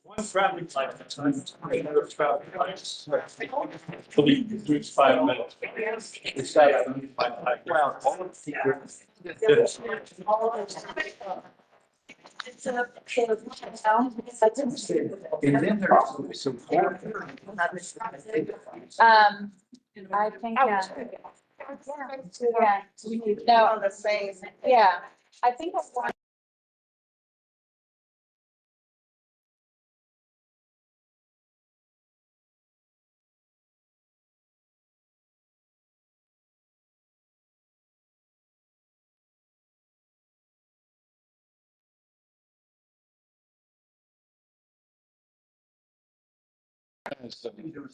One traffic light, that's another traffic lights. Lose 5 minutes. It's that, well, all of It's a. And then there's some. I think, yeah. No, the same. Yeah, I think that's one.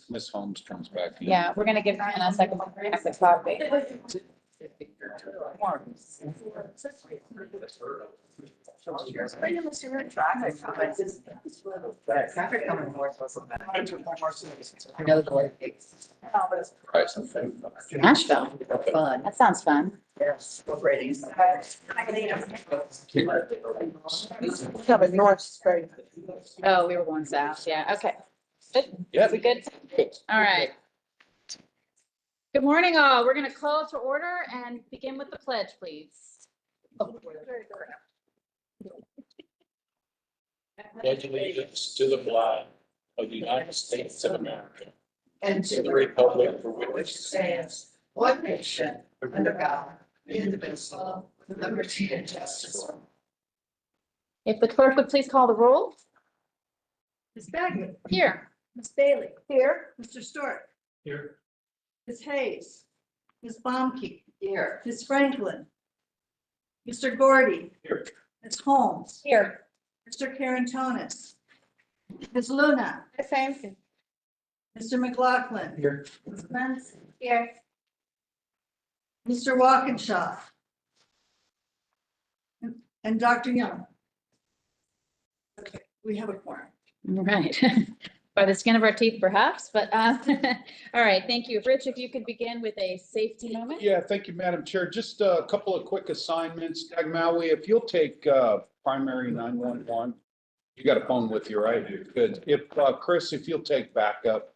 Miss Holmes comes back. Yeah, we're gonna give Hannah a second to grab the copy. Nashville, Fun. that sounds fun. Yes. Ratings. Coming north, straight. Oh, we were going south, yeah, okay. Good, Yeah. we good? All right. Good morning, all. We're gonna call to order and begin with the pledge, please. Pledge allegiance to the flag of the United States of America And to the republic for which which stands one nation under God, indivisible, with liberty and justice. If the clerk would please call the roll. Ms. Bagley, Here. Ms. Bailey, Here. Mr. Stewart, Here. Ms. Hayes, Ms. Bomke, Here. Ms. Franklin, Mr. Gordy, Here. Ms. Holmes, Here. Mr. Karantonis, Ms. Luna, Same. Mr. McLaughlin, Here. Ms. Benson, Here. Mr. Walkinshaw, and Dr. Young. Okay, we have a quorum. All right. By the skin of our teeth, perhaps, but, all right, thank you. Rich, if you could begin with a safety moment. Yeah, thank you, Madam Chair. Just a couple of quick assignments. Doug Maui, if you'll take primary 911. You got a phone with you, right? Good. If Chris, if you'll take backup.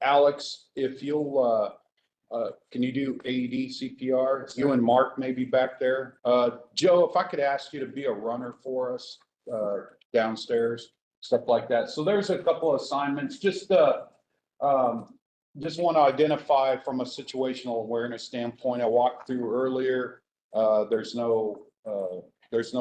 Alex, if you'll, can you do AED CPR? You and Mark may be back there. Joe, if I could ask you to be a runner for us downstairs, stuff like that. So there's a couple of assignments. Just want to identify from a situational awareness standpoint. I walked through earlier. There's no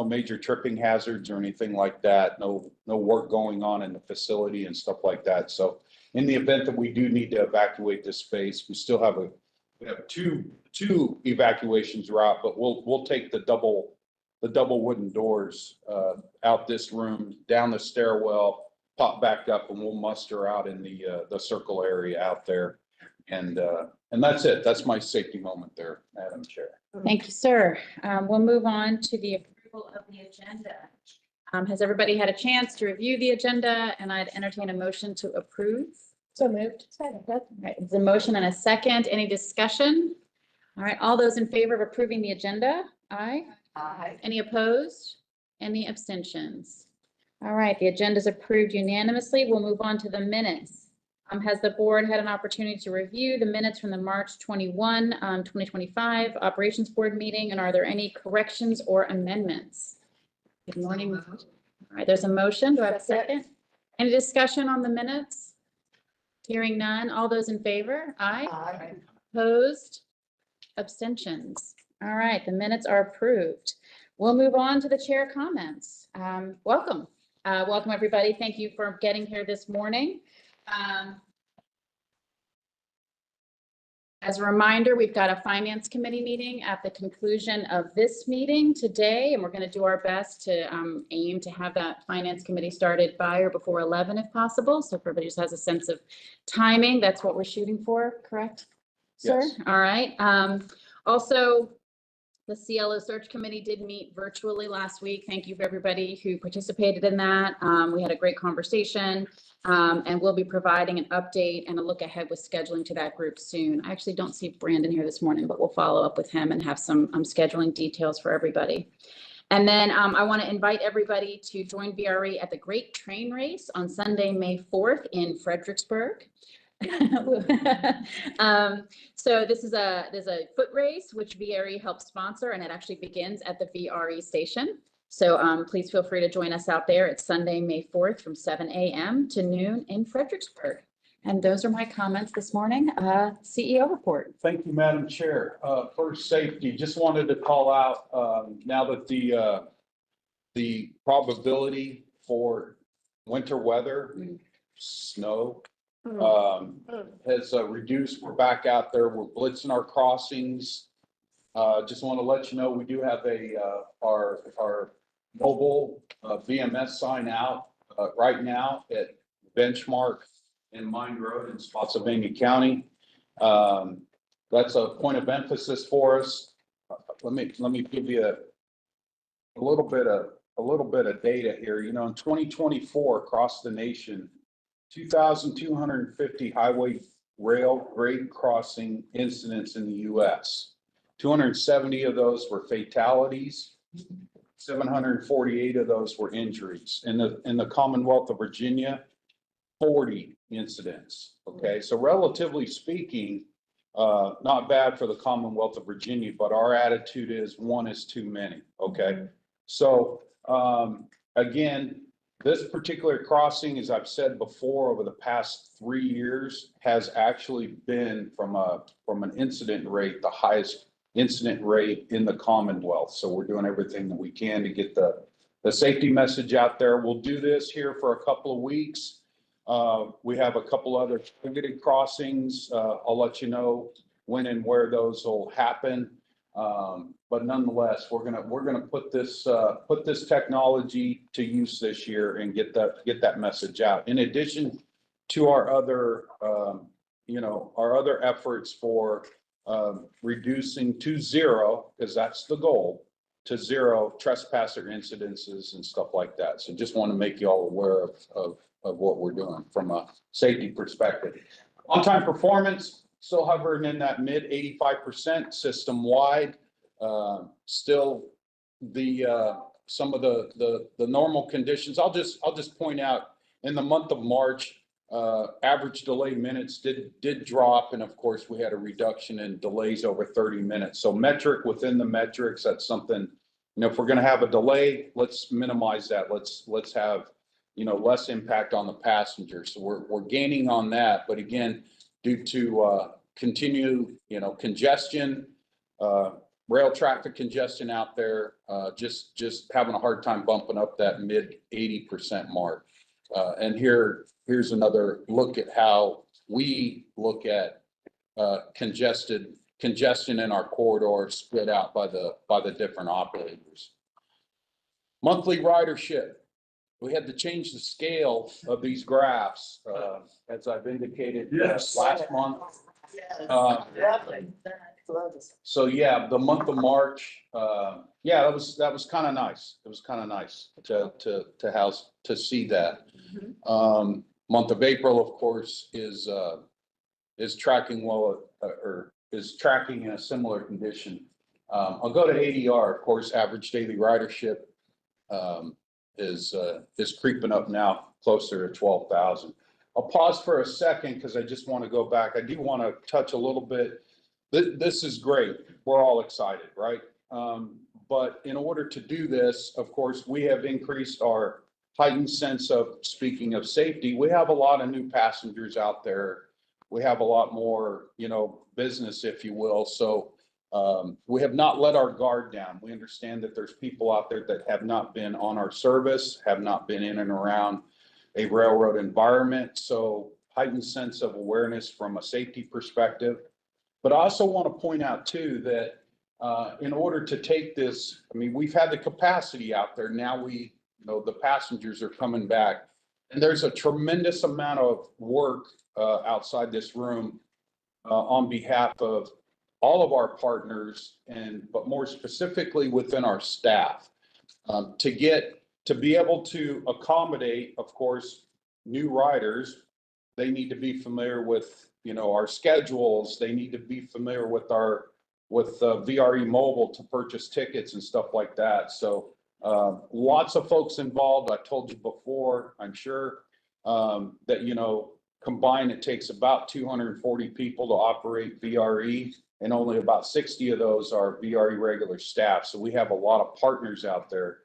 major tripping hazards or anything like that. No work going on in the facility and stuff like that. So in the event that we do need to evacuate this space, we still have two evacuations route, but we'll take the double wooden doors out this room, down the stairwell, pop back up, and we'll muster out in the circle area out there. And that's it. That's my safety moment there, Madam Chair. Thank you, sir. We'll move on to the approval of the agenda. Has everybody had a chance to review the agenda? And I'd entertain a motion to approve. So moved. All right, there's a motion and a second. Any discussion? All right, all those in favor of approving the agenda? Aye. Aye. Any opposed? Any abstentions? All right, the agenda is approved unanimously. We'll move on to the minutes. Has the board had an opportunity to review the minutes from the March 21, 2025 Operations Board meeting? And are there any corrections or amendments? Good morning. All right, there's a motion. Do I have a second? Any discussion on the minutes? Hearing none. All those in favor? Aye. Aye. Opposed? Abstentions? All right, the minutes are approved. We'll move on to the chair comments. Welcome. Welcome, everybody. Thank you for getting here this morning. As a reminder, we've got a finance committee meeting at the conclusion of this meeting today, and we're going to do our best to aim to have that finance committee started by or before 11 if possible. So if everybody just has a sense of timing, that's what we're shooting for, correct, sir? Yes. All right. Also, the CLO search committee did meet virtually last week. Thank you for everybody who participated in that. We had a great conversation. And we'll be providing an update and a look ahead with scheduling to that group soon. I actually don't see Brandon here this morning, but we'll follow up with him and have some scheduling details for everybody. And then I want to invite everybody to join VRE at the Great Train Race on Sunday, May 4th in Fredericksburg. So there's a foot race which VRE helps sponsor, and it actually begins at the VRE station. So please feel free to join us out there. It's Sunday, May 4th from 7 a.m. to noon in Fredericksburg. And those are my comments this morning. CEO report. Thank you, Madam Chair. First, safety, just wanted to call out, now that the probability for winter weather, snow, has reduced. We're back out there. We're blitzing our crossings. Just want to let you know, we do have our mobile VMS sign out right now at Benchmark in Mine Road in Spotsylvania County. That's a point of emphasis for us. Let me give you a little bit of data here. You know, in 2024 across the nation, 2,250 highway rail grade crossing incidents in the U.S. 270 of those were fatalities. 748 of those were injuries. In the Commonwealth of Virginia, 40 incidents. Okay, so relatively speaking, not bad for the Commonwealth of Virginia, but our attitude is one is too many. Okay, so again, this particular crossing, as I've said before, over the past 3 years, has actually been from an incident rate, the highest incident rate in the Commonwealth. So we're doing everything that we can to get the safety message out there. We'll do this here for a couple of weeks. We have a couple other targeted crossings. I'll let you know when and where those will happen. But nonetheless, we're gonna put this technology to use this year and get that message out. In addition to our other efforts for reducing to zero, because that's the goal, to zero trespasser incidences and stuff like that. So just want to make you all aware of what we're doing from a safety perspective. On-time performance, still hovering in that mid 85% system wide. Still some of the normal conditions. I'll just point out in the month of March, average delay minutes did drop, and of course we had a reduction in delays over 30 minutes. So metric within the metrics, that's something, if we're going to have a delay, let's minimize that. Let's have less impact on the passengers. So we're gaining on that, but again, due to continued congestion, rail traffic congestion out there, just having a hard time bumping up that mid 80% mark. And here's another look at how we look at congestion in our corridor split out by the different operators. Monthly ridership. We had to change the scale of these graphs, as I've indicated last month. So yeah, the month of March, yeah, that was kind of nice. It was kind of nice to see that. Month of April, of course, is tracking well, or is tracking in a similar condition. I'll go to ADR. Of course, average daily ridership is creeping up now closer to 12,000. I'll pause for a second because I just want to go back. I do want to touch a little bit. This is great. We're all excited, right? But in order to do this, of course, we have increased our heightened sense of, speaking of safety, we have a lot of new passengers out there. We have a lot more, business, if you will. So we have not let our guard down. We understand that there's people out there that have not been on our service, have not been in and around a railroad environment. So heightened sense of awareness from a safety perspective. But I also want to point out too that in order to take this, we've had the capacity out there. Now the passengers are coming back, and there's a tremendous amount of work outside this room on behalf of all of our partners, but more specifically within our staff, to be able to accommodate, of course, new riders. They need to be familiar with our schedules. They need to be familiar with VRE Mobile to purchase tickets and stuff like that. So Lots of folks involved. I told you before, I'm sure, that, you know, combined, it takes about 240 people to operate VRE, and only about 60 of those are VRE regular staff. So we have a lot of partners out there.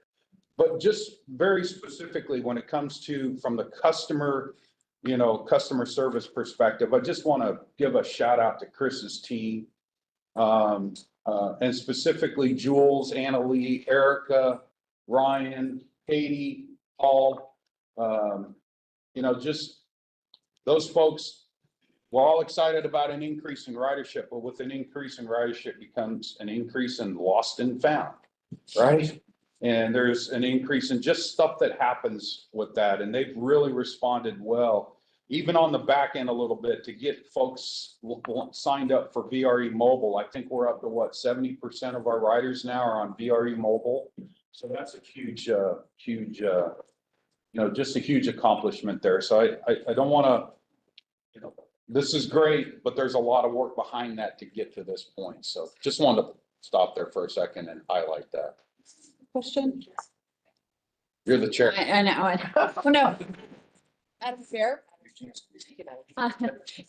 But just very specifically, when it comes to from the customer, you know, customer service perspective, I just want to give a shout out to Chris's team. And specifically Jules, Anna Lee, Erica, Ryan, Katie, Paul, you know, just those folks. We're all excited about an increase in ridership, but with an increase in ridership becomes an increase in lost and found, right? And there's an increase in just stuff that happens with that. And they've really responded well, even on the back end a little bit, to get folks signed up for VRE mobile. I think we're up to what, 70% of our riders now are on VRE mobile. So that's a huge, you know, just a huge accomplishment there. So I don't want to, you know, this is great, but there's a lot of work behind that to get to this point. So just wanted to stop there for a second and highlight that. Question? You're the chair. I know, oh, no. Madam Chair?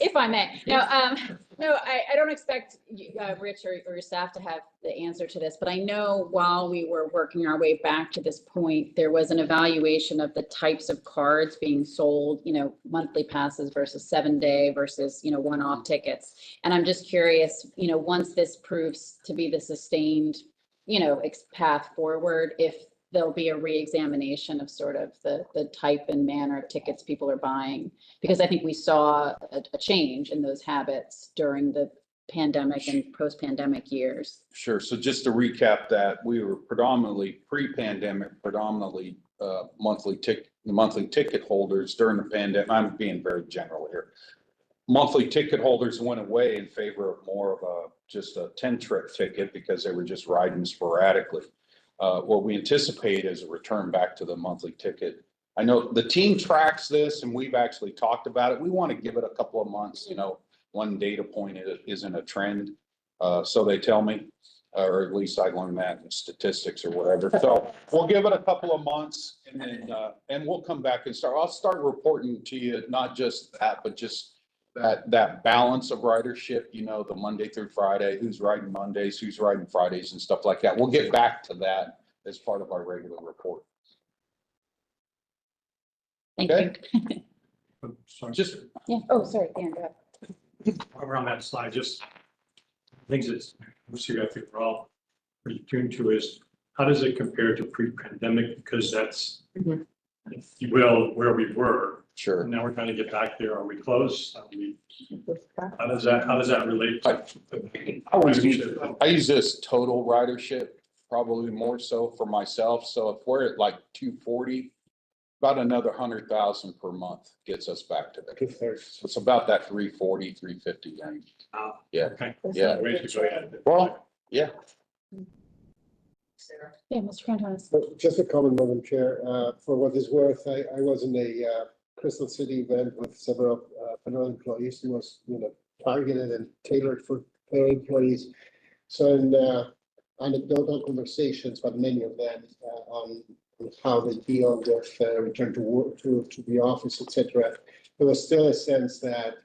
If I may, no, I don't expect you, Rich or your staff to have the answer to this, but I know while we were working our way back to this point, there was an evaluation of the types of cards being sold, you know, monthly passes versus 7-day versus, you know, one-off tickets. And I'm just curious, you know, once this proves to be the sustained, you know, path forward, if there'll be a re-examination of sort of the type and manner of tickets people are buying. Because I think we saw a change in those habits during the pandemic and post-pandemic years. Sure. So just to recap that, we were predominantly pre-pandemic, monthly ticket holders. During the pandemic. I'm being very general here. Monthly ticket holders went away in favor of more of just a 10-trip ticket because they were just riding sporadically. What we anticipate is a return back to the monthly ticket. I know the team tracks this and we've actually talked about it. We want to give it a couple of months, you know, one data point isn't a trend. So they tell me, or at least I learned that in statistics or whatever. So we'll give it a couple of months and then, and we'll come back and I'll start reporting to you, not just that, but just that balance of ridership, you know, the Monday through Friday, who's riding Mondays, who's riding Fridays and stuff like that. We'll get back to that as part of our regular report. Thank Okay. you. Sorry, Just, Yeah, oh, sorry, Dan, go ahead. over on that slide, just things that obviously I think we're all pretty tuned to is how does it compare to pre-pandemic? Because that's, if you will, where we were. sure. And now we're trying to get back there. Are we close? How does that relate to? I use this total ridership, probably more so for myself. So if we're at like 240, about another 100,000 per month gets us back to that. So it's about that 340, 350 range. Yeah. Okay. Yeah. Ways to go ahead. Well, yeah. Sarah? Yeah, Mr. Cantonis. So just a comment, Madam Chair, for what it's worth, I was in a Crystal City event with several federal employees who was, you know, targeted and tailored for federal employees. So in anecdotal conversations, but many of them on how they deal with return to work, to the office, etc. There was still a sense that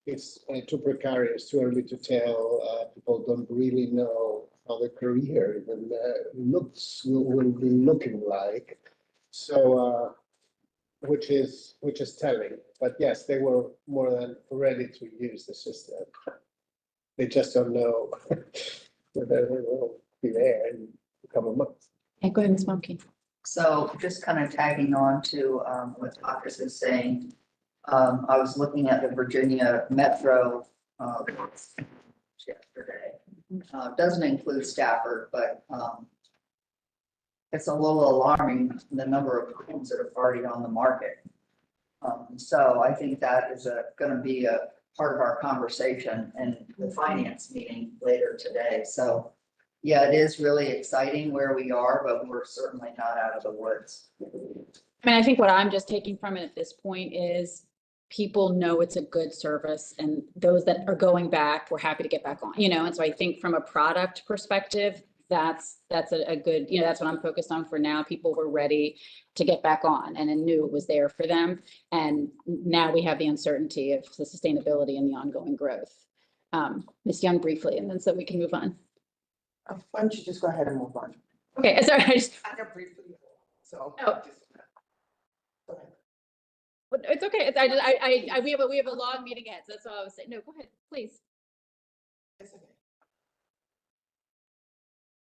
it's too precarious, too early to tell. People don't really know how their career even will be looking like. So, which is telling. But yes, they were more than ready to use the system. They just don't know whether they will be there in a couple of months. Hey, go ahead, Ms. Momke. So just kind of tagging on to what Marcus is saying, I was looking at the Virginia Metro yesterday. Doesn't include Stafford, but it's a little alarming, the number of homes that are already on the market. So I think that is going to be a part of our conversation in the finance meeting later today. So yeah, it is really exciting where we are, but we're certainly not out of the woods. I mean, I think what I'm just taking from it at this point is people know it's a good service, and those that are going back, we're happy to get back on, you know, and so I think from a product perspective, that's a good, that's what I'm focused on for now. People were ready to get back on and I knew it was there for them. And now we have the uncertainty of the sustainability and the ongoing growth. Ms. Young briefly, and then so we can move on. Why don't you just go ahead and move on? Okay, sorry, I can briefly, so. Oh. Go ahead. but it's okay. We have a long meeting ahead, so that's all I was saying. No, go ahead, please. It's okay.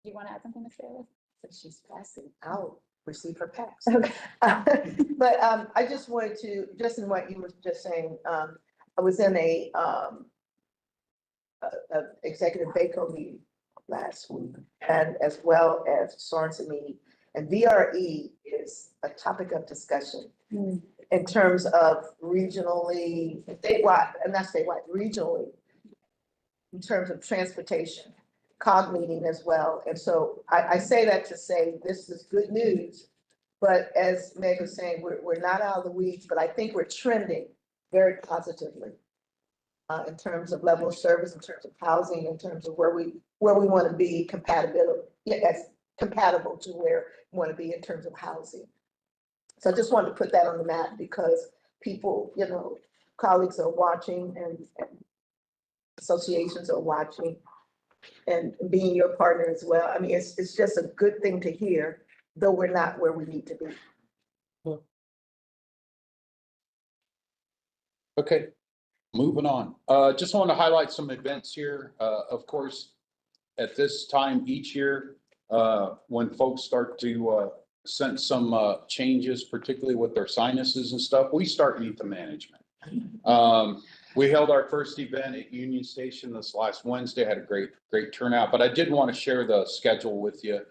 Do you want to add something, Ms. Bailey? She's passing out, receive her pass. Okay. But I just wanted to, just in what you were just saying, I was in a executive VACO meeting last week, and as well as Sorensen meeting. And VRE is a topic of discussion in terms of regionally, statewide, and not statewide, regionally, in terms of transportation, COG meeting as well. And so I say that to say this is good news, but as Meg was saying, we're not out of the weeds, but I think we're trending very positively in terms of level of service, in terms of housing, in terms of where we want to be compatible to where we want to be in terms of housing. So I just wanted to put that on the map because people, colleagues are watching and associations are watching and being your partner as well. I mean, it's just a good thing to hear, though we're not where we need to be. Okay, moving on. Just want to highlight some events here. Of course, at this time each year, when folks start to sense some changes, particularly with their sinuses and stuff, we start Meet the Management. We held our first event at Union Station this last Wednesday, had a great turnout, but I did want to share the schedule with you.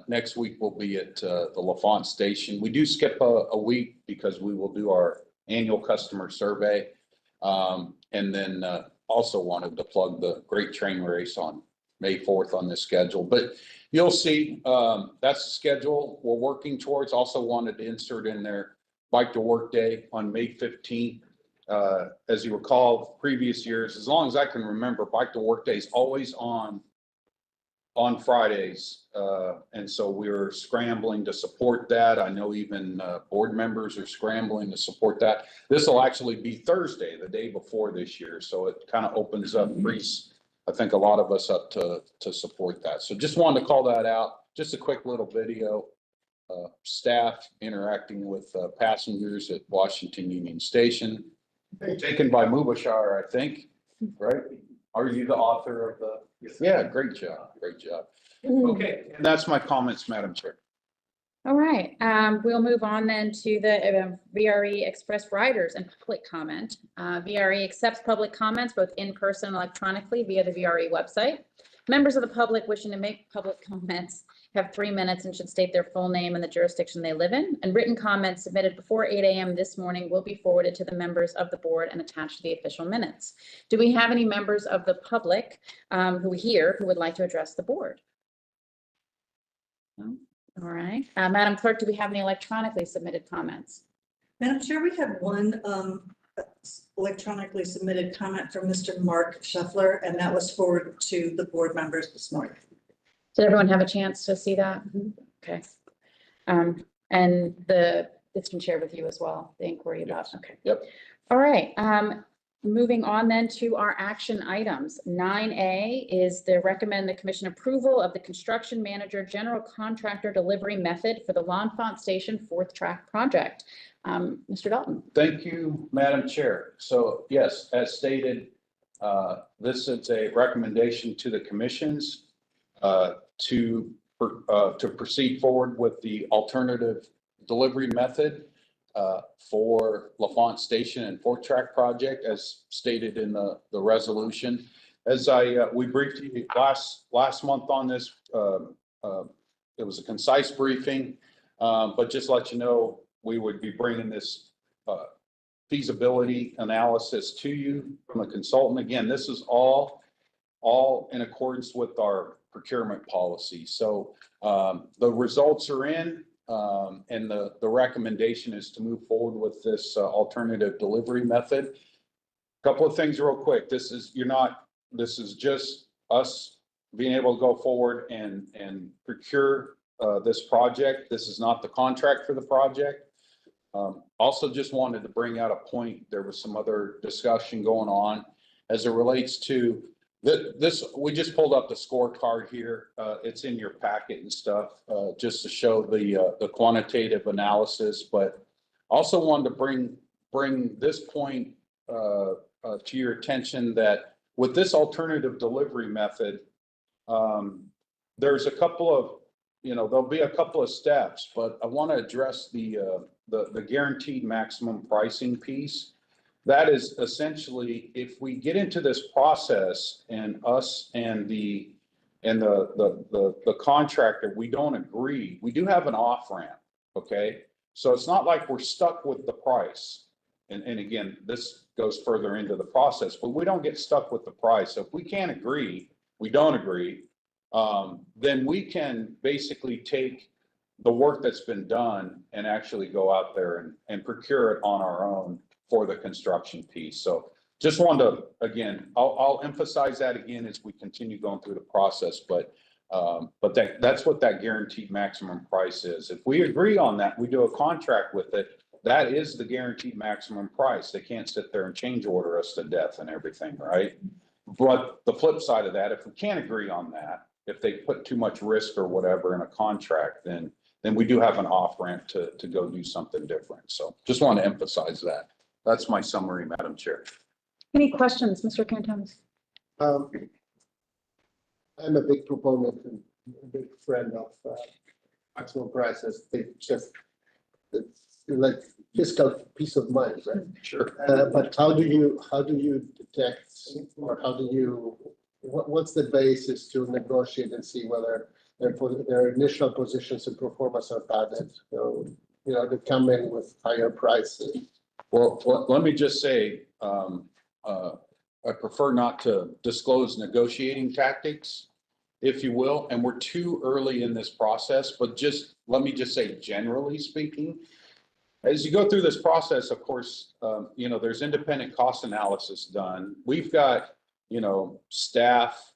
Next week we'll be at the LaFont Station. We do skip a week because we will do our annual customer survey. And then also wanted to plug the great train race on May 4th on this schedule, but you'll see that's the schedule we're working towards. Also wanted to insert in there Bike to Work Day on May 15th. As you recall, previous years, as long as I can remember, Bike to Work Day is always on Fridays. And so we're scrambling to support that. I know even board members are scrambling to support that. This will actually be Thursday, the day before this year. So it kind of opens up, frees, I think, a lot of us up to support that. So just wanted to call that out. Just a quick little video. Staff interacting with passengers at Washington Union Station. Taken by Mubashar, I think, right? Are you the author of the? Yeah, great job, great job. Okay, and that's my comments, Madam Chair. All right, we'll move on then to the VRE Express Riders and public comment. VRE accepts public comments both in person and electronically via the VRE website. Members of the public wishing to make public comments have 3 minutes and should state their full name and the jurisdiction they live in. And written comments submitted before 8 a.m. this morning will be forwarded to the members of the board and attached to the official minutes. Do we have any members of the public who would like to address the board? No? All right. Madam Clerk, do we have any electronically submitted comments? Madam Chair, we had one electronically submitted comment from Mr. Mark Scheffler, and that was forwarded to the board members this morning. Did everyone have a chance to see that? Okay. And it's been shared with you as well, the inquiry about, okay. Yep. All right. Moving on then to our action items. 9A is to recommend the commission approval of the construction manager general contractor delivery method for the L'Enfant Station 4th track project. Mr. Dalton. Thank you, Madam Chair. So yes, as stated, this is a recommendation to the commissions to proceed forward with the alternative delivery method for L'Enfant Station and 4th track project as stated in the resolution. As we briefed you last month on this, it was a concise briefing, but just let you know, we would be bringing this feasibility analysis to you from a consultant. Again, this is all in accordance with our procurement policy. So the results are in, and the recommendation is to move forward with this alternative delivery method. Couple of things real quick. This is just us being able to go forward and procure this project. This is not the contract for the project. Also just wanted to bring out a point. There was some other discussion going on as it relates to this. We just pulled up the scorecard here. It's in your packet and stuff, just to show the quantitative analysis, but also wanted to bring this point to your attention that with this alternative delivery method, there's a couple of, there'll be a couple of steps, but I want to address the guaranteed maximum pricing piece. That is essentially, if we get into this process and us and the contractor, we don't agree, we do have an off ramp, okay? So it's not like we're stuck with the price. And again, this goes further into the process, but we don't get stuck with the price. So if we can't agree, we don't agree, then we can basically take the work that's been done and actually go out there and procure it on our own for the construction piece. So just wanted to, again, I'll emphasize that again as we continue going through the process, but that's what that guaranteed maximum price is. If we agree on that, we do a contract with it, that is the guaranteed maximum price. They can't sit there and change order us to death and everything, right? But the flip side of that, if we can't agree on that, if they put too much risk or whatever in a contract, then we do have an off ramp to go do something different. So just want to emphasize that. That's my summary, Madam Chair. Any questions, Mr. Karen Thomas? I'm a big proponent and a big friend of maximum prices. They just, it's like fiscal peace of mind, right? Sure. But how do you detect, or what's the basis to negotiate and see whether their initial positions and performance are padded? So, they come in with higher prices. Well, let me just say, I prefer not to disclose negotiating tactics, if you will, and we're too early in this process, but let me just say, generally speaking, as you go through this process, of course, there's independent cost analysis done. We've got, staff,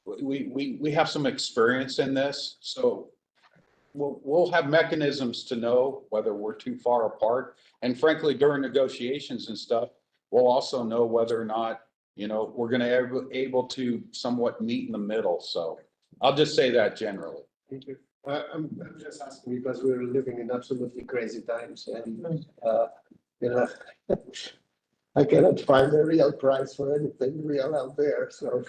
we have some experience in this, so we'll have mechanisms to know whether we're too far apart. And frankly, during negotiations and stuff, we'll also know whether or not, we're going to be able to somewhat meet in the middle. So I'll just say that generally. Thank you. I'm just asking because we're living in absolutely crazy times, and I cannot find a real price for anything real out there. So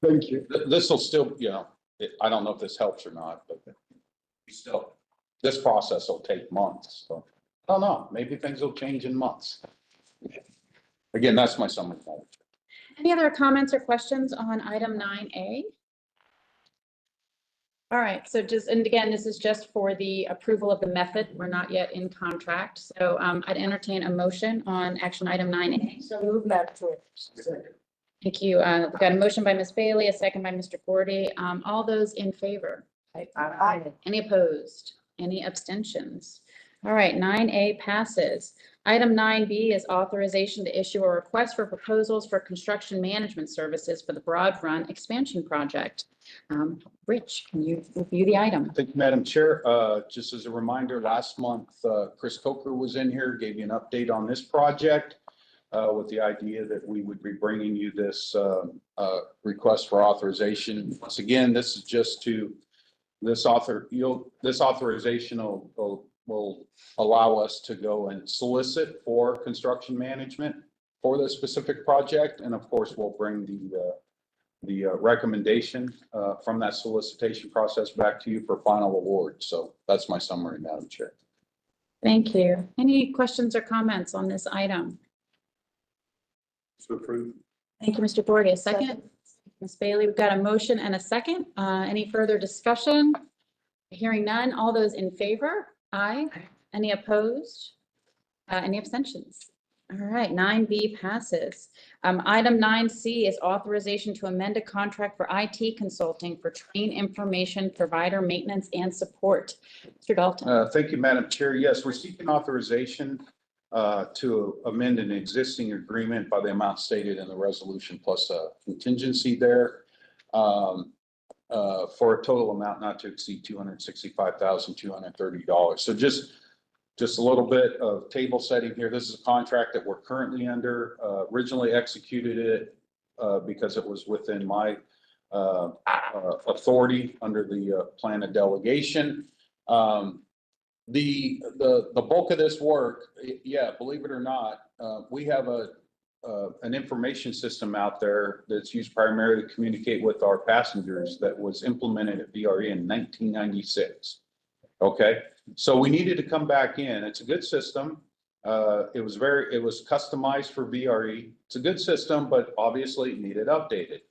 thank you. This will still, I don't know if this helps or not, but still, this process will take months. So I don't know, maybe things will change in months. Again, that's my summary. Any other comments or questions on item 9A? All right, so and again, this is just for the approval of the method. We're not yet in contract. So I'd entertain a motion on action item 9A. So move, Madam Chair. Thank you. We've got a motion by Ms. Bailey, a second by Mr. Gordy. All those in favor? Aye. Any opposed? Any abstentions? All right, 9A passes. Item 9B is authorization to issue a request for proposals for construction management services for the Broad Run expansion project. Rich, can you review the item? Thank you, Madam Chair. Just as a reminder, last month, Chris Coker was in here, gave you an update on this project with the idea that we would be bringing you this request for authorization. Once again, this is just to this authorization will allow us to go and solicit for construction management for this specific project. And of course, we'll bring the recommendation from that solicitation process back to you for final award. So that's my summary, Madam Chair. Thank you. Any questions or comments on this item? So approved. Thank you, Mr. Gordy. A second? Ms. Bailey, we've got a motion and a second. Any further discussion? Hearing none. All those in favor? Aye. Any opposed? Any abstentions? All right, 9B passes. Item 9C is authorization to amend a contract for IT consulting for train information provider maintenance and support. Mr. Dalton. Thank you, Madam Chair. Yes, we're seeking authorization to amend an existing agreement by the amount stated in the resolution plus a contingency there. for a total amount not to exceed $265,230. So just a little bit of table setting here. This is a contract that we're currently under. Originally executed it because it was within my authority under the plan of delegation. The bulk of this work, yeah, believe it or not, we have an information system out there that's used primarily to communicate with our passengers that was implemented at VRE in 1996. Okay, so we needed to come back in. It's a good system. It was customized for VRE. It's a good system, but obviously it needed updated.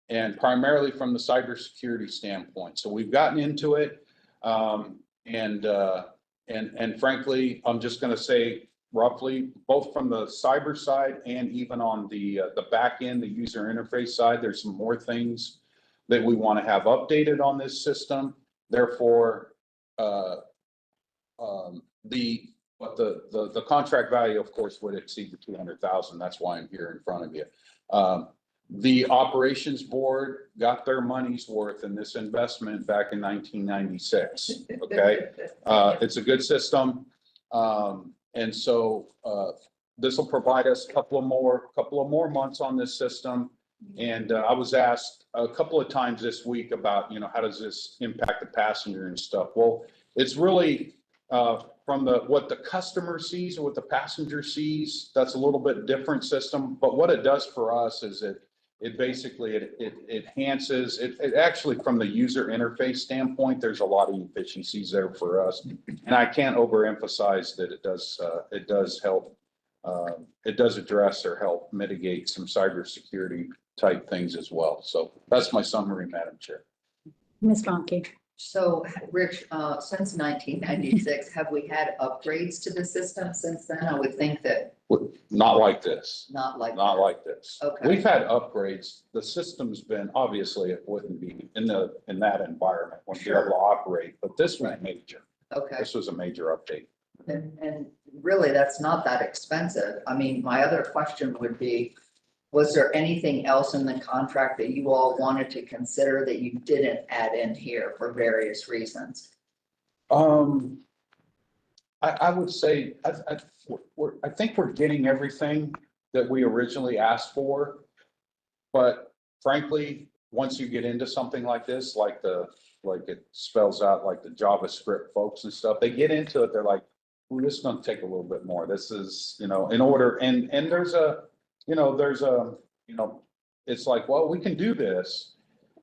And primarily from the cybersecurity standpoint. So we've gotten into it. And frankly, I'm just going to say roughly, both from the cyber side and even on the back end, the user interface side, there's some more things that we want to have updated on this system. Therefore, the contract value, of course, would exceed the 200,000. That's why I'm here in front of you. The operations board got their money's worth in this investment back in 1996. Okay, it's a good system, and so this will provide us a couple of more months on this system. And I was asked a couple of times this week about, how does this impact the passenger and stuff? Well, it's really from what the customer sees or what the passenger sees. That's a little bit different system. But what it does for us is it basically enhances it actually from the user interface standpoint. There's a lot of efficiencies there for us, and I can't overemphasize that it does help. It does address or help mitigate some cybersecurity type things as well. So that's my summary, Madam Chair. Ms. Bonke. So, Rich, since 1996, have we had upgrades to the system since then? I would think that Not like this. not like. Not that. like this. Okay. We've had upgrades. The system's been, obviously it wouldn't be in that environment when you're able to operate, but this was major. Okay. This was a major update. And really, that's not that expensive. I mean, my other question would be, was there anything else in the contract that you all wanted to consider that you didn't add in here for various reasons? I would say, I think we're getting everything that we originally asked for. But frankly, once you get into something like this, like it spells out like the JavaScript folks and stuff, they get into it, they're like, well, this is going to take a little bit more. This is, in order, and it's like, well, we can do this,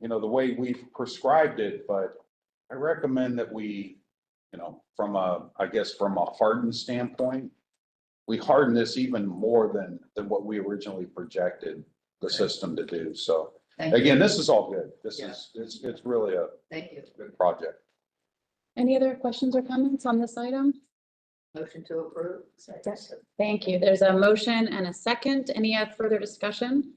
the way we've prescribed it, but I recommend that we, from a hardened standpoint, we harden this even more than what we originally projected the system to do. So Thank you. again, this is all good. This Yeah. is, it's really a Thank you. good project. Any other questions or comments on this item? Motion to approve. Thank you. There's a motion and a second. Any further discussion?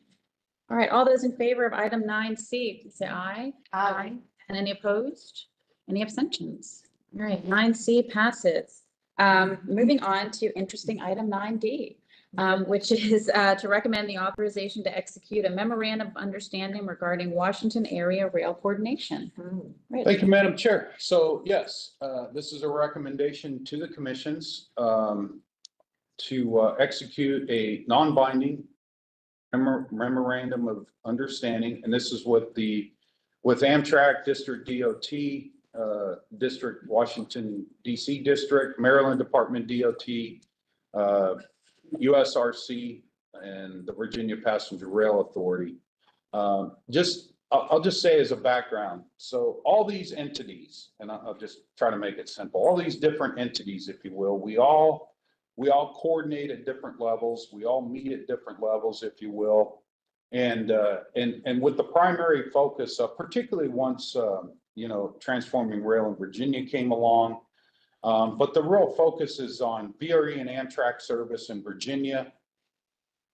All right, all those in favor of item 9C, please say aye. Aye. And any opposed? Any abstentions? All right, 9C passes. Moving on to interesting item 9D, which is to recommend the authorization to execute a memorandum of understanding regarding Washington area rail coordination. Right. Thank you, Madam Chair. So yes, this is a recommendation to the commissions to execute a non-binding memorandum of understanding, and this is with Amtrak, District DOT, District Washington DC District, Maryland Department DOT, USRC, and the Virginia Passenger Rail Authority. I'll just say as a background, so all these entities, and I'll just try to make it simple, all these different entities, if you will, we all coordinate at different levels. We all meet at different levels, if you will. And with the primary focus, particularly once, transforming rail in Virginia came along. But the real focus is on VRE and Amtrak service in Virginia,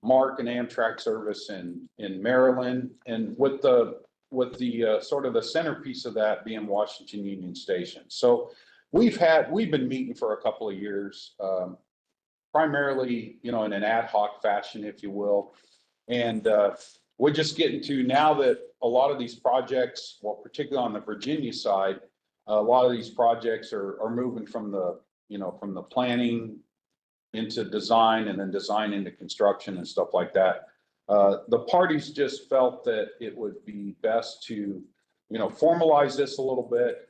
MARC and Amtrak service in Maryland, and with the sort of the centerpiece of that being Washington Union Station. So we've been meeting for a couple of years, primarily, in an ad hoc fashion, if you will. And we're just getting to now that a lot of these projects, well, particularly on the Virginia side, a lot of these projects are moving from the, from the planning into design and then design into construction and stuff like that. The parties just felt that it would be best to, formalize this a little bit,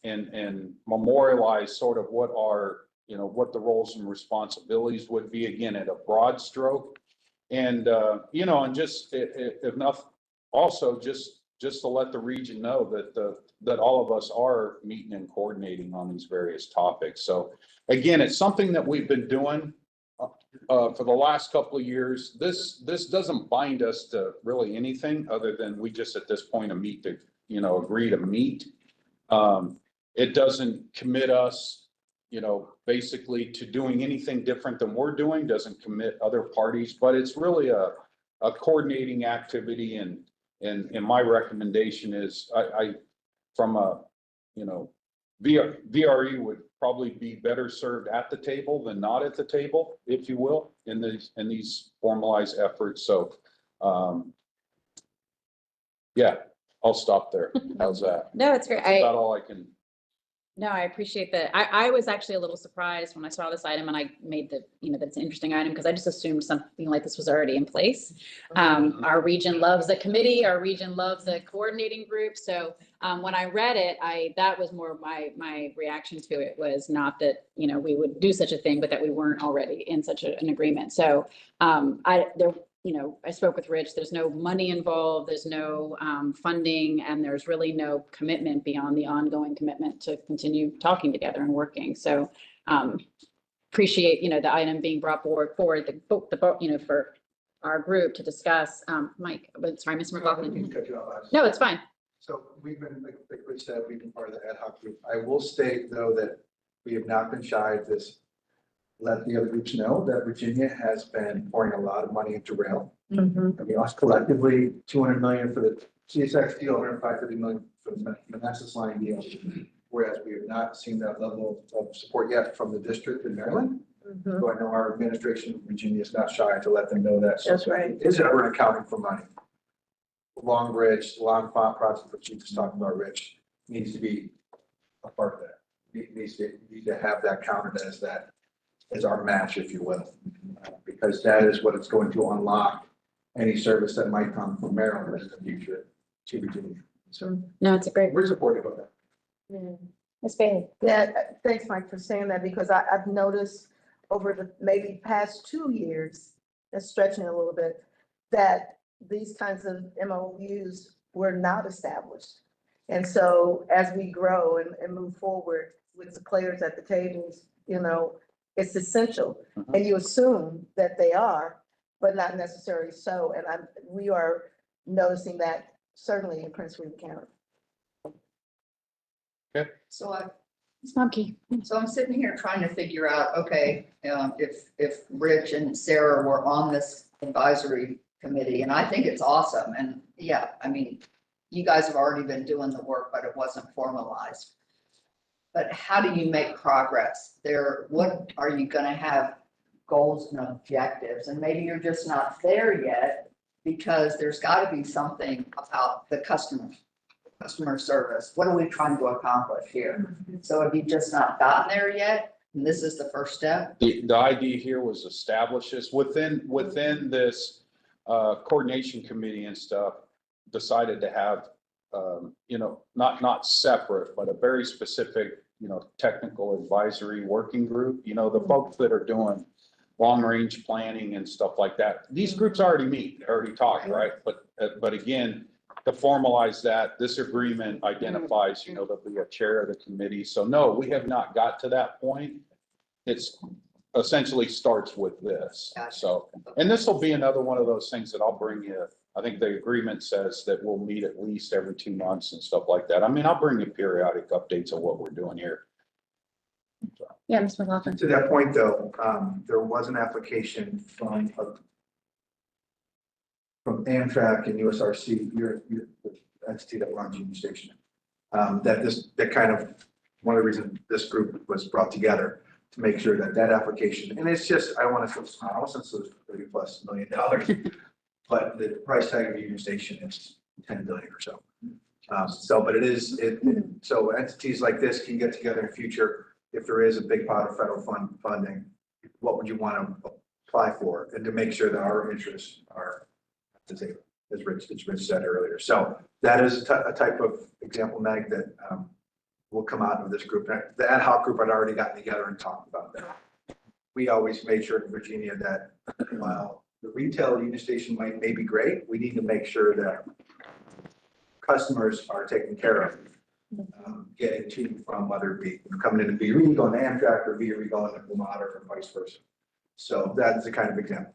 and memorialize sort of what our, what the roles and responsibilities would be, again, at a broad stroke. And, and just enough, also just to let the region know that all of us are meeting and coordinating on these various topics. So again, it's something that we've been doing for the last couple of years. This doesn't bind us to really anything other than we just at this point agree to meet. It doesn't commit us, basically to doing anything different than we're doing, doesn't commit other parties, but it's really a coordinating activity. And my recommendation is from a, VRE would probably be better served at the table than not at the table, if you will, in these formalized efforts. So, yeah, I'll stop there. How's that? No, it's great. That's about all I can. No, I appreciate that. I was actually a little surprised when I saw this item and I made that it's an interesting item because I just assumed something like this was already in place. Our region loves the committee, our region loves the coordinating group. So when I read it, that was more my reaction to it, was not that, we would do such a thing, but that we weren't already in such an agreement. So I spoke with Rich, there's no money involved, there's no funding, and there's really no commitment beyond the ongoing commitment to continue talking together and working. So appreciate, the item being brought forward for for our group to discuss. Mike, but sorry, Mr. McLaughlin. No, it's fine. So we've been, like Rich said, we've been part of the ad hoc group. I will state though that we have not been shy of this. Let the other groups know that Virginia has been pouring a lot of money into rail. Mhm. I mean, us collectively, 200 million for the CSX deal, 150 million for the Manassas line deal. Whereas we have not seen that level of support yet from the district in Maryland. Mhm. So I know our administration in Virginia is not shy to let them know that. So That's right. is ever accounting for money. Long Bridge, Long Font project, which you just talked about, Rich, needs to be a part of that. Needs to have that counted as our match, if you will, because that is what it's going to unlock any service that might come from Maryland in the future to Virginia. So No, it's a great. we're supportive of that. Ms. Bailey. Yeah, thanks, Mike, for saying that, because I've noticed over the maybe past 2 years, that's stretching a little bit, that these kinds of MOUs were not established. And so as we grow and move forward with the players at the tables, it's essential. And you assume that they are, but not necessarily so. And we are noticing that certainly in Prince William County. Ms. Momke. So I'm sitting here trying to figure out, okay, if Rich and Sarah were on this advisory committee, and I think it's awesome. And yeah, I mean, you guys have already been doing the work, but it wasn't formalized. But how do you make progress there? What are you going to have goals and objectives? And maybe you're just not there yet because there's got to be something about the customer service. What are we trying to accomplish here? So have you just not gotten there yet? And this is the first step? The idea here was establish this within this coordination committee and stuff, decided to have, not separate, but a very specific, technical advisory working group, the folks that are doing long range planning and stuff like that. These groups already meet, already talk, right? But again, to formalize that, this agreement identifies, there'll be a chair of the committee. So no, we have not got to that point. It's essentially starts with this. So, and this will be another one of those things that I'll bring you. I think the agreement says that we'll meet at least every 2 months and stuff like that. I mean, I'll bring you periodic updates of what we're doing here. Yeah, Ms. McLaughlin. To that point, though, there was an application from Amtrak and USRC, your entity that runs Union Station. That kind of, one of the reasons this group was brought together to make sure that application, and it's just, I want to say small, since it was $30+ million, but the price tag of Union Station is 10 billion or so. But so entities like this can get together in future. If there is a big pot of federal funding, what would you want to apply for? And to make sure that our interests are, as Rich said earlier. So that is a type of example, Meg, that will come out of this group. The ad hoc group had already gotten together and talked about that. We always made sure in Virginia that while the retail Union Station may be great, we need to make sure that customers are taken care of. Getting to and from, whether it be coming into VRE, going to Amtrak, or VRE going to Vermont, or vice versa. So that's the kind of example.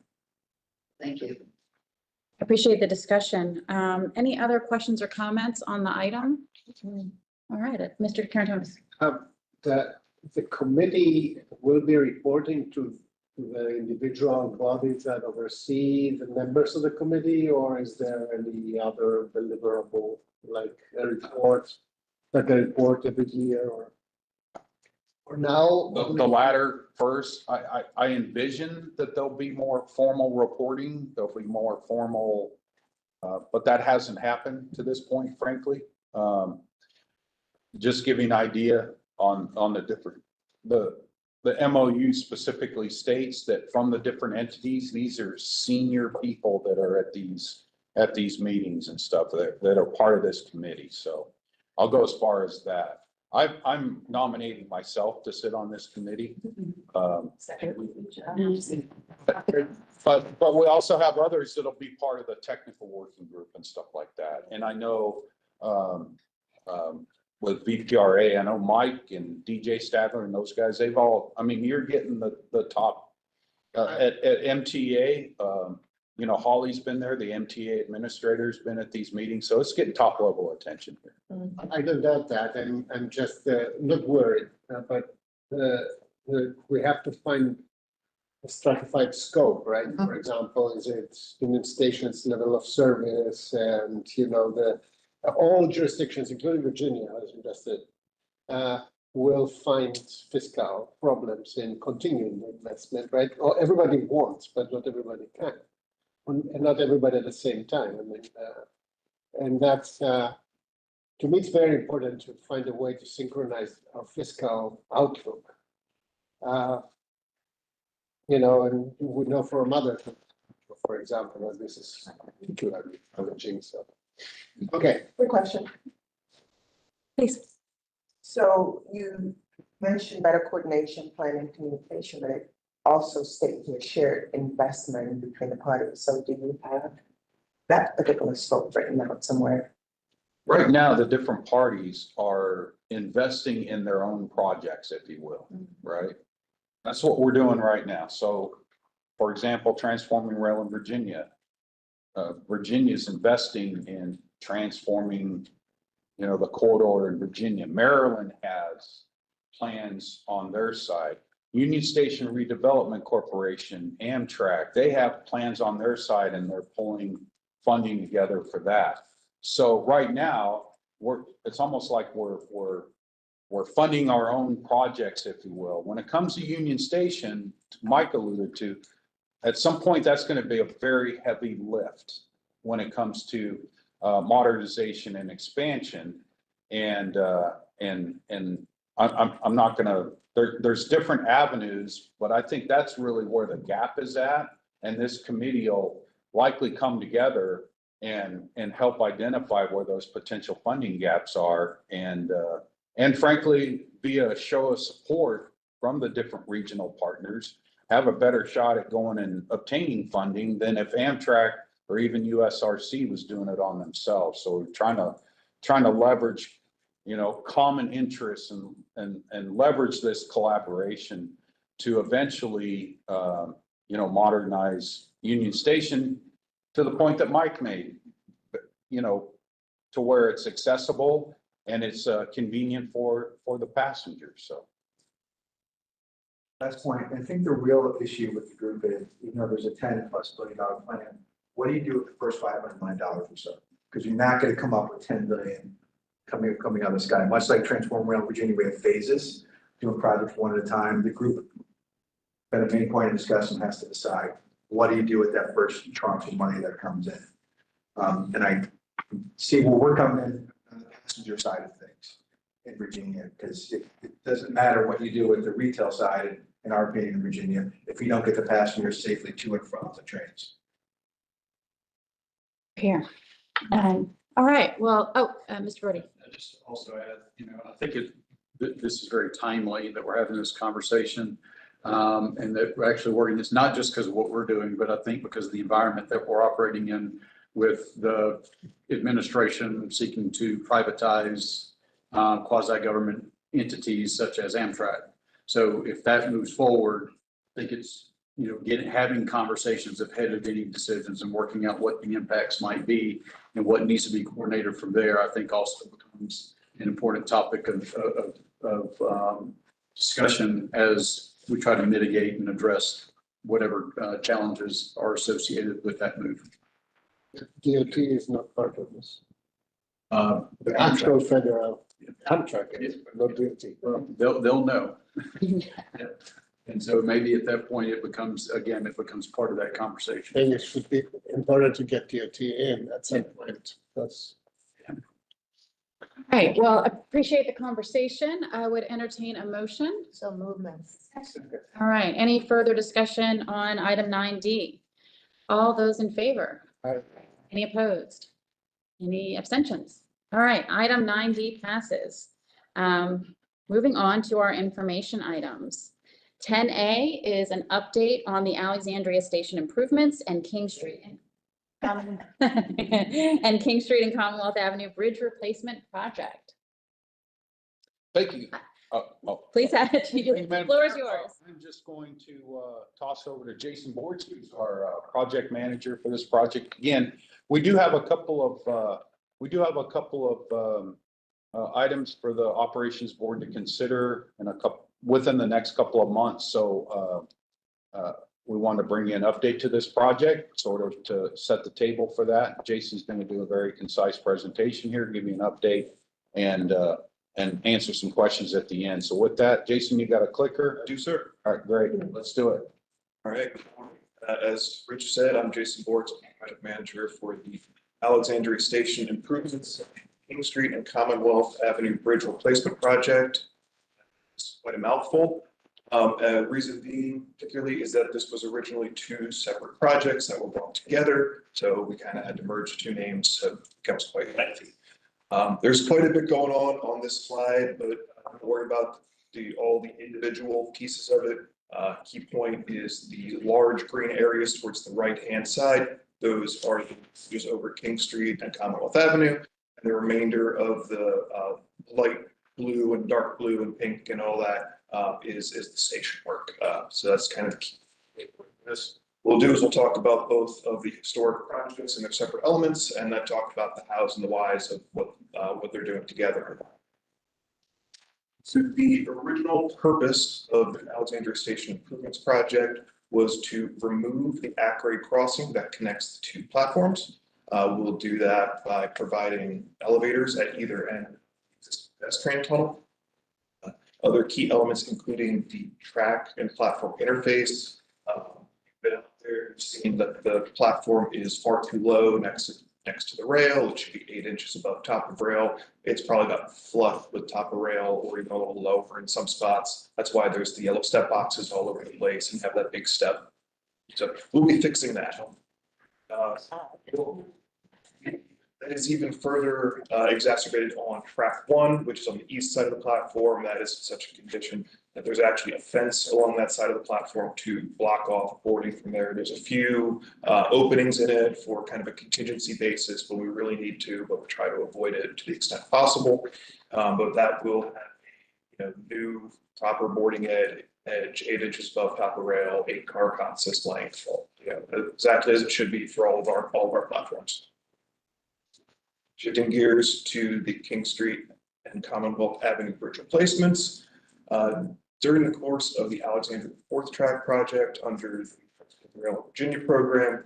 Thank you. Appreciate the discussion. Any other questions or comments on the item? All right, Mr. Karantonis. The committee will be reporting to the individual bodies that oversee the members of the committee, or is there any other deliverable, like a report, like a report every year, or now? The latter first, I envision that there'll be more formal reporting, there'll be more formal, but that hasn't happened to this point, frankly. Just giving idea on the different, the MOU specifically states that from the different entities, these are senior people that are at these meetings and stuff that are part of this committee. So I'll go as far as that. I'm nominating myself to sit on this committee. But we also have others that'll be part of the technical working group and stuff like that. And I know with VPRA, I know Mike and DJ Stadler and those guys, they've all, I mean, you're getting the top at MTA. You know, Holly's been there, the MTA administrator's been at these meetings, so it's getting top level attention here. I don't doubt that, and I'm just not worried, but we have to find a stratified scope, right? For example, is it Union Station's level of service, and you know, all jurisdictions, including Virginia, as we just said, will find fiscal problems in continuing investment, right? Or everybody wants, but not everybody can. And not everybody at the same time. I mean, and that's, to me, it's very important to find a way to synchronize our fiscal outlook. You know, and we know from other, for example, this is particularly challenging. So, okay. Quick question. Please. So you mentioned better coordination, planning, communication, but it also states your shared investment between the parties. So do you have that particular scope written out somewhere? Right now, the different parties are investing in their own projects, if you will, right? That's what we're doing right now. So, for example, transforming rail in Virginia. Virginia's investing in transforming, you know, the corridor in Virginia. Maryland has plans on their side. Union Station Redevelopment Corporation, Amtrak, they have plans on their side and they're pulling funding together for that. So right now, it's almost like we're funding our own projects, if you will. When it comes to Union Station, Mike alluded to, at some point that's going to be a very heavy lift when it comes to modernization and expansion. And I'm not going to. There's different avenues, but I think that's really where the gap is at. And this committee will likely come together and help identify where those potential funding gaps are. And frankly, via a show of support from the different regional partners, have a better shot at going and obtaining funding than if Amtrak or even USRC was doing it on themselves. So we're trying to leverage, you know, common interests and leverage this collaboration to eventually, you know, modernize Union Station to the point that Mike made, you know, to where it's accessible and it's convenient for the passengers. So. Last point, I think the real issue with the group is, even though there's a $10+ billion plan, what do you do with the first $500 million or so? Because you're not going to come up with 10 billion coming out of the sky. Much like Transform Rail Virginia, we have phases, doing projects one at a time. The group, at a main point of discussion, has to decide what do you do with that first tranche of money that comes in? And I see where we're coming in on the passenger side of things in Virginia, because it doesn't matter what you do with the retail side, in our opinion, in Virginia, if you don't get the passengers safely to and from the trains. Here. All right, well, Mr. Brody. I just also add, I think this is very timely that we're having this conversation. And that we're actually working this, not just because of what we're doing, but I think because of the environment that we're operating in with the administration seeking to privatize quasi-government entities such as Amtrak. So if that moves forward, I think it's, having conversations ahead of any decisions and working out what the impacts might be and what needs to be coordinated from there, I think also becomes an important topic of discussion as we try to mitigate and address whatever challenges are associated with that move. DOT is not part of this. The Actual federal contract is, but not DOT. They'll know. And so maybe at that point, it becomes part of that conversation. And it should be important to get DOT in at some point. That's. All right, well, appreciate the conversation. I would entertain a motion. So movements. All right, any further discussion on item 9D? All those in favor? Aye. Any opposed? Any abstentions? All right, item 9D passes. Moving on to our information items. 10A is an update on the Alexandria Station improvements and King Street. And King Street and Commonwealth Avenue Bridge Replacement Project. Thank you. Please add it to you. The floor is yours. I'm just going to toss over to Jason Boards, who's our project manager for this project. Again, we do have a couple of items for the operations board to consider within the next couple of months. So we want to bring you an update to this project, sort of to set the table for that. Jason's going to do a very concise presentation here, give you an update and answer some questions at the end. So with that, Jason, you got a clicker? Do, sir. All right, great. Let's do it. All right. As Rich said, I'm Jason Boards, project manager for the Alexandria Station improvements, King Street and Commonwealth Avenue Bridge Replacement Project. It's quite a mouthful. Reason being particularly is that this was originally two separate projects that were brought together. So we kind of had to merge two names, so it becomes quite lengthy. There's quite a bit going on this slide, but I'm not worried about all the individual pieces of it. Key point is the large green areas towards the right-hand side. Those are just over King Street and Commonwealth Avenue, and the remainder of the light blue and dark blue and pink and all that is the station work. So that's kind of the key. This we'll do is we'll talk about both of the historic projects and their separate elements, and then talk about the hows and the whys of what they're doing together. So the original purpose of the Alexandria Station Improvements Project was to remove the at-grade crossing that connects the two platforms. We'll do that by providing elevators at either end of the pedestrian tunnel. Other key elements including the track and platform interface. Been out there, seen that the platform is far too low next to the rail. It should be 8 inches above top of rail. It's probably got flush with top of rail or even a little lower in some spots. That's why there's the yellow step boxes all over the place and have that big step. So we'll be fixing that. That is even further exacerbated on track 1, which is on the east side of the platform. That is such a condition that there's actually a fence along that side of the platform to block off boarding from there. There's a few openings in it for kind of a contingency basis, but we really need to, but we try to avoid it to the extent possible. But that will have new proper boarding edge 8 inches above top of rail, 8 car consist length, exactly as it should be for all of our platforms. Shifting gears to the King Street and Commonwealth Avenue bridge replacements. During the course of the Alexandria Fourth Track project under the Rail Virginia program,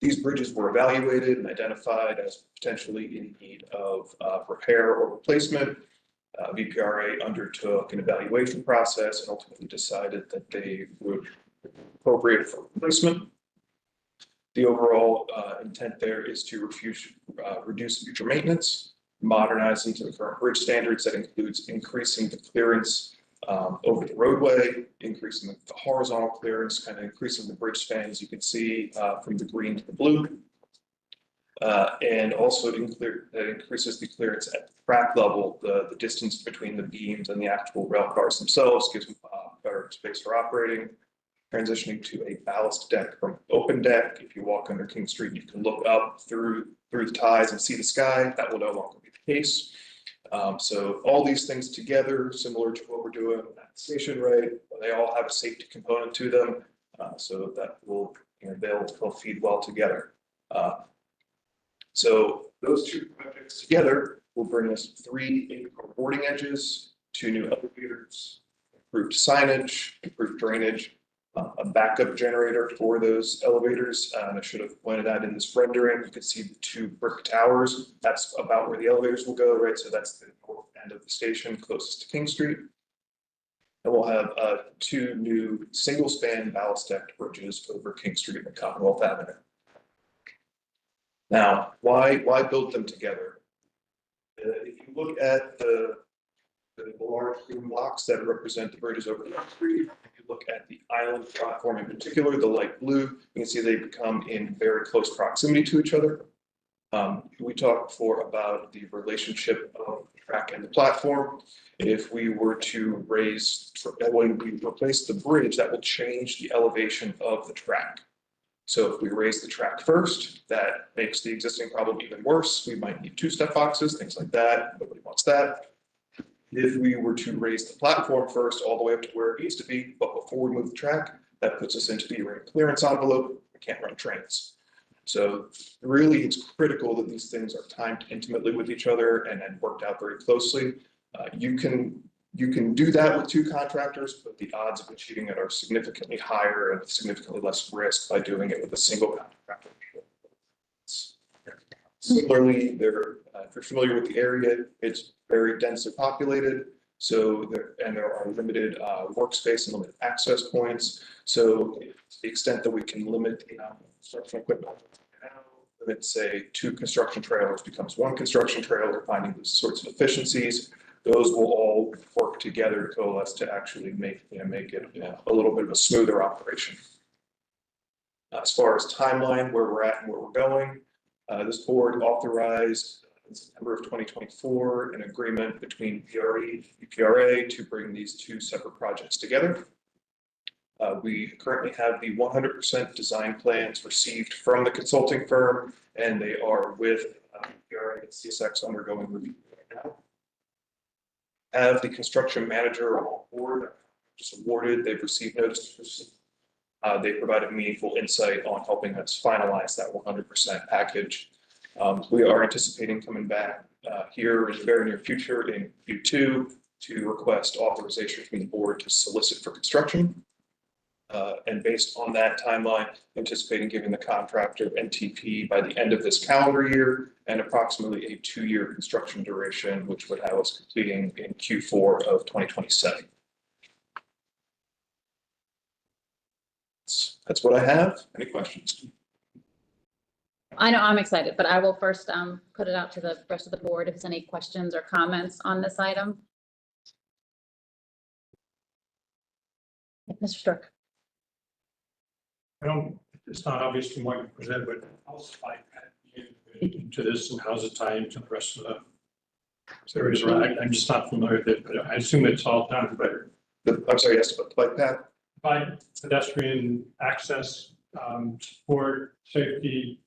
these bridges were evaluated and identified as potentially in need of repair or replacement. VPRA undertook an evaluation process and ultimately decided that they would be appropriate for replacement. The overall intent there is to reduce future maintenance, modernize into the current bridge standards. That includes increasing the clearance over the roadway, increasing the horizontal clearance, kind of increasing the bridge span, as you can see from the green to the blue. And also that increases the clearance at the track level, the distance between the beams and the actual rail cars themselves gives them better space for operating. Transitioning to a ballast deck from open deck. If you walk under King Street, you can look up through the ties and see the sky. That will no longer be the case. So all these things together, similar to what we're doing at the station, right? They all have a safety component to them. So that will, they'll feed well together. So those two projects together will bring us 3 boarding edges, 2 new elevators, improved signage, improved drainage, a backup generator for those elevators. I should have pointed out in this rendering, you can see the 2 brick towers. That's about where the elevators will go, right? So that's the north end of the station closest to King Street. And we'll have 2 new single span ballast deck bridges over King Street and Commonwealth Avenue. Now, why build them together? If you look at the large green blocks that represent the bridges over King Street, if you look at the island platform in particular, the light blue, you can see they become in very close proximity to each other. We talked before about the relationship of the track and the platform. If we were to when we replace the bridge, that will change the elevation of the track. So if we raise the track first, that makes the existing problem even worse. We might need 2 step boxes, things like that. Nobody wants that. If we were to raise the platform first all the way up to where it needs to be, but before we move the track, that puts us into the array clearance envelope. We can't run trains. So really, it's critical that these things are timed intimately with each other and worked out very closely. You can do that with 2 contractors, but the odds of achieving it are significantly higher and significantly less risk by doing it with a single contractor. Similarly, if you're familiar with the area, it's very densely populated. So there are limited workspace and limited access points. So to the extent that we can limit the amount of construction equipment, limit say 2 construction trailers becomes 1 construction trailer, finding those sorts of efficiencies. Those will all work together to coalesce to actually make it a little bit of a smoother operation. As far as timeline, where we're at and where we're going, this board authorized in September of 2024 an agreement between VRE and EPRA to bring these 2 separate projects together. We currently have the 100% design plans received from the consulting firm, and they are with EPRA and CSX undergoing review right now. Have the construction manager on board, just awarded, they've received notice to proceed. They provided meaningful insight on helping us finalize that 100% package. We are anticipating coming back here in the very near future in Q2 to request authorization from the board to solicit for construction. And based on that timeline, anticipating giving the contractor NTP by the end of this calendar year and approximately a 2-year construction duration, which would have us completing in Q4 of 2027. That's what I have. Any questions? I know I'm excited, but I will first put it out to the rest of the board if there's any questions or comments on this item. Mr. Stork. It's not obvious from what you presented, but how's into this and how's it tie into the rest of the series? I'm just not familiar with it, but I assume it's all done better. I'm sorry, yes, but the bike path? By pedestrian access, support, safety,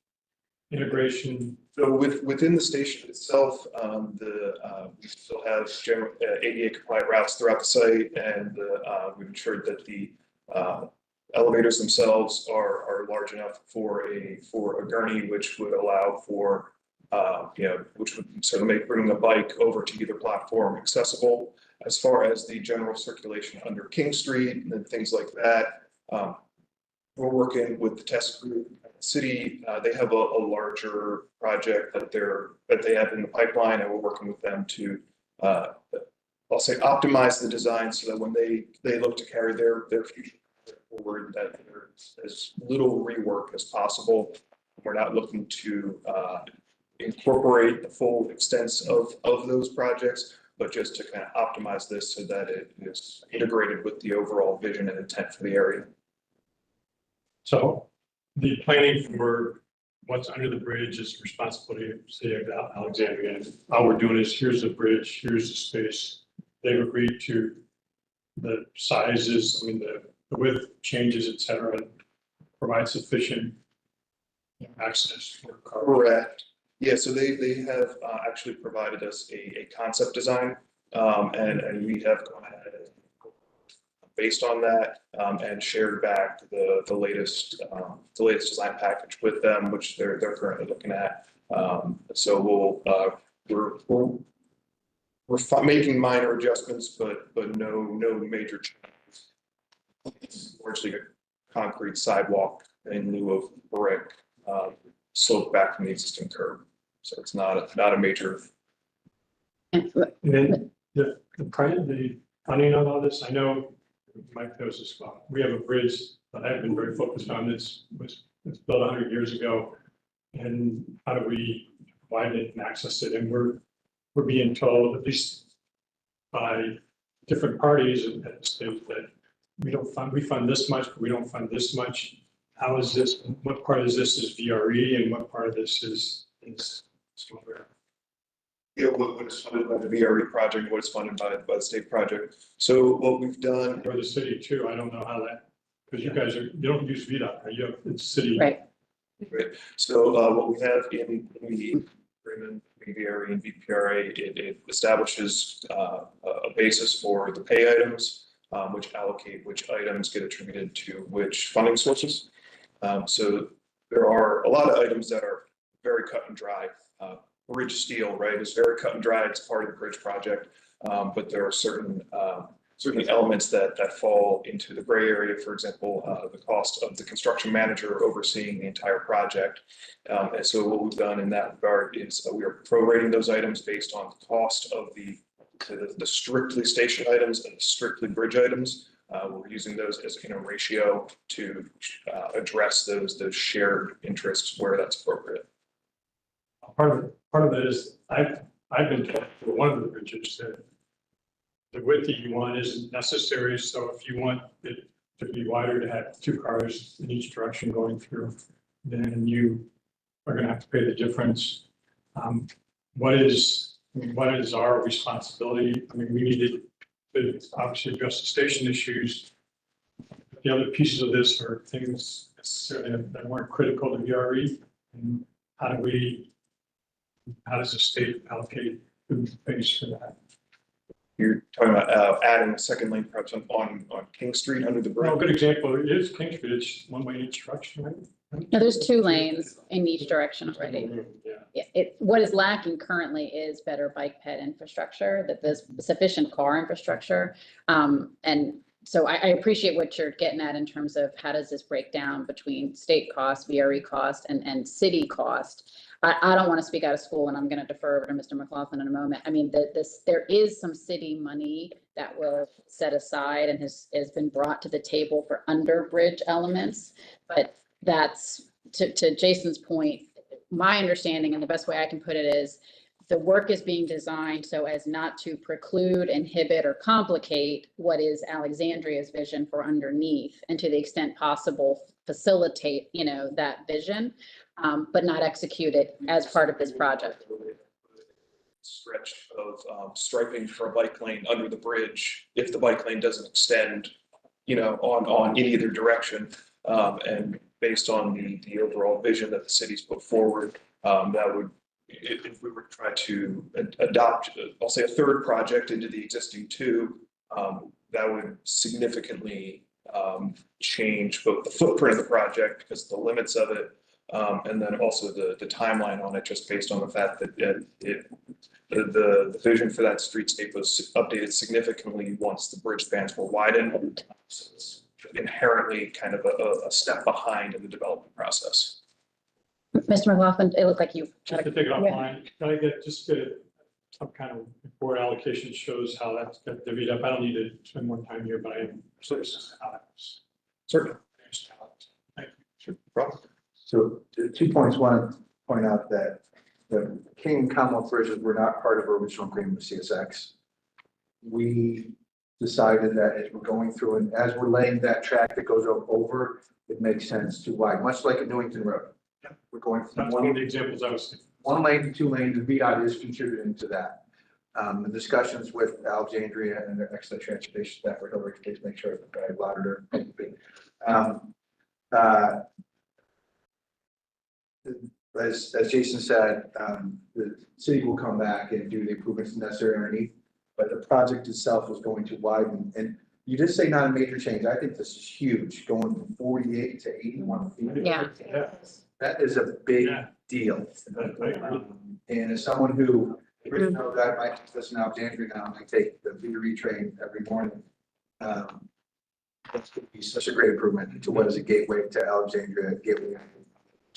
integration. So within the station itself, we still have general ADA compliant routes throughout the site, and we've ensured that the elevators themselves are large enough for a gurney, which would allow for which would sort of make bringing a bike over to either platform accessible. As far as the general circulation under King Street and things like that, we're working with the test group at the city. They have a larger project that they have in the pipeline, and we're working with them to I'll say optimize the design so that when they look to carry their future forward that there's as little rework as possible. We're not looking to incorporate the full extents of those projects, but just to kind of optimize this so that it is integrated with the overall vision and intent for the area. So the planning for what's under the bridge is responsibility of City of Alexandria. And all we're doing is here's the bridge, here's the space. They've agreed to the sizes, I mean, the width changes, et cetera, and provide sufficient access for cars. Correct. Yeah, so they have actually provided us a concept design, and we have gone ahead based on that and shared back the latest design package with them, which they're currently looking at. So we're making minor adjustments, but no major changes. It's largely a concrete sidewalk in lieu of brick, sloped back from the existing curb. So it's not a major. And then the funding on all this, I know Mike knows this well. We have a bridge that I've been very focused on. It's built 100 years ago. And how do we provide it and access it? And we're being told, at least by different parties at the state, that we fund this much, but we don't fund this much. How is this? What part of this is VRE and what part of this is somewhere? Yeah, what is funded by the VRE project, what is funded by the state project. So what we've done. Or the city too. I don't know how that, because you guys you don't use VDOT, right? It's city. Right. Right. So what we have in the agreement, VRE and VPRA, it establishes a basis for the pay items, which allocate which items get attributed to which funding sources. So there are a lot of items that are very cut and dry. Bridge steel, right, is very cut and dry. It's part of the bridge project, but there are certain elements that fall into the gray area. For example, the cost of the construction manager overseeing the entire project. And so what we've done in that regard is we are prorating those items based on the cost of the strictly station items and the strictly bridge items. We're using those as in a ratio to address those shared interests where that's appropriate. Part of it is I've been told for one of the bridges that the width that you want isn't necessary. So if you want it to be wider to have two cars in each direction going through, then you are going to have to pay the difference. What is our responsibility? I mean, we needed to obviously address the station issues. The other pieces of this are things necessarily that weren't critical to VRE. And how does the state allocate food space for that? You're talking about adding a second lane perhaps on King Street under the bridge. Well, a good example is King Street. It's one way in each direction, right? No, there's 2 lanes in each direction already. Yeah. What is lacking currently is better bike ped infrastructure, that there's sufficient car infrastructure. And so I appreciate what you're getting at in terms of how does this break down between state cost, VRE cost, and city cost. I don't want to speak out of school, and I'm going to defer over to Mr. McLaughlin in a moment. I mean, there is some city money that will set aside and has been brought to the table for under bridge elements, but that's to Jason's point. My understanding, and the best way I can put it is, the work is being designed so as not to preclude, inhibit, or complicate what is Alexandria's vision for underneath, and to the extent possible, facilitate, that vision, but not execute it as part of this project. Stretch of striping for a bike lane under the bridge if the bike lane doesn't extend, on in either direction. And based on the overall vision that the city's put forward, that would, if we were to try to adopt, I'll say, a third project into the existing 2, that would significantly change both the footprint of the project because of the limits of it, and then also the timeline on it, just based on the fact that the vision for that streetscape was updated significantly once the bridge spans were widened. So it's inherently kind of a step behind in the development process. Mr. McLaughlin, it looked like you. Just to take it offline, can I get some kind of board allocation shows how that's got divvied up? I don't need to spend more time here, but I am curious how that's Certainly. Thank you. Sure. Problem. So 2 points. One, point out that the King and Commonwealth bridges were not part of our original agreement with CSX. We decided that as we're going through and as we're laying that track that goes over, it makes sense to widen, much like a Newington Road. We're going from That's one of the examples I was thinking. 1 lane to 2 lanes, and VDOT is contributing to that. The discussions with Alexandria and their excellent transportation staff for Hillary, please make sure that I allotted her. As Jason said, the city will come back and do the improvements necessary underneath, but the project itself is going to widen. And you just say not a major change. I think this is huge, going from 48 to 81 feet. Yeah. Yeah. That is a big Yeah. deal. I agree. And as someone who, you know, that I listen to Alexandria now, and I take the VRE train every morning. That's going to be such a great improvement to what is a gateway to Alexandria, gateway.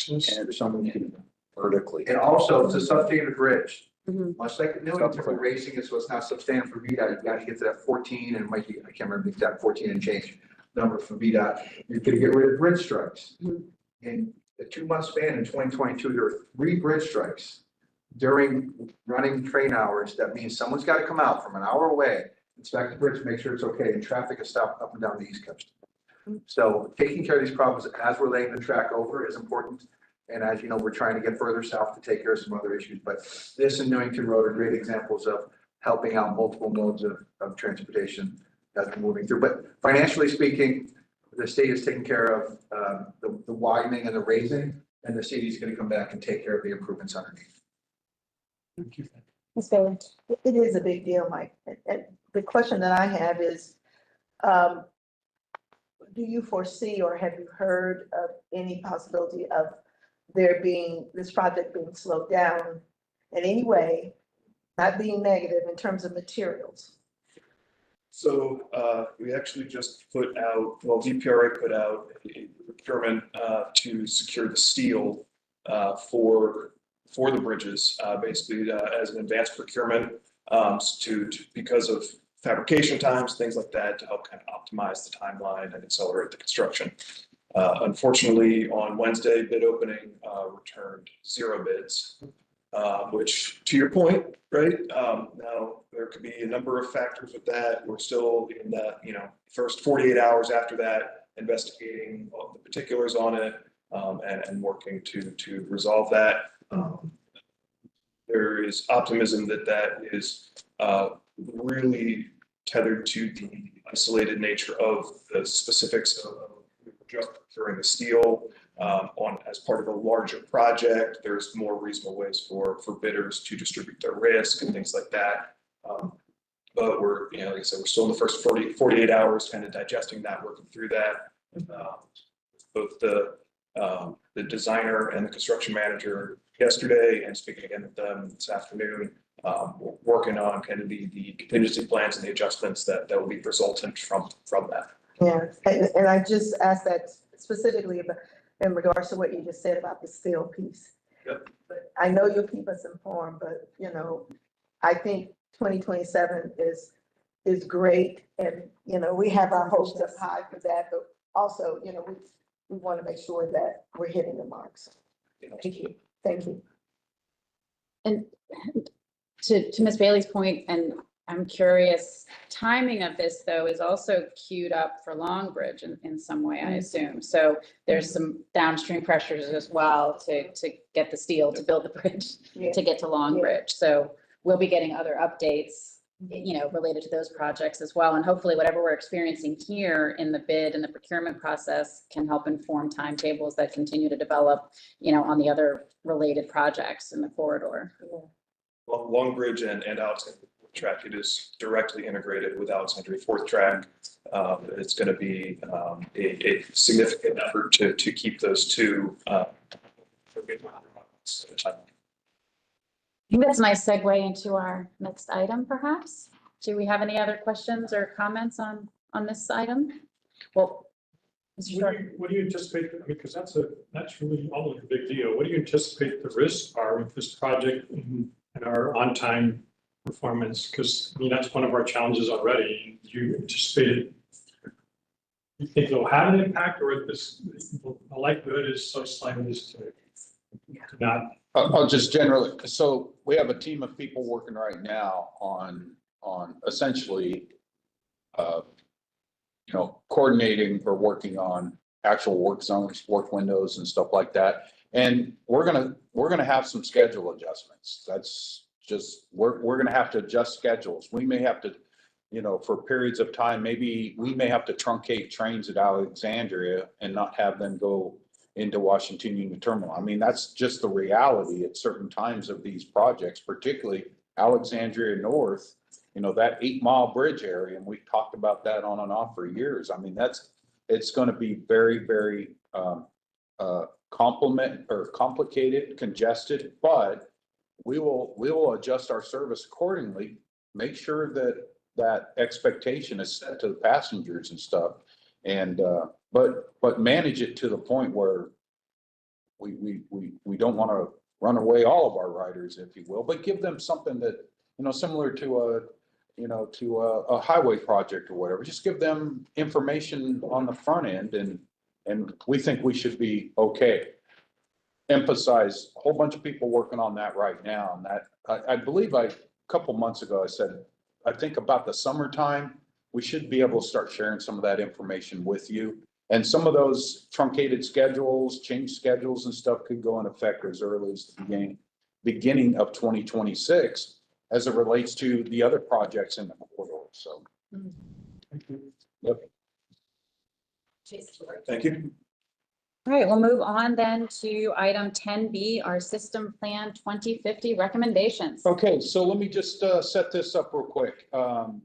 And for someone who Vertically. and also it's a substandard bridge. Mhm. Much like Newington, we're raising it, so it's not substandard for VDOT. You got to get to that 14 and it might be, I can't remember the exact 14 and change number for VDOT. You're going to get rid of bridge strikes. Mhm. In the 2 month span in 2022, there were 3 bridge strikes during running train hours. That means someone's got to come out from an hour away, inspect the bridge, make sure it's okay, and traffic is stopped up and down the East Coast. So taking care of these problems as we're laying the track over is important. And as you know, we're trying to get further south to take care of some other issues, but this and Newington Road are great examples of helping out multiple modes of transportation as we're moving through. But financially speaking, the state is taking care of the widening and the raising, and the city is going to come back and take care of the improvements underneath. Thank you. Ms. Bailey? It is a big deal, Mike. And the question that I have is, do you foresee or have you heard of any possibility of this project being slowed down in any way, not being negative in terms of materials? So we actually just put out, well, VPRA put out a procurement to secure the steel for the bridges, basically as an advanced procurement because of fabrication times, things like that, to help kind of optimize the timeline and accelerate the construction. Unfortunately, on Wednesday, bid opening returned 0 bids, which, to your point, right? Now there could be a number of factors with that. We're still in that, first 48 hours after that, investigating all the particulars on it and working to resolve that. There is optimism that is really tethered to the isolated nature of the specifics of just procuring the steel as part of a larger project. There's more reasonable ways for bidders to distribute their risk and things like that. But we're, like I said, we're still in the first 48 hours kind of digesting that, working through that. Both the designer and the construction manager yesterday, and speaking again with them this afternoon, working on kind of the contingency plans and the adjustments that will be resultant from that. Yeah, and I just asked that specifically in regards to what you just said about the steel piece. Yep. But I know you'll keep us informed, but I think 2027 is great, and we have our hopes up high for that, but also we want to make sure that we're hitting the marks. Thank you. And to Ms. Bailey's point, and I'm curious, timing of this though is also queued up for Long Bridge in some way, I assume. So there's some downstream pressures as well to get the steel to build the bridge Yeah. to get to Long Yeah. Bridge. So we'll be getting other updates, related to those projects as well. And hopefully whatever we're experiencing here in the bid and the procurement process can help inform timetables that continue to develop, on the other related projects in the corridor. Well, Long Bridge and Alexandria track, it is directly integrated with Alexandria Fourth Track. It's going to be a significant effort to keep those two. I think that's a nice segue into our next item, perhaps. Do we have any other questions or comments on this item? Well, Mr. Short. What do you anticipate, because that's really almost a big deal. What do you anticipate the risks are with this project and our on-time performance? Because that's one of our challenges already. Do you anticipate you think it'll have an impact, or this, the likelihood is so slim as to not? I'll just generally, so we have a team of people working right now on essentially, coordinating or working on actual work zones, work windows and stuff like that. And we're gonna have some schedule adjustments. That's just, we're gonna have to adjust schedules. We may have to, for periods of time, maybe we may have to truncate trains at Alexandria and not have them go into Washington Union Terminal. I mean, that's just the reality at certain times of these projects, particularly Alexandria North, that 8 Mile bridge area. And we've talked about that on and off for years. I mean, it's going to be very, very complicated, congested, but we will adjust our service accordingly, make sure that expectation is set to the passengers and stuff. And, but manage it to the point where we don't want to run away all of our riders, if you will, but give them something that, similar to a highway project or whatever, just give them information on the front end, and we think we should be okay. Emphasize a whole bunch of people working on that right now. And that, I believe a couple months ago, I said, I think about the summertime, we should be able to start sharing some of that information with you. And some of those truncated schedules, change schedules and stuff could go in effect as early as the beginning of 2026 as it relates to the other projects in the corridor. So. Yep. Thank you. All right, we'll move on then to item 10B, our system plan 2050 recommendations. Okay, so let me just set this up real quick. And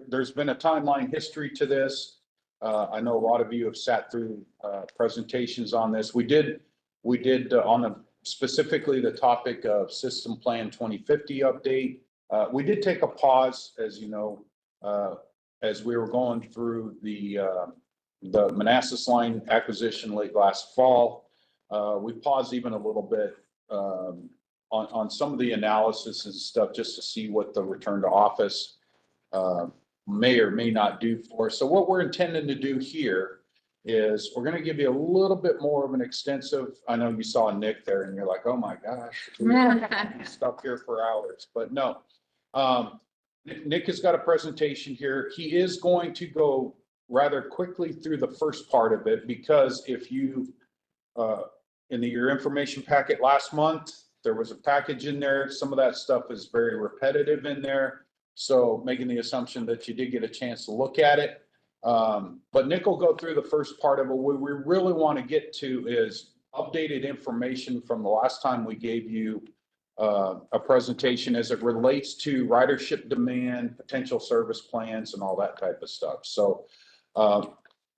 there's been a timeline history to this. I know a lot of you have sat through presentations on this. We did on specifically the topic of system plan 2050 update. We did take a pause, as you know, as we were going through the Manassas line acquisition late last fall. We paused even a little bit on some of the analysis and stuff, just to see what the return to office may or may not do for us. So what we're intending to do here is we're going to give you a little bit more of an extensive, I know you saw Nick there and you're like, oh my gosh, we're stuck here for hours, but no. Nick has got a presentation here. He is going to go rather quickly through the first part of it, because if you, in your information packet last month, there was a package in there. Some of that stuff is very repetitive in there. So making the assumption that you did get a chance to look at it. But Nick will go through the first part of it. What we really want to get to is updated information from the last time we gave you a presentation as it relates to ridership demand, potential service plans, and all that type of stuff. So,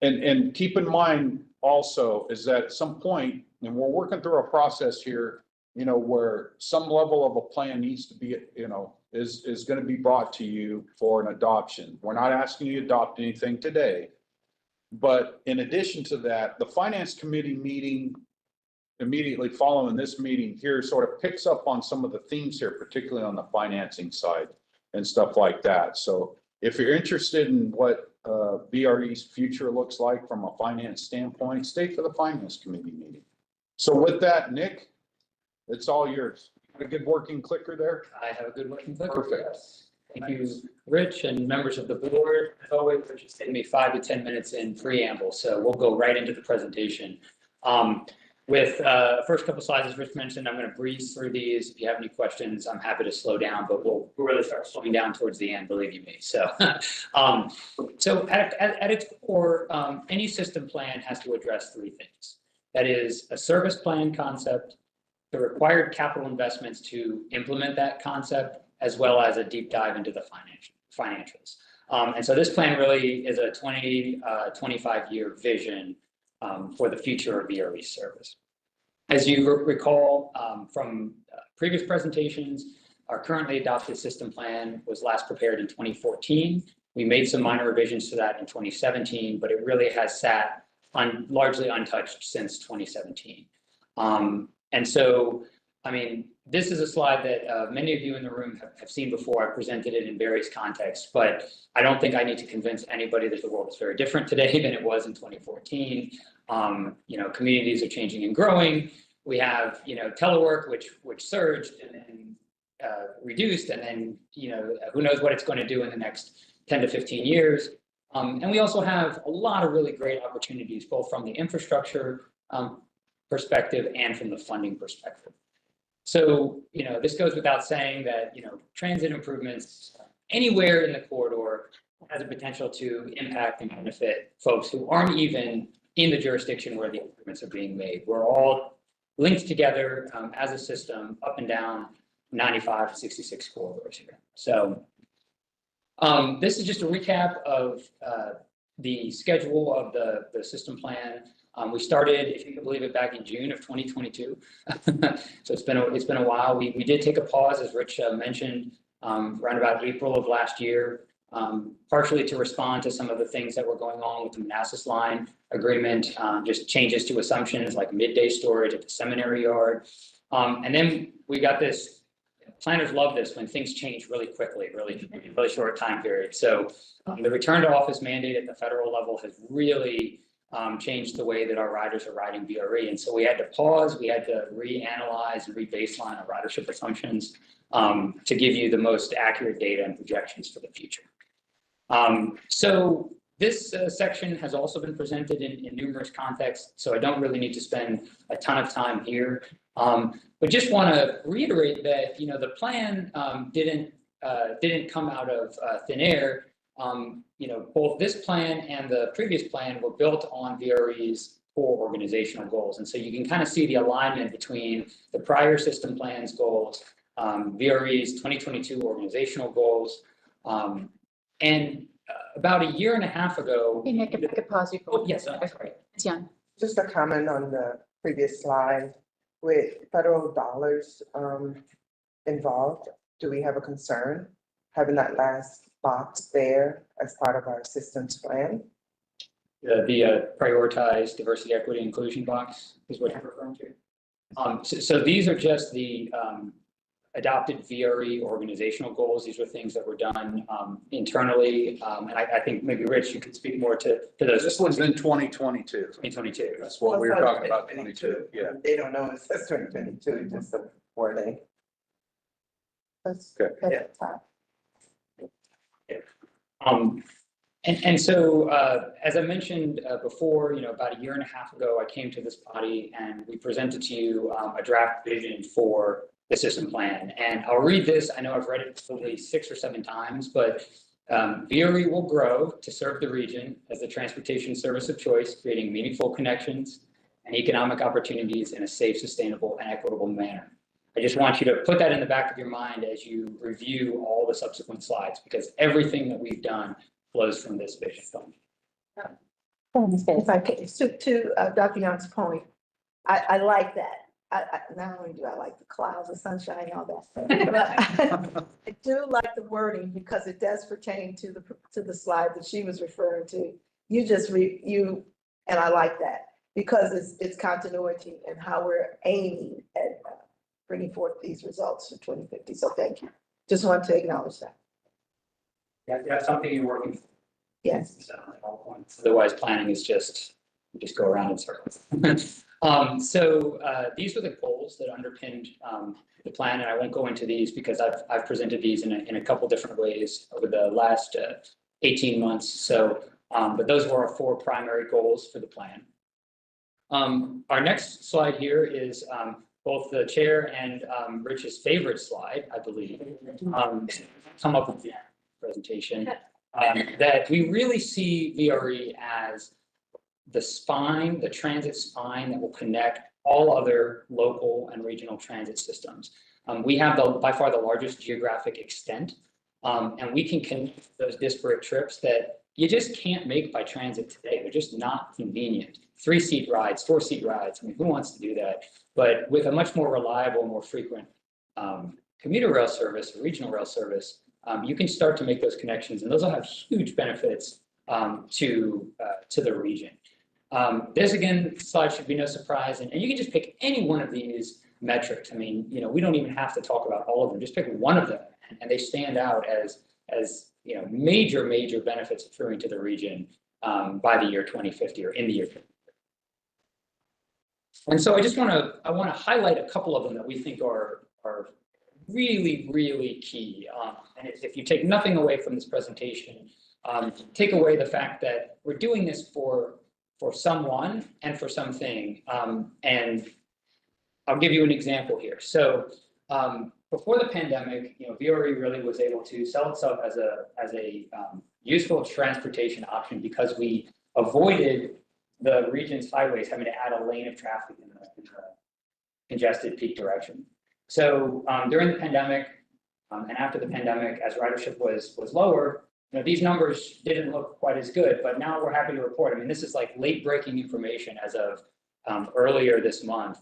and keep in mind also is that at some point, and we're working through a process here, where some level of a plan needs to be, is going to be brought to you for an adoption. We're not asking you to adopt anything today, but in addition to that, the finance committee meeting immediately following this meeting here sort of picks up on some of the themes here, particularly on the financing side and stuff like that. So if you're interested in what VRE's future looks like from a finance standpoint, stay for the finance committee meeting. So with that, Nick, it's all yours. A good working clicker there? I have a good working clicker. Perfect. Yes. Thank you, Rich, and members of the board. As always, Rich has taken me 5 to 10 minutes in preamble, so we'll go right into the presentation. With first couple slides, as Rich mentioned, I'm going to breeze through these. If you have any questions, I'm happy to slow down, but we'll really start slowing down towards the end, believe you me. So, so at its core, any system plan has to address 3 things. That is a service plan concept, the required capital investments to implement that concept, as well as a deep dive into the financials. And so this plan really is a 25-year vision for the future of VRE service. As you recall from previous presentations, our currently adopted system plan was last prepared in 2014. We made some minor revisions to that in 2017, but it really has sat largely untouched since 2017. And so I mean, this is a slide that many of you in the room have seen before. I presented it in various contexts, but I don't think I need to convince anybody that the world is very different today than it was in 2014. Communities are changing and growing. We have, telework, which surged and then reduced, and then, who knows what it's going to do in the next 10 to 15 years. And we also have a lot of really great opportunities, both from the infrastructure perspective and from the funding perspective. So, this goes without saying that, transit improvements anywhere in the corridor has a potential to impact and benefit folks who aren't even in the jurisdiction where the improvements are being made. We're all linked together as a system up and down 95 to 66 corridors here. So this is just a recap of the schedule of the system plan. We started, if you can believe it, back in June of 2022. So it's been a while. We did take a pause, as Rich mentioned, around about April of last year, partially to respond to some of the things that were going on with the Manassas line agreement, just changes to assumptions like midday storage at the seminary yard. And then we got this, planners love this when things change really quickly, really short time period. So the return to office mandate at the federal level has really changed the way that our riders are riding VRE. And so we had to pause, we had to reanalyze and rebaseline our ridership assumptions to give you the most accurate data and projections for the future. So this section has also been presented in numerous contexts, so I don't really need to spend a ton of time here. But just want to reiterate that, the plan didn't come out of thin air. Both this plan and the previous plan were built on VRE's core organizational goals. And so you can kind of see the alignment between the prior system plan's goals, VRE's 2022 organizational goals, and about a year and a half ago. Hey, Nick, if I could pause you for one Yes, second. sorry. It's Young. Just a comment on the previous slide with federal dollars involved. Do we have a concern having that last box there as part of our systems plan? The prioritized diversity, equity, inclusion box is what you're referring to. So these are just the adopted VRE organizational goals. These were things that were done internally. And I think maybe Rich, you could speak more to those. This one's in 2022. 2022. That's what we were talking about, 22, yeah. They don't know it says 2022, just a wording. That's Okay. that's top. And so, as I mentioned before, about a year and a half ago, I came to this body and we presented to you a draft vision for the system plan. And I'll read this. I know I've read it probably 6 or 7 times, but VRE will grow to serve the region as the transportation service of choice, creating meaningful connections and economic opportunities in a safe, sustainable, and equitable manner. I just want you to put that in the back of your mind as you review all the subsequent slides, because everything that we've done flows from this vision. If I can, to Dr. Young's point, I like that. Not only do I like the clouds, the sunshine, and all that, but I do like the wording because it does pertain to the slide that she was referring to. And I like that because it's continuity and how we're aiming at bringing forth these results for 2050. So thank you. Just want to acknowledge that. Yeah, you have something you're working for. Yes. So, at all points. Otherwise, planning is just, you just go around in circles. These were the goals that underpinned the plan, and I won't go into these because I've presented these in a couple different ways over the last 18 months. So, but those were our 4 primary goals for the plan. Our next slide here is both the chair and Rich's favorite slide, I believe. Come up with the presentation that we really see VRE as the spine, the transit spine that will connect all other local and regional transit systems. We have by far the largest geographic extent, and we can connect those disparate trips that you just can't make by transit today. They're just not convenient. 3-seat rides, 4-seat rides. I mean, who wants to do that? But with a much more reliable, more frequent commuter rail service, regional rail service, you can start to make those connections, and those will have huge benefits to the region. This, again, slide should be no surprise, and you can just pick any one of these metrics. I mean, we don't even have to talk about all of them. Just pick one of them, and they stand out as major benefits accruing to the region by the year 2050 or in the year 2050. And so I want to highlight a couple of them that we think are really key. And if you take nothing away from this presentation, take away the fact that we're doing this for someone and for something. And I'll give you an example here. So before the pandemic, VRE really was able to sell itself as a useful transportation option because we avoided the region's highways having to add a lane of traffic in the congested peak direction. So during the pandemic and after the pandemic, as ridership was lower, these numbers didn't look quite as good, but now we're happy to report. I mean, this is like late breaking information as of earlier this month.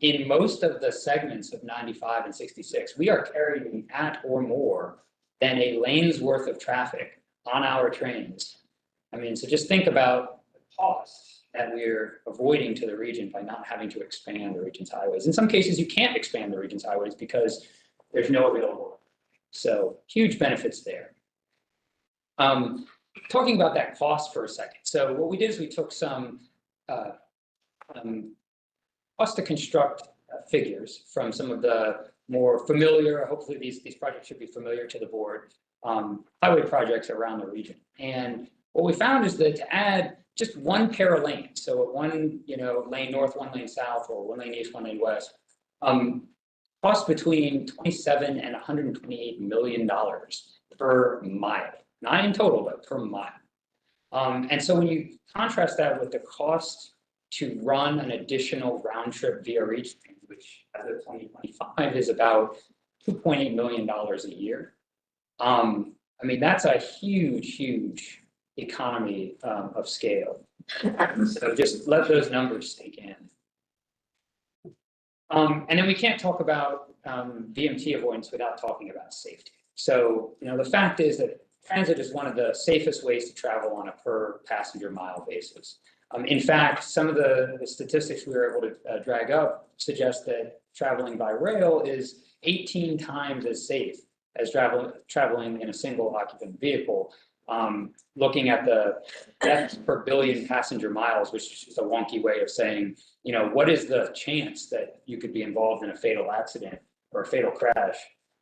In most of the segments of 95 and 66, we are carrying at or more than a lane's worth of traffic on our trains. I mean, so just think about the costs that we're avoiding to the region by not having to expand the region's highways. In some cases, you can't expand the region's highways because there's no available. So huge benefits there. Talking about that cost for a second. So what we did is we took some cost to construct figures from some of the more familiar, hopefully these projects should be familiar to the board, highway projects around the region. And what we found is that to add just one pair of lanes, so one lane north, one lane south, or one lane east, one lane west, costs between $27 and $128 million per mile, not in total, but per mile. And so when you contrast that with the cost to run an additional round trip VRE train, which as of 2025 is about $2.8 million a year. I mean, that's a huge economy of scale. So just let those numbers sink in. And then we can't talk about VMT avoidance without talking about safety. So, the fact is that transit is one of the safest ways to travel on a per passenger mile basis. In fact, some of the statistics we were able to drag up suggest that traveling by rail is 18 times as safe as traveling in a single occupant vehicle. Looking at the deaths per billion passenger miles, which is a wonky way of saying, what is the chance that you could be involved in a fatal accident or a fatal crash,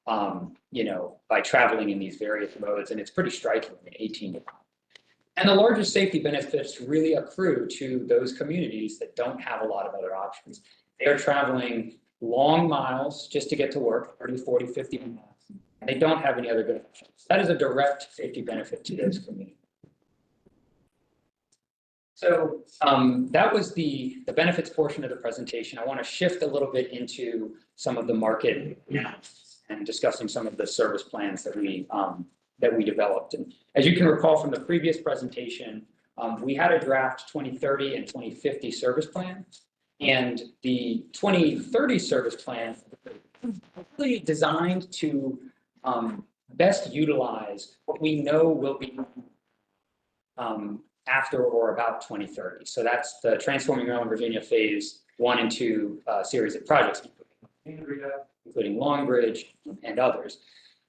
by traveling in these various modes? And it's pretty striking, 18 to 1. And the largest safety benefits really accrue to those communities that don't have a lot of other options. They are traveling long miles just to get to work, 30, 40, 50 miles. And they don't have any other good options. That is a direct safety benefit to those communities. So that was the benefits portion of the presentation. I want to shift a little bit into some of the market analysis and discussing some of the service plans that we developed. And as you can recall from the previous presentation, we had a draft 2030 and 2050 service plan. And the 2030 service plan was really designed to best utilize what we know will be after or about 2030. So that's the Transforming Maryland, Virginia Phase 1 and 2 series of projects, including Long Bridge and others.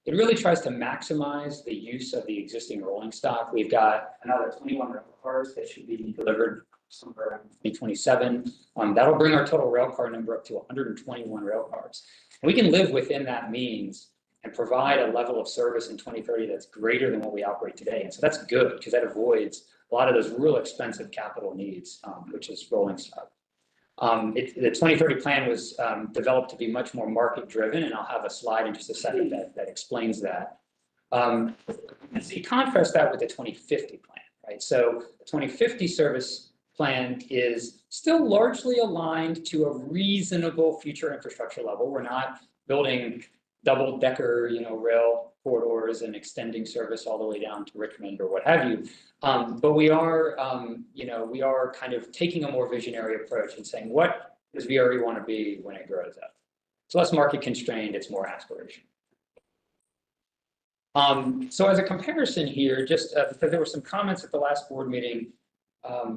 It really tries to maximize the use of the existing rolling stock. We've got another 21 rail cars that should be delivered somewhere around 2027. That'll bring our total rail car number up to 121 rail cars. And we can live within that means and provide a level of service in 2030 that's greater than what we operate today. And so that's good because that avoids a lot of those real expensive capital needs, which is rolling stock. The 2030 plan was developed to be much more market driven, and I'll have a slide in just a second that explains that. And so you contrast that with the 2050 plan, right? So the 2050 service plan is still largely aligned to a reasonable future infrastructure level. We're not building double-decker, rail corridors and extending service all the way down to Richmond or what have you. But we are, we are kind of taking a more visionary approach and saying, what does VRE want to be when it grows up? It's less market constrained, it's more aspirational. So as a comparison here, just because there were some comments at the last board meeting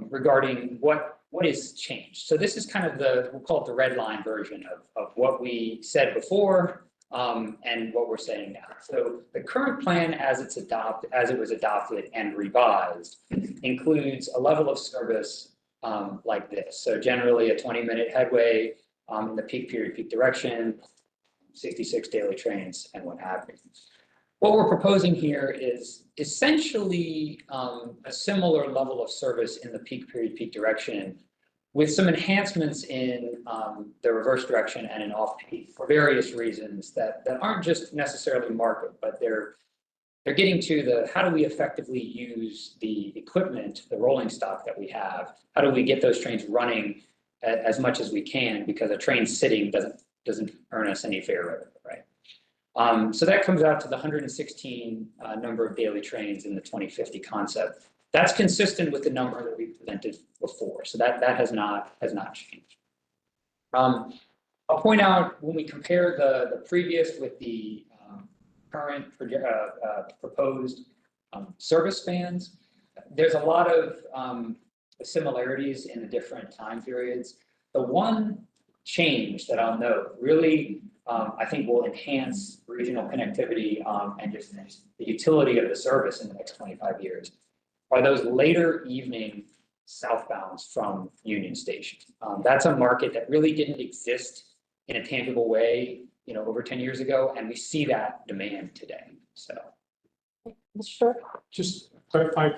regarding what what is changed? So this is kind of we'll call it the red line version of what we said before and what we're saying now. So the current plan as it was adopted and revised includes a level of service like this. So generally a 20-minute headway in the peak period, peak direction, 66 daily trains and what have you. What we're proposing here is essentially a similar level of service in the peak period, peak direction with some enhancements in the reverse direction and in off-peak for various reasons that aren't just necessarily market, but they're getting to how do we effectively use the equipment, the rolling stock that we have? How do we get those trains running as much as we can? Because a train sitting doesn't earn us any fare revenue, right? So that comes out to the 116 number of daily trains in the 2050 concept. That's consistent with the number that we presented before. So that has not changed. I'll point out when we compare the previous with the current proposed service spans, there's a lot of similarities in the different time periods. The one change that I'll note really I think will enhance regional connectivity and just the utility of the service in the next 25 years are those later evening southbounds from Union Station. That's a market that really didn't exist in a tangible way, over 10 years ago, and we see that demand today. So, Sure. Just clarify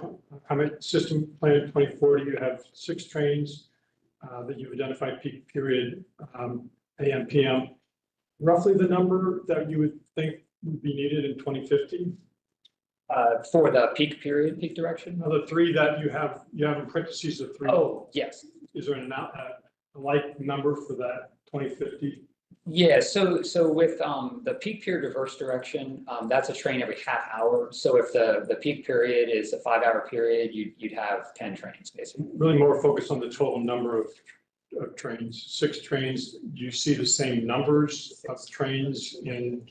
comment, system plan 2040, you have 6 trains that you've identified peak period, AM, PM. Roughly the number that you would think would be needed in 2050? For the peak period, peak direction? The 3 that you have in parentheses of 3. Oh, yes. Is there a like number for that 2050? Yeah, so with the peak period reverse direction, that's a train every half hour. So if the peak period is a 5-hour period, you'd have 10 trains basically. Really more focused on the total number of trains, 6 trains. Do you see the same numbers of trains in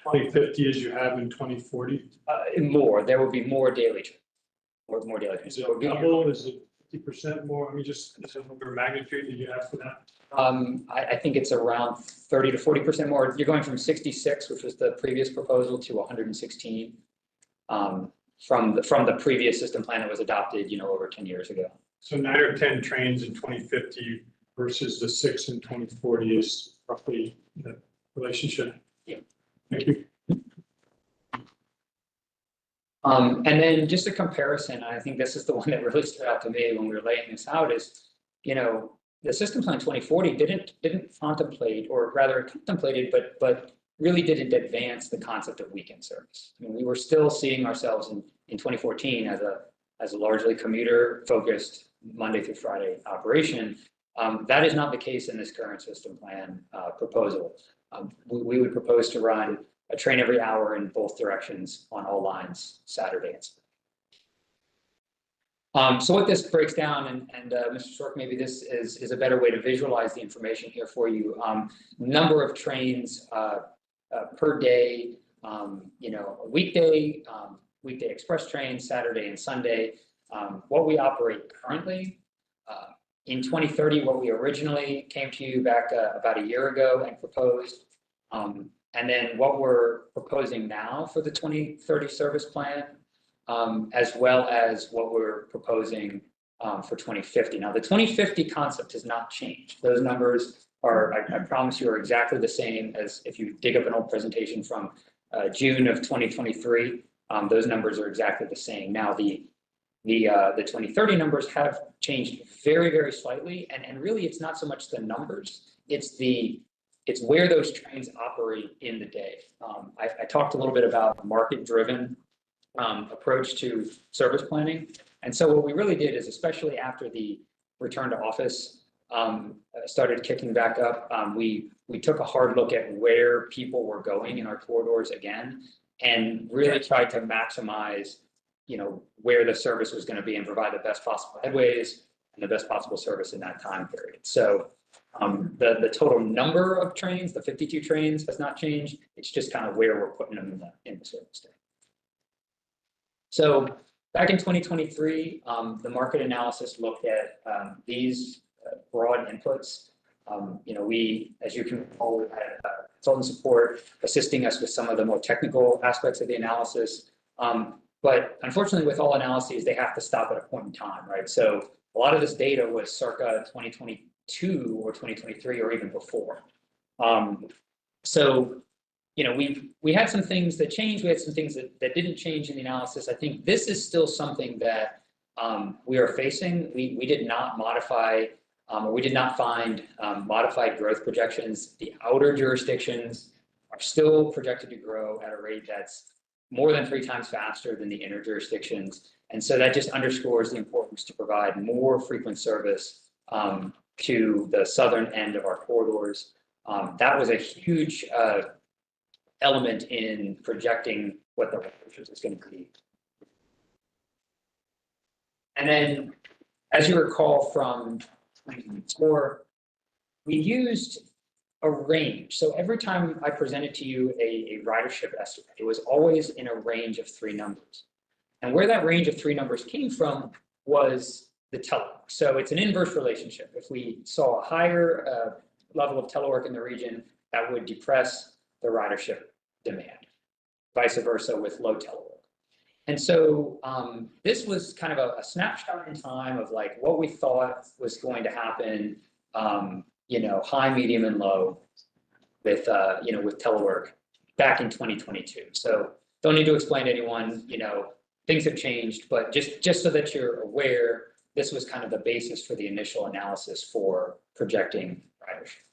2050 as you have in 2040? More, there will be more daily trains. More daily trains. Is it So double? Is it 50% more? I mean, just is there a magnitude that you have for that? I think it's around 30 to 40% more. You're going from 66, which was the previous proposal, to 116 from the previous system plan that was adopted, over 10 years ago. So 9 or 10 trains in 2050 versus the 6 in 2040 is roughly the relationship. Yeah. Thank you. And then just a comparison, I think this is the one that really stood out to me when we were laying this out is, the system plan 2040 didn't contemplate, or rather contemplated, but really didn't advance the concept of weekend service. I mean, we were still seeing ourselves in 2014 as a largely commuter focused Monday through Friday operation. That is not the case in this current system plan proposal. We would propose to run a train every hour in both directions on all lines Saturday and Sunday. So what this breaks down, and Mr. Stork, maybe this is a better way to visualize the information here for you. Number of trains per day, a weekday express train, Saturday and Sunday. What we operate currently. In 2030, what we originally came to you back about a year ago and proposed, and then what we're proposing now for the 2030 service plan, as well as what we're proposing for 2050. Now, the 2050 concept has not changed. Those numbers are, I promise you, are exactly the same as if you dig up an old presentation from June of 2023. Those numbers are exactly the same. Now, the 2030 numbers have changed very, very slightly, and really it's not so much the numbers, it's where those trains operate in the day. I talked a little bit about a market-driven approach to service planning, and so what we really did is, especially after the return to office started kicking back up, we took a hard look at where people were going in our corridors again, and really tried to maximize where the service was going to be and provide the best possible headways and the best possible service in that time period. So the total number of trains, the 52 trains, has not changed. It's just kind of where we're putting them in the service day. So back in 2023, the market analysis looked at these broad inputs. We, as you can recall, we had consultant support assisting us with some of the more technical aspects of the analysis. But unfortunately, with all analyses, they have to stop at a point in time, right? So a lot of this data was circa 2022 or 2023 or even before. So we had some things that changed. We had some things that didn't change in the analysis. I think this is still something that we are facing. We did not modify, or we did not find modified growth projections. The outer jurisdictions are still projected to grow at a rate that's more than 3 times faster than the inner jurisdictions. And so that just underscores the importance to provide more frequent service to the southern end of our corridors. That was a huge element in projecting what the ridership is going to be. And then, as you recall from 2024, we used a range. So every time I presented to you a ridership estimate, it was always in a range of 3 numbers. And where that range of 3 numbers came from was the telework. So it's an inverse relationship. If we saw a higher level of telework in the region, that would depress the ridership demand, vice versa with low telework. And so this was kind of a snapshot in time of like what we thought was going to happen, high, medium, and low with telework back in 2022. So don't need to explain to anyone, things have changed, but just so that you're aware, this was kind of the basis for the initial analysis for projecting ridership.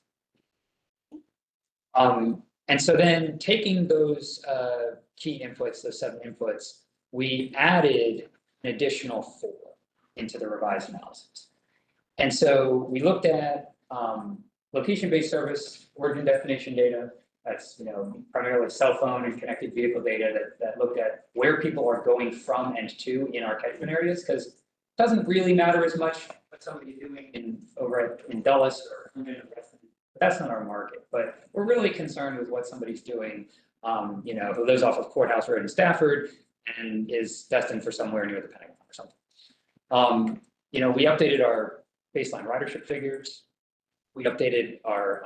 And so then taking those key inputs, those 7 inputs, we added an additional 4 into the revised analysis. And so we looked at location-based service, origin destination data. That's primarily cell phone and connected vehicle data that looked at where people are going from and to in our catchment areas, because it doesn't really matter as much what somebody's doing in Dulles or that's not our market. But we're really concerned with what somebody's doing, who lives off of Courthouse Road in Stafford and is destined for somewhere near the Pentagon or something. We updated our baseline ridership figures. We updated our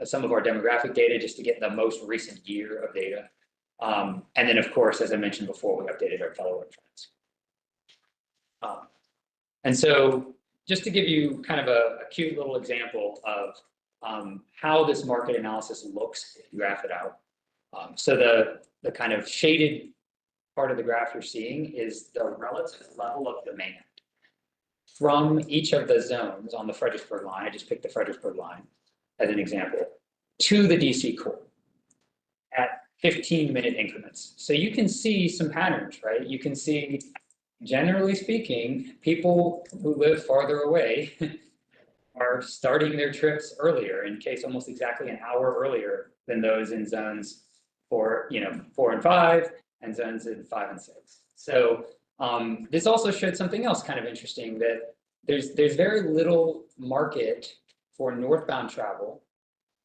some of our demographic data just to get the most recent year of data. And then, of course, as I mentioned before, we updated our telework trends. And so just to give you kind of a cute little example of how this market analysis looks if you graph it out. So the kind of shaded part of the graph you're seeing is the relative level of demand from each of the zones on the Fredericksburg line. I just picked the Fredericksburg line as an example, to the DC core at 15-minute increments. So you can see some patterns, right? You can see, generally speaking, people who live farther away are starting their trips earlier, in case almost exactly an hour earlier than those in zones 4 and 5 and zones in 5 and 6. So this also showed something else kind of interesting, that there's very little market for northbound travel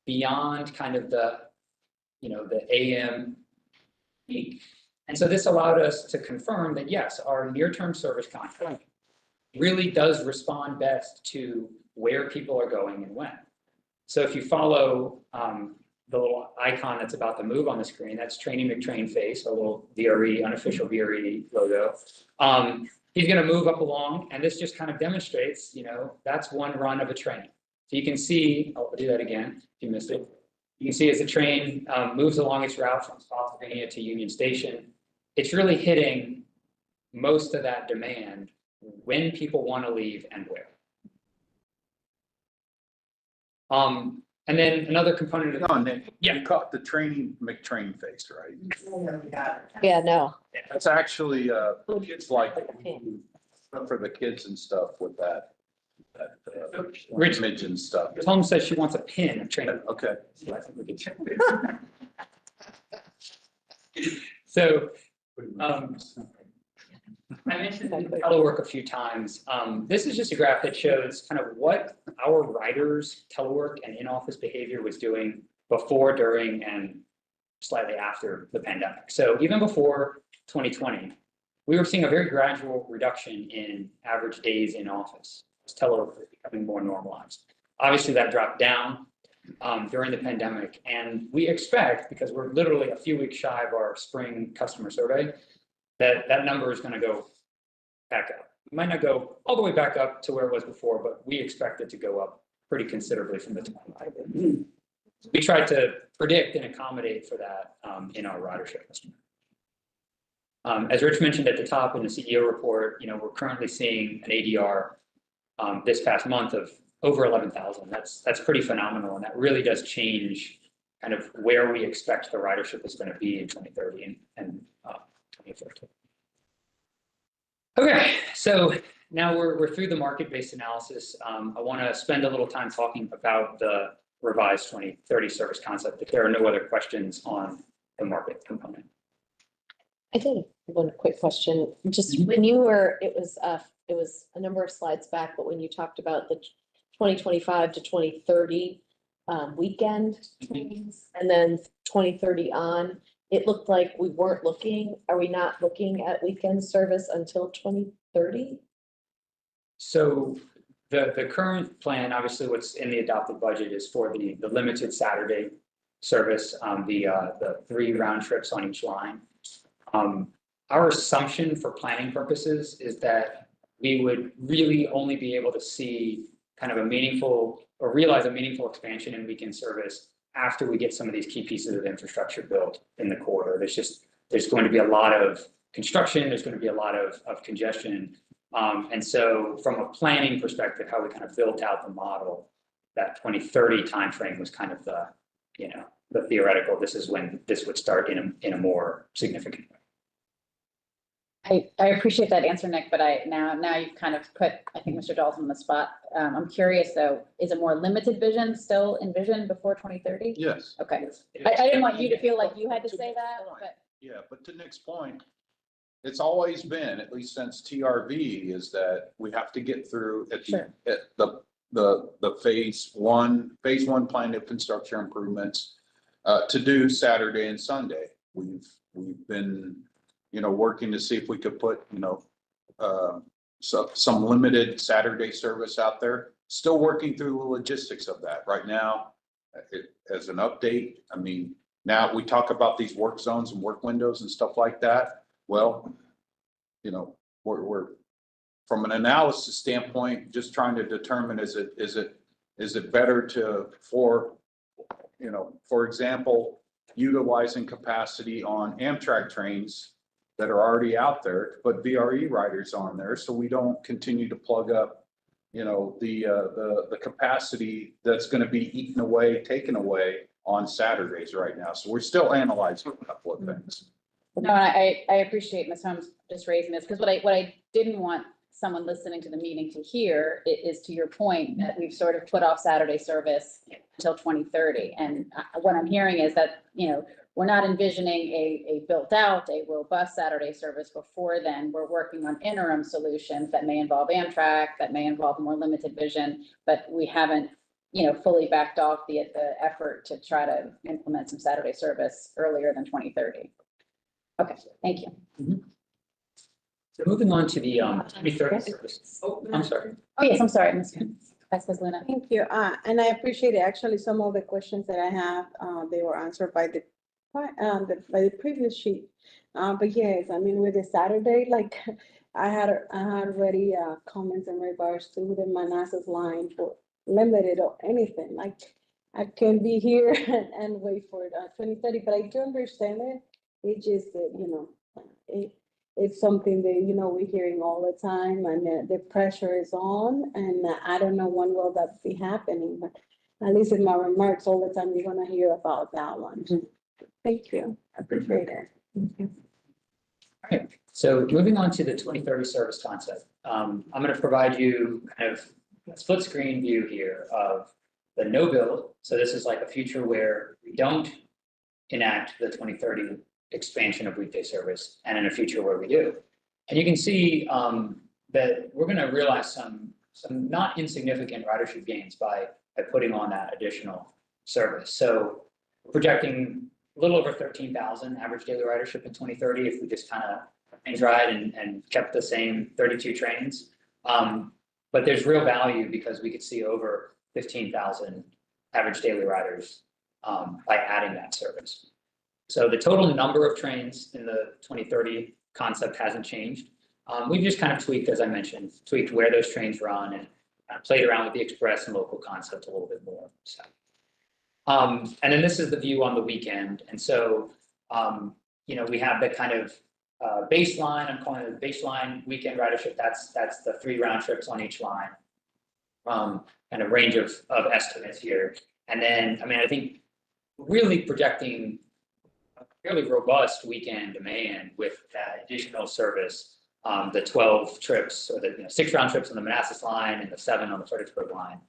beyond kind of the AM peak. And so this allowed us to confirm that yes, our near-term service contract really does respond best to where people are going and when. So if you follow the little icon that's about to move on the screen, that's Trainee McTrain face, a little VRE, unofficial VRE logo. He's going to move up along, and this just kind of demonstrates, that's one run of a train. So you can see, I'll do that again if you missed it. You can see as the train moves along its route from Spotsylvania to Union Station, it's really hitting most of that demand when people want to leave and where. And then another component of No, Nick, you caught the Trainee McTrain face, right? Yeah, no. That's actually, it's like for the kids and stuff with that Rich, image and stuff. Tom says she wants a pin of train. Okay. So, I mentioned telework a few times. This is just a graph that shows kind of what our riders' telework and in-office behavior was doing before, during, and slightly after the pandemic. So even before 2020, we were seeing a very gradual reduction in average days in office. telework is becoming more normalized. Obviously, that dropped down during the pandemic, and we expect, because we're literally a few weeks shy of our spring customer survey, that number is going to go back up. It might not go all the way back up to where it was before, but we expect it to go up pretty considerably from the 25. We try to predict and accommodate for that in our ridership estimate. As Rich mentioned at the top in the CEO report, we're currently seeing an ADR this past month of over 11,000. That's pretty phenomenal, and that really does change kind of where we expect the ridership is going to be in 2030 and 2050. Okay, so now we're through the market-based analysis. I want to spend a little time talking about the revised 2030 service concept, if there are no other questions on the market component. I did one quick question. Just when you were, it was a number of slides back, but when you talked about the 2025 to 2030 weekend trains and then 2030 on, it looked like we weren't looking. Are we not looking at weekend service until 2030? So the current plan, obviously what's in the adopted budget, is for the limited Saturday service, the 3 round trips on each line. Our assumption for planning purposes is that we would really only be able to see kind of a meaningful, or realize a meaningful expansion in weekend service after we get some of these key pieces of infrastructure built in the corridor. There's going to be a lot of construction, there's going to be a lot of congestion. And so from a planning perspective, how we kind of built out the model, that 2030 timeframe was kind of the theoretical, this is when this would start in a more significant way. I appreciate that answer, Nick, but now you've kind of put, I think, Mr. Dalton on the spot. I'm curious though, is it more limited vision still envisioned before 2030? Yes. Okay. I didn't want you to feel like you had to say that, but. Yeah, but to Nick's point, it's always been, at least since TRV, is that we have to get through at the phase one plan of construction improvements to do Saturday and Sunday. We've been, working to see if we could put, some limited Saturday service out there. Still working through the logistics of that right now. As an update, I mean, now we talk about these work zones and work windows and stuff like that. Well, we're from an analysis standpoint, just trying to determine, is it better for example, utilizing capacity on Amtrak trains that are already out there to put VRE riders on there, so we don't continue to plug up, the capacity that's going to be taken away on Saturdays right now. So we're still analyzing a couple of things. No, I appreciate Ms. Holmes just raising this, because what I didn't want someone listening to the meeting to hear is, to your point, that we've sort of put off Saturday service until 2030. And what I'm hearing is that, we're not envisioning a built out, a robust Saturday service before then. We're working on interim solutions that may involve Amtrak, that may involve more limited vision, but we haven't, fully backed off the effort to try to implement some Saturday service earlier than 2030. Okay, thank you. Mm-hmm. So moving on to the 2030 service. Oh, I'm sorry. Oh, yes, I'm sorry, Ms. Luna. Thank you. And I appreciate it. Actually, some of the questions that I have, they were answered by the previous sheet. But yes, I mean, with the Saturday, like I had already comments in regards to the Manassas line for limited or anything. Like I can be here and wait for 2030, but I do understand it. It's just that, it's something that, we're hearing all the time, and the pressure is on, and I don't know when will that be happening, but at least in my remarks all the time, you're gonna hear about that one. Thank you. I appreciate it. Thank you. All right. So moving on to the 2030 service concept, I'm going to provide you kind of a split screen view here of the no build. So this is like a future where we don't enact the 2030 expansion of weekday service, and in a future where we do. And you can see that we're going to realize some not insignificant ridership gains by putting on that additional service. So we're projecting a little over 13,000 average daily ridership in 2030 if we just kind of things right and kept the same 32 trains. But there's real value because we could see over 15,000 average daily riders by adding that service. So the total number of trains in the 2030 concept hasn't changed. We've just kind of tweaked, as I mentioned, tweaked where those trains run and played around with the express and local concept a little bit more. So, and then this is the view on the weekend. And so, you know, we have the kind of baseline, I'm calling it the baseline weekend ridership. That's the 3 round trips on each line. And a range of estimates here. And then, I mean, I think really projecting a fairly robust weekend demand with that additional service, the 12 trips or the 6 round trips on the Manassas line and the 7 on the Fredericksburg line,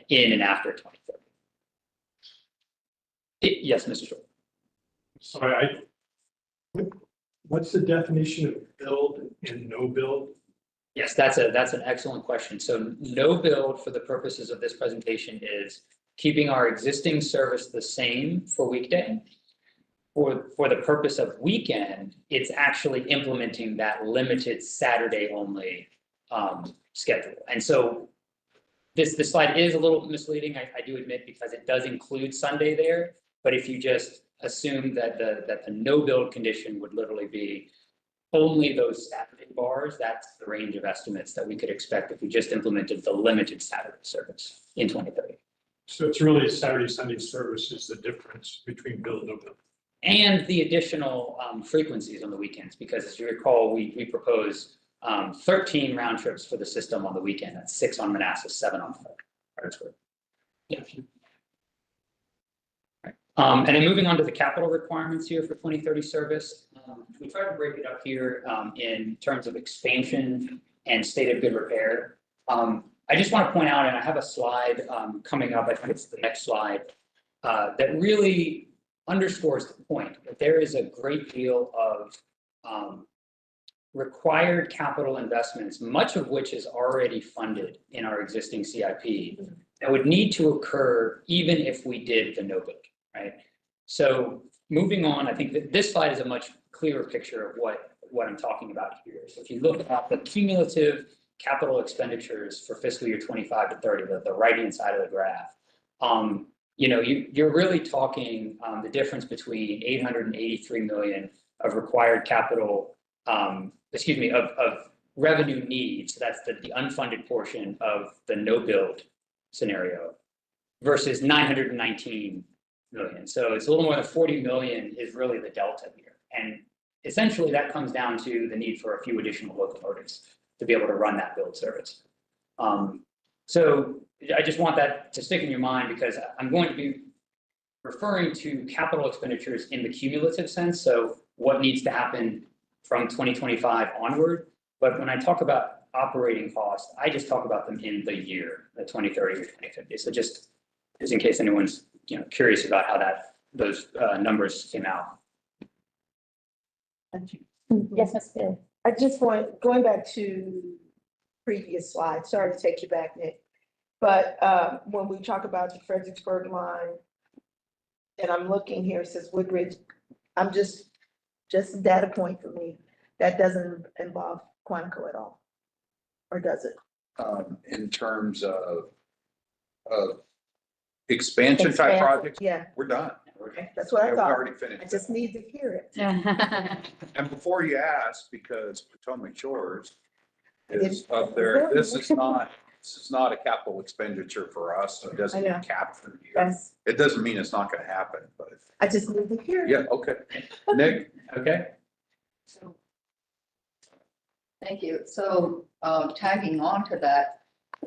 in and after 2030. Yes, Mr. Short. Sorry, what's the definition of build and no build? Yes, that's an excellent question. So no build for the purposes of this presentation is keeping our existing service the same for weekday. For the purpose of weekend, it's actually implementing that limited Saturday only schedule. And so this slide is a little misleading, I do admit, because it does include Sunday there. But if you just assume that the no build condition would literally be only those Saturday bars, that's the range of estimates that we could expect if we just implemented the limited Saturday service in 2030. So it's really Saturday, Sunday service is the difference between build and no build. And the additional frequencies on the weekends, because as you recall, we propose 13 round trips for the system on the weekend. That's 6 on Manassas, 7 on Fredericksburg. Yeah. And then moving on to the capital requirements here for 2030 service, we try to break it up here in terms of expansion and state of good repair. I just want to point out, and I have a slide coming up, I think it's the next slide, that really underscores the point that there is a great deal of required capital investments, much of which is already funded in our existing CIP, that would need to occur even if we did the no build. Right. So moving on, I think that this slide is a much clearer picture of what I'm talking about here. So if you look at the cumulative capital expenditures for fiscal year 25 to 30, the right-hand side of the graph, you know, you're really talking the difference between 883 million of required capital, of revenue needs. So that's the unfunded portion of the no build scenario versus 919 million. So it's a little more than 40 million is really the delta here. And essentially that comes down to the need for a few additional locomotives to be able to run that build service. So I just want that to stick in your mind because I'm going to be referring to capital expenditures in the cumulative sense. So what needs to happen from 2025 onward. But when I talk about operating costs, I just talk about them in the year, the 2030 or 2050. So just in case anyone's curious about how those numbers came out. Yes, Ms. Bailey. I just want, going back to previous slide, sorry to take you back, Nick. But when we talk about the Fredericksburg line, and I'm looking here, it says Woodridge, I'm just a data point for me. That doesn't involve Quantico at all, or does it? In terms of expansion type projects, Yeah, we're done. that's what I Yeah, we thought. already finished. I just need to hear it. And before you ask, because Potomac Shores is up there, this is not a capital expenditure for us, so it doesn't I know. get captured here. Yes, It doesn't mean it's not gonna happen, but I just need to hear it. yeah, okay. Nick? Okay. Thank you. So tagging on to that,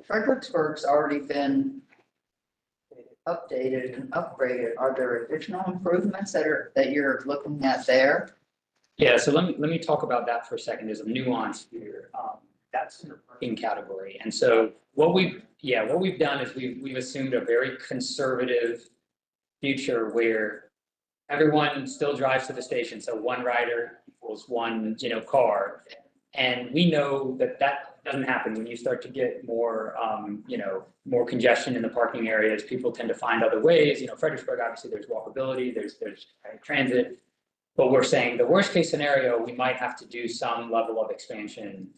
Fredericksburg's already been updated and upgraded. Are there additional improvements that you're looking at there? Yeah, so let me talk about that for a second. There's a nuance here. That's in the parking category. And so what we've done is we've assumed a very conservative future where everyone still drives to the station. So one rider equals one, car. And we know that doesn't happen when you start to get more, more congestion in the parking areas. People tend to find other ways. Fredericksburg, obviously, there's walkability, there's transit. But we're saying the worst case scenario, we might have to do some level of expansion,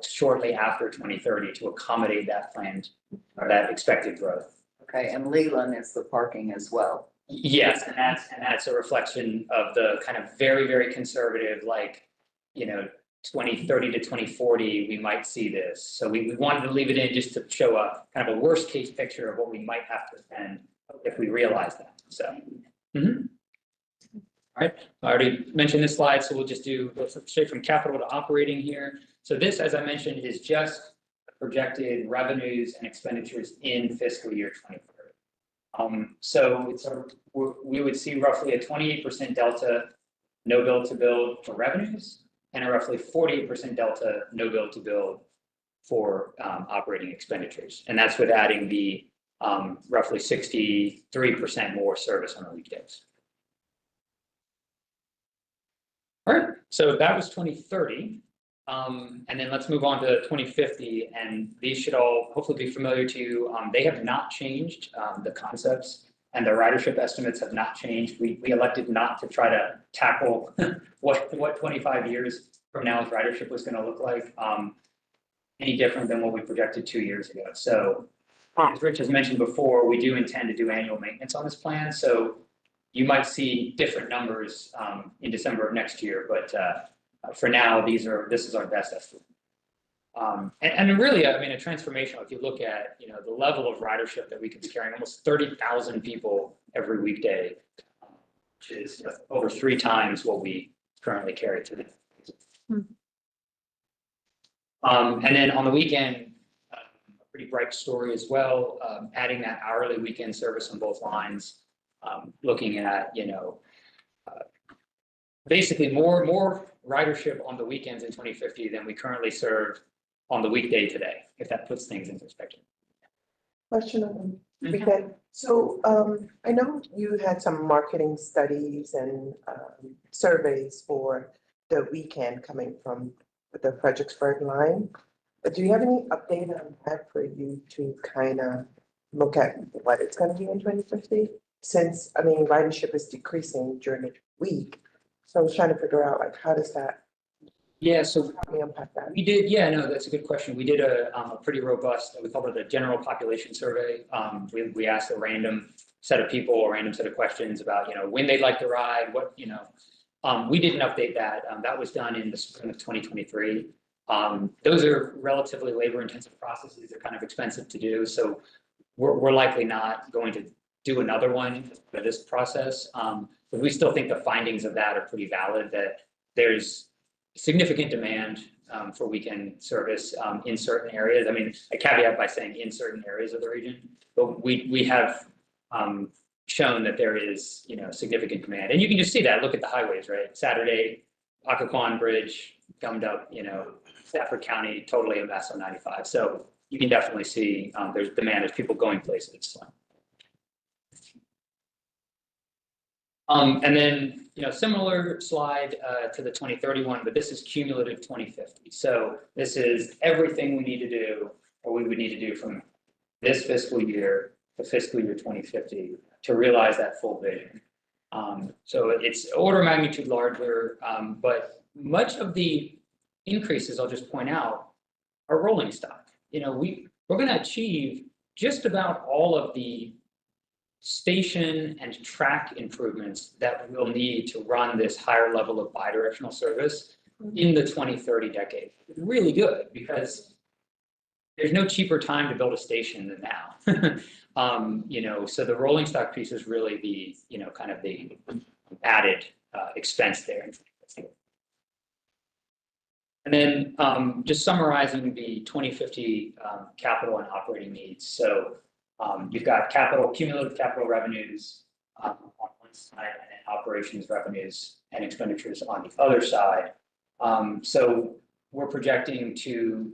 shortly after 2030 to accommodate that planned or that expected growth. Okay, and Leland is the parking as well. Yes, and that's a reflection of the kind of very, very conservative, 2030 to 2040, we might see this. So we wanted to leave it in just to show a kind of a worst case picture of what we might have to spend if we realize that, so. All right, I already mentioned this slide, so we'll just go straight from capital to operating here. So this, as I mentioned, is just projected revenues and expenditures in fiscal year 2030. So we would see roughly a 28% delta, no build to build for revenues, and a roughly 48% delta, no build to build for operating expenditures. And that's with adding the roughly 63% more service on the weekdays. All right, so that was 2030. And then let's move on to 2050. And these should all hopefully be familiar to you. They have not changed. The concepts and the ridership estimates have not changed. We elected not to try to tackle what 25 years from now's ridership was going to look like any different than what we projected 2 years ago. So as Rich has mentioned before, we do intend to do annual maintenance on this plan. So you might see different numbers in December of next year, but for now, this is our best estimate. And really, I mean, a transformational, if you look at, the level of ridership that we can be carrying, almost 30,000 people every weekday, which is over 3 times what we currently carry today. And then on the weekend, a pretty bright story as well, adding that hourly weekend service on both lines. Looking at, basically more ridership on the weekends in 2050 than we currently serve on the weekday today, if that puts things in perspective. Question on the weekend. So I know you had some marketing studies and surveys for the weekend coming from the Fredericksburg line. But do you have any update on that for you to kind of look at what it's going to be in 2050? Since, I mean, ridership is decreasing during the week. So I was trying to figure out, how does that? Yeah, so how we impact that? we did, yeah, no, that's a good question. We did a pretty robust, we call it a general population survey. We asked a random set of people, a random set of questions about, when they'd like to ride, what, we didn't update that. That was done in the spring of 2023. Those are relatively labor intensive processes. They're kind of expensive to do. So we're likely not going to do another one for this process. But we still think the findings of that are pretty valid, that there's significant demand for weekend service in certain areas. I mean, I caveat by saying in certain areas of the region, but we have shown that there is, significant demand. And you can just see that, look at the highways, right? Saturday, Occoquan Bridge, gummed up, Stafford County, totally a mess on 95. So you can definitely see there's demand, there's people going places. And then, similar slide to the 2031, but this is cumulative 2050. So this is everything we need to do, or we would need to do from this fiscal year to fiscal year 2050 to realize that full vision. So it's order of magnitude larger, but much of the increases, I'll just point out, are rolling stock. We're going to achieve just about all of the station and track improvements that we'll need to run this higher level of bidirectional service in the 2030 decade. Really good, because there's no cheaper time to build a station than now. So the rolling stock piece is really the, kind of the added expense there. And then just summarizing the 2050 capital and operating needs. So you've got cumulative capital revenues on one side, and then operations revenues and expenditures on the other side. So we're projecting to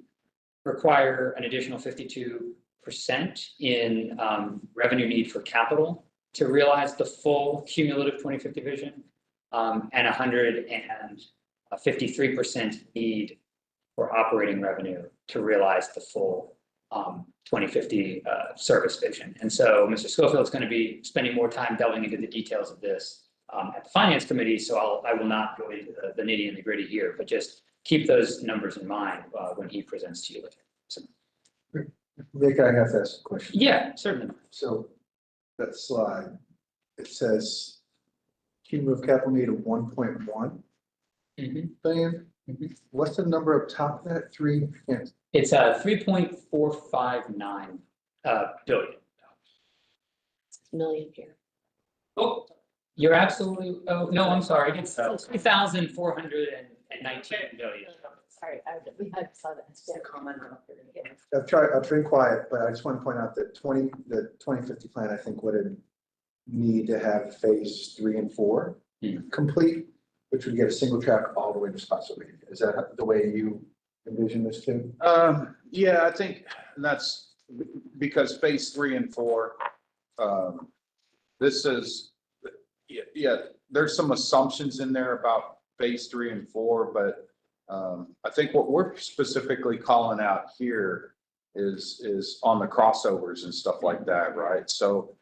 require an additional 52% in revenue need for capital to realize the full cumulative 2050 vision, and 153% need for operating revenue to realize the full 2050 service vision. And so Mr. Schofield is going to be spending more time delving into the details of this at the finance committee, so I will not go into the nitty and the gritty here, but just keep those numbers in mind when he presents to you later. So, Nick, I have to ask a question. yeah, certainly. So that slide, it says cumulative capital need of 1.1 Mhm. billion. Mhm. What's the number up top of that? Three? Yeah. It's 3.459 billion. Million here. Oh, you're absolutely, oh, no, I'm sorry, it's 3,419 billion. Sorry, we had saw that. Just a comment on it. I've been quiet, but I just want to point out that the 2050 plan, I think would need to have phase 3 and 4 complete, which would get a single track all the way to Spotsylvania. Is that the way you envision this too? Yeah, I think that's because phase 3 and 4, this is, yeah, there's some assumptions in there about phase 3 and 4, but I think what we're specifically calling out here is on the crossovers and stuff like that, right? So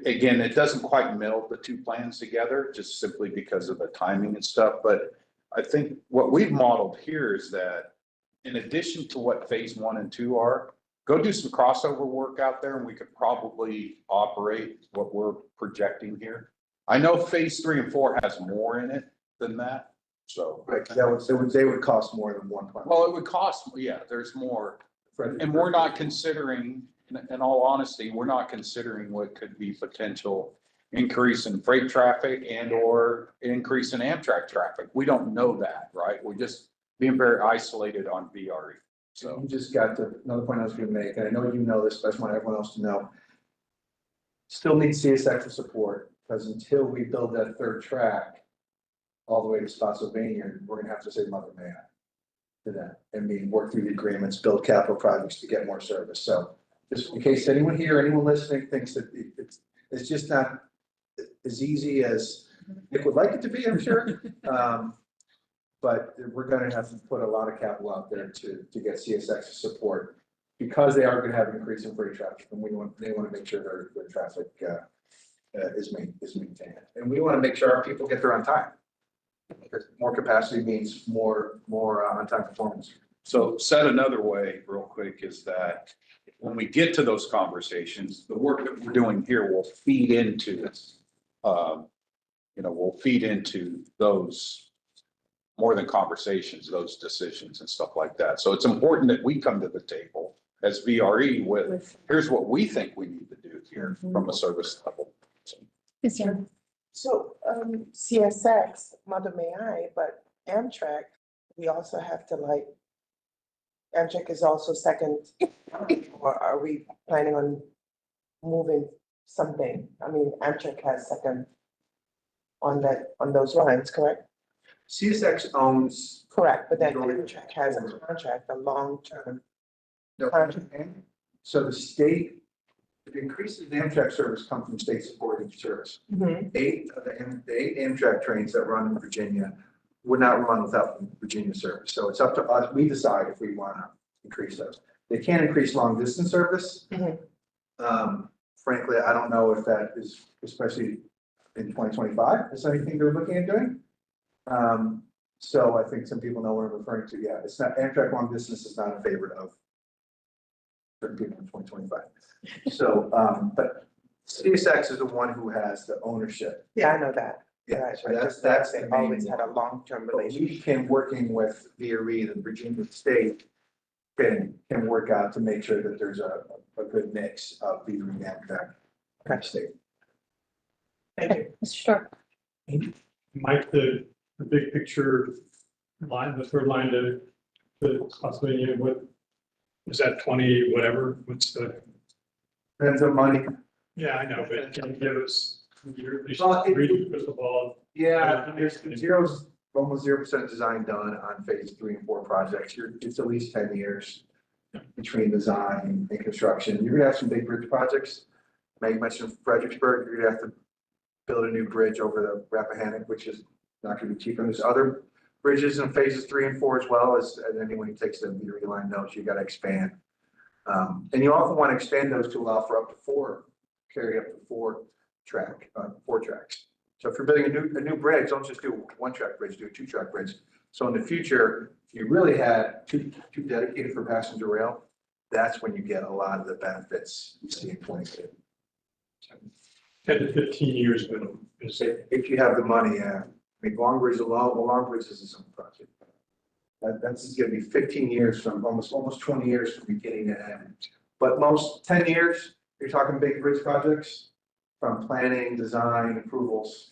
again, it doesn't quite meld the two plans together just simply because of the timing and stuff. But I think what we've modeled here is that in addition to what phase 1 and 2 are, go do some crossover work out there and we could probably operate what we're projecting here. I know phase 3 and 4 has more in it than that. So Right, they would cost more than 1.1. well, it would cost, yeah, there's more. And we're not considering, in all honesty, we're not considering what could be potential increase in freight traffic and or increase in Amtrak traffic. We don't know that, right? We're just being very isolated on VRE. So So, you just got another point I was going to make, and I know you know this, but I just want everyone else to know. Still need CSX support, because until we build that third track all the way to Spotsylvania, we're going to have to say mother man to that. I mean, work through the agreements, build capital projects to get more service. So just in case anyone here, anyone listening thinks that it's just not as easy as Nick would like it to be, I'm sure. But we're going to have to put a lot of capital out there to get CSX support, because they are going to have an increase in freight traffic, and they want to make sure their traffic is maintained, and we want to make sure our people get there on time, because more capacity means more on-time performance. so said another way, real quick, is that when we get to those conversations, the work that we're doing here will feed into this. Will feed into those more than conversations, those decisions and stuff like that. So it's important that we come to the table as VRE with, here's what we think we need to do here from a service level. So, Yes, sir. So, CSX, mother may I, but Amtrak, we also have to Amtrak is also second, or are we planning on moving something? I mean, Amtrak has second on those lines, correct? CSX owns. Correct, but then Amtrak has a contract, a long-term contract. So the state, the increases in Amtrak service come from state supported service. Mhm. 8 of the 8 Amtrak trains that run in Virginia would not run without Virginia service. So it's up to us. We decide if we want to increase those. They can't increase long distance service. Frankly, I don't know if that is, especially in 2025, is anything they're looking at doing. So I think some people know what I'm referring to. Yeah, it's not, Amtrak long distance is not in favor of certain people in 2025. So, but CSX is the one who has the ownership. Yeah, I know that. Yeah, Right, so but that's just that the they main always had a one. long-term But we relationship. can, working with VRE, the Virginia State, can work out to make sure that there's a good mix of VRE and Amtrak in the state. Thank you. Mr. Stark. Mike, the big picture line, the third line to Pennsylvania, what is that, 20, whatever, what's the? Depends on money. Yeah, I know, but can you give us your, Well, it- read the crystal ball? Yeah, there's almost 0% design done on phase 3 and 4 projects. It's at least 10 years between design and construction. You're gonna have some big bridge projects. Meg mentioned Fredericksburg, you're gonna have to build a new bridge over the Rappahannock, which is not gonna be cheap. And there's other bridges in phases 3 and 4 as well, as anyone who takes the VRE line knows, you gotta expand. And you often want to expand those to allow for up to 4, carry up to 4 track, 4 tracks. So if you're building a new bridge, don't just do a 1-track bridge, do a 2-track bridge. So in the future, if you really had two dedicated for passenger rail, that's when you get a lot of the benefits you see in 22. 10 to 15 years minimum is If you have the money, I mean, Long Bridge alone, well, Long Bridge is its own project. That's gonna be 15 years from almost 20 years from beginning to end. But most 10 years, you're talking big bridge projects, from planning, design, approvals.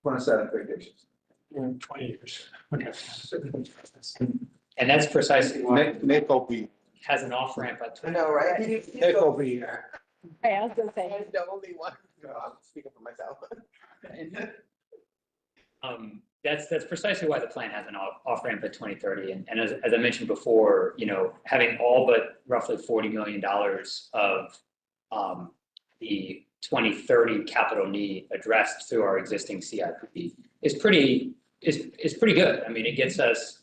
Want to set expectations. 20 years. Okay. And that's precisely why Nick will be. it has an off-ramp at I know, right? Nick will be here. I was gonna say. I'm the only one. No, I'm speaking for myself. That's precisely why the plan has an off-ramp at 2030. And as I mentioned before, you know, having all but roughly $40 million of the 2030 capital need addressed through our existing CIP is pretty good. I mean, it gets us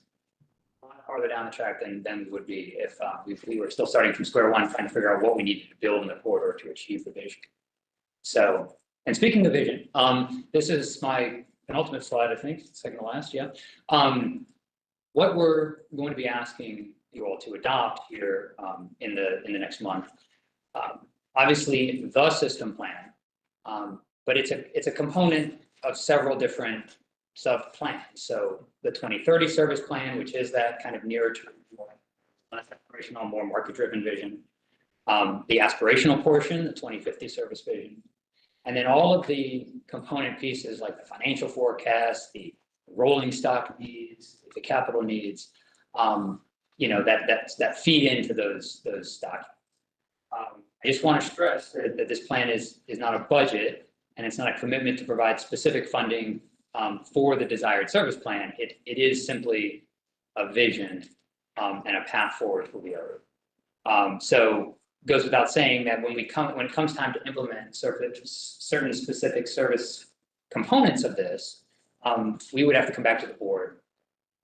a lot farther down the track than we would be if we were still starting from square one, trying to figure out what we needed to build in the corridor to achieve the vision. So, and speaking of vision, this is my penultimate slide, I think, second to last, yeah. What we're going to be asking you all to adopt here in the next month, obviously the system plan, but it's a component of several different sub-plans. So the 2030 service plan, which is that kind of nearer term, less aspirational, more market-driven vision. The aspirational portion, the 2050 service vision. And then all of the component pieces like the financial forecast, the rolling stock needs, the capital needs, you know, that feed into those documents. I just want to stress that this plan is not a budget and it's not a commitment to provide specific funding for the desired service plan. It is simply a vision and a path forward for VRE. So it goes without saying that when it comes time to implement certain specific service components of this, we would have to come back to the board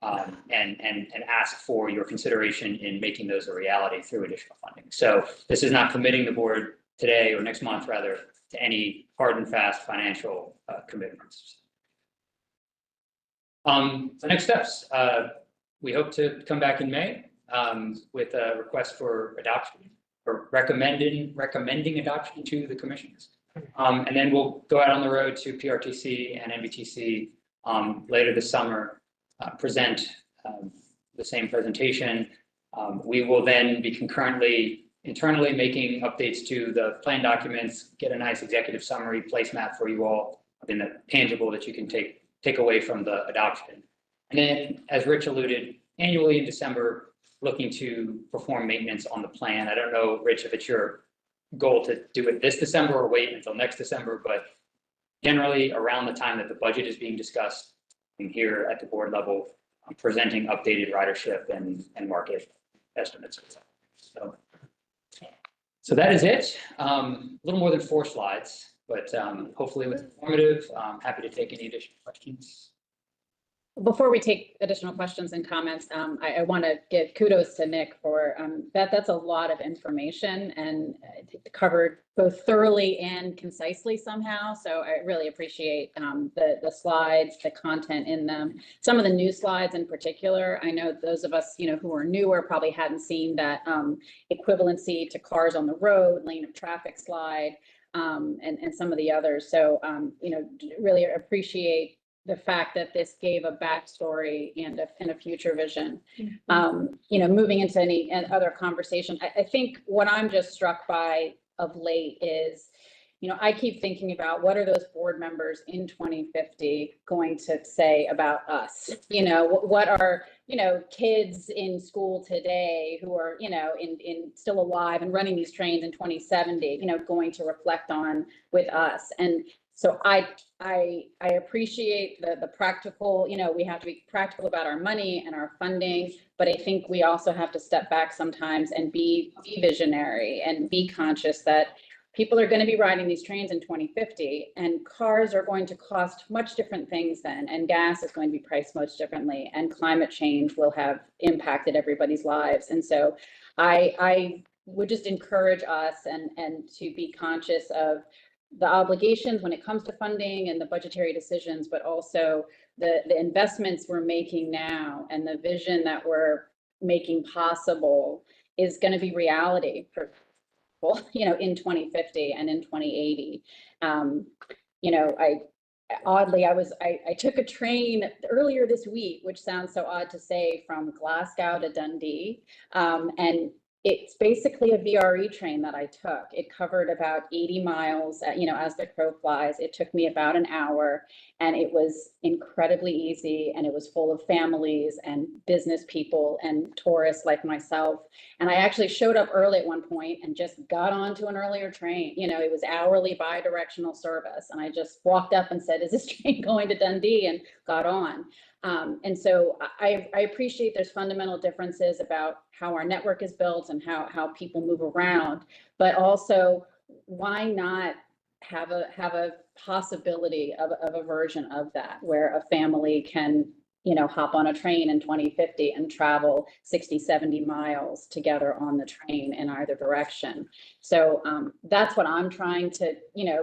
and ask for your consideration in making those a reality through additional funding. So this is not committing the board today or next month, rather, to any hard and fast financial commitments. The next steps, we hope to come back in May with a request for adoption or recommending adoption to the commissions. And then we'll go out on the road to PRTC and MBTC later this summer, present the same presentation. We will then be concurrently internally making updates to the plan documents, get a nice executive summary placemat for you all, something that tangible that you can take away from the adoption. And then, as Rich alluded, annually in December, looking to perform maintenance on the plan. I don't know, Rich, if it's your goal to do it this December or wait until next December, but generally around the time that the budget is being discussed here at the board level, presenting updated ridership and market estimates. So that is it. A little more than 4 slides, but hopefully it was informative. Happy to take any additional questions. Before we take additional questions and comments, I want to give kudos to Nick for that's a lot of information and covered both thoroughly and concisely somehow. So I really appreciate the slides, the content in them. Some of the new slides in particular, I know those of us who are newer probably hadn't seen that equivalency to cars on the road, lane of traffic slide, and some of the others. So really appreciate the fact that this gave a backstory and a future vision. Moving into any other conversation, I think what I'm just struck by of late is, I keep thinking about what are those board members in 2050 going to say about us? What are, kids in school today who are, in still alive and running these trains in 2070, going to reflect on with us? And so I appreciate the practical, we have to be practical about our money and our funding, but I think we also have to step back sometimes and be visionary and be conscious that people are going to be riding these trains in 2050 and cars are going to cost much different things then, and gas is going to be priced much differently, and climate change will have impacted everybody's lives. And so I would just encourage us and to be conscious of the obligations when it comes to funding and the budgetary decisions, but also the investments we're making now and the vision that we're making possible is going to be reality for people, in 2050 and in 2080. I took a train earlier this week, which sounds so odd to say, from Glasgow to Dundee. And it's basically a VRE train that I took. It covered about 80 miles, as the crow flies. It took me about an hour, and it was incredibly easy, and it was full of families and business people and tourists like myself. And I actually showed up early at one point and just got onto an earlier train. It was hourly bi-directional service. And I just walked up and said, is this train going to Dundee? And got on. And so I appreciate there's fundamental differences about how our network is built and how people move around, but also why not have a possibility of a version of that where a family can, hop on a train in 2050 and travel 60, 70 miles together on the train in either direction. So that's what I'm trying to,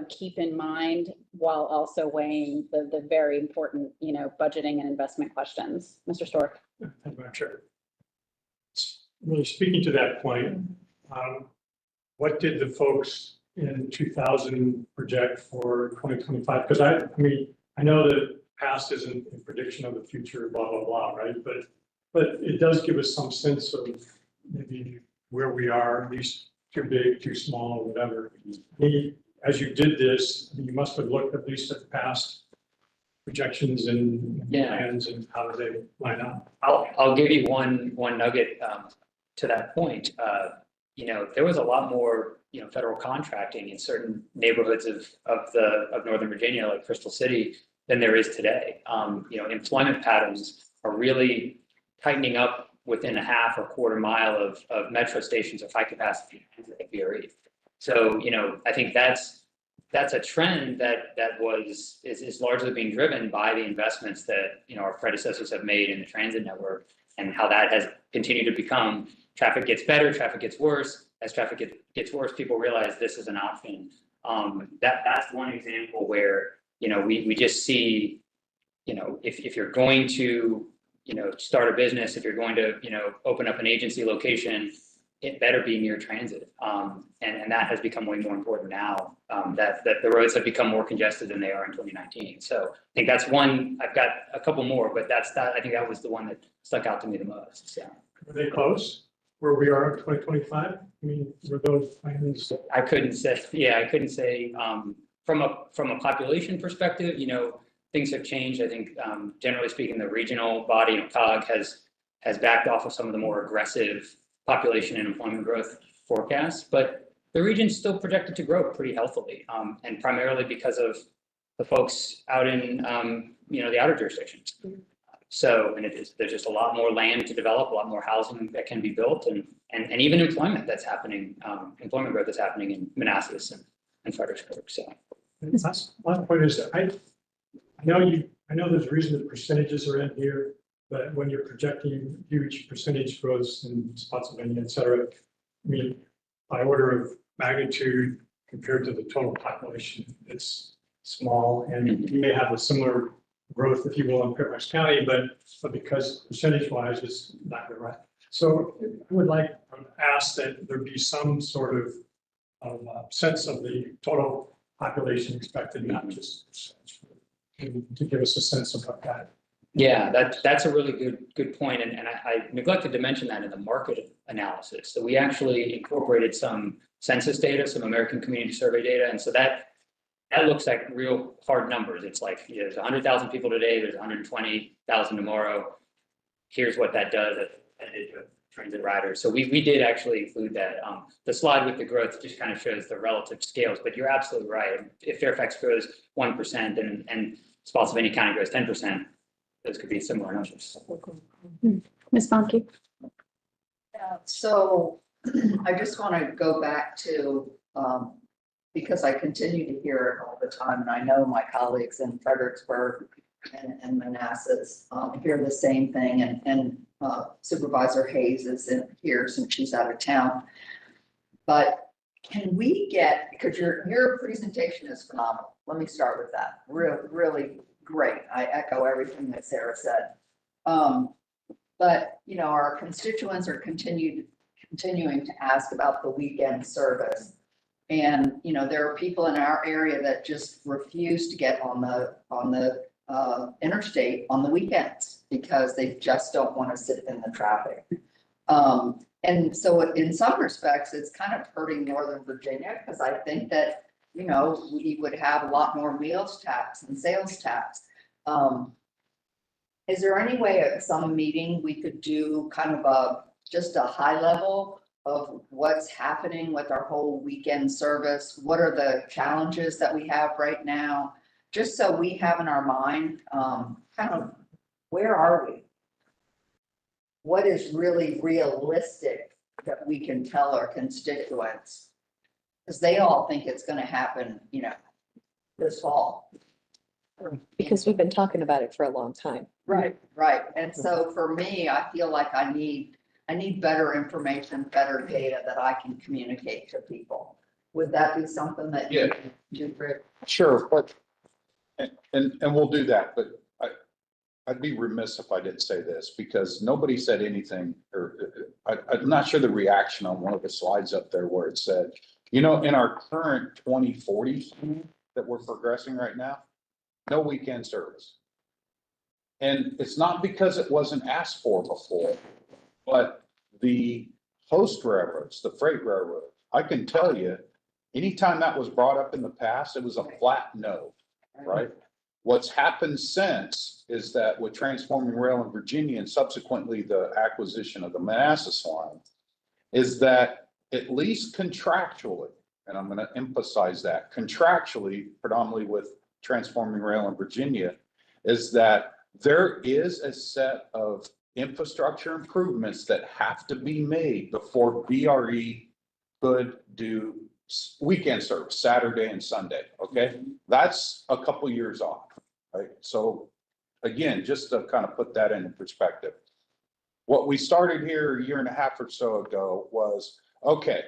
keep in mind while also weighing the very important, budgeting and investment questions. Mr. Stork. Thank you, Madam Chair. Really speaking to that point, what did the folks in 2000 project for 2025? Because I know that past isn't a prediction of the future, blah, blah, blah, right? But it does give us some sense of maybe where we are, at least too big, too small, whatever. As you did this, you must have looked at least at past projections and plans and how do they line up. I'll give you one nugget to that point. There was a lot more federal contracting in certain neighborhoods of Northern Virginia, like Crystal City, than there is today. Employment patterns are really tightening up within a half or quarter mile of metro stations of high capacity like VRE. So, I think that's a trend that is largely being driven by the investments that, our predecessors have made in the transit network, and how that has continued to become traffic gets better, traffic gets worse. As traffic gets worse, people realize this is an option. That's one example where, we just see, if you're going to, start a business, if you're going to, open up an agency location, it better be near transit. And that has become way more important now, that the roads have become more congested than they are in 2019. So I think that's one. I've got a couple more, but I think that was the one that stuck out to me the most. So. Are they close where we are in 2025? Were those plans? I couldn't say, from a population perspective, things have changed. I think, generally speaking, the regional body, COG has backed off of some of the more aggressive population and employment growth forecasts, but the region's still projected to grow pretty healthily, and primarily because of the folks out in, the outer jurisdictions. So, and there's just a lot more land to develop, a lot more housing that can be built, and even employment that's happening, employment growth that's happening in Manassas and Fredericksburg. So. Last point is, I know there's a reason the percentages are in here, but when you're projecting huge percentage growth in Spotsylvania, et cetera, by order of magnitude compared to the total population, it's small, and you may have a similar growth, if you will, in Fairfax County, but because percentage-wise, it's not right. So I would like to ask that there be some sort of sense of the total population expected, not just percentage, to give us a sense of what that. Yeah, that's a really good point, and I neglected to mention that in the market analysis. So we actually incorporated some census data, some American Community Survey data, and so that looks like real hard numbers. It's like, there's 100,000 people today, there's 120,000 tomorrow. Here's what that does at transit riders. So we did actually include that. The slide with the growth just kind of shows the relative scales, but you're absolutely right. If Fairfax grows 1% and Spotsylvania County grows 10%, those could be similar numbers. Ms. Bonke. So I just want to go back to, because I continue to hear it all the time, and I know my colleagues in Fredericksburg and Manassas hear the same thing, and Supervisor Hayes is in here since she's out of town. But can we get, because your presentation is phenomenal. Let me start with that. Really great. I echo everything that Sarah said. But, you know, our constituents are continuing to ask about the weekend service. And, you know, there are people in our area that just refuse to get on the interstate on the weekends because they just don't want to sit in the traffic. And so in some respects, it's kind of hurting Northern Virginia because I think that, you know, we would have a lot more meals tax and sales tax. Is there any way at some meeting we could do kind of just a high level of what's happening with our whole weekend service? What are the challenges that we have right now? Just so we have in our mind, kind of, where are we? What is really realistic that we can tell our constituents? Because they all think it's gonna happen, you know, this fall. Because we've been talking about it for a long time. Right. And so for me, I feel like I need better information, better data that I can communicate to people. Would that be something that you could do, Rick? Sure, but, and we'll do that, but I'd be remiss if I didn't say this, because nobody said anything, or I'm not sure the reaction on one of the slides up there where it said, you know, in our current 2040 that we're progressing right now, no weekend service. And it's not because it wasn't asked for before, but the host railroads, the freight railroad, I can tell you, anytime that was brought up in the past, it was a flat no, right? What's happened since is that with transforming rail in Virginia and subsequently the acquisition of the Manassas line, is that at least contractually, and I'm going to emphasize that contractually, predominantly with transforming rail in Virginia, is that there is a set of infrastructure improvements that have to be made before VRE could do weekend service, Saturday and Sunday, okay? That's a couple years off, right? So again, just to kind of put that into perspective. What we started here a year and a half or so ago was, okay,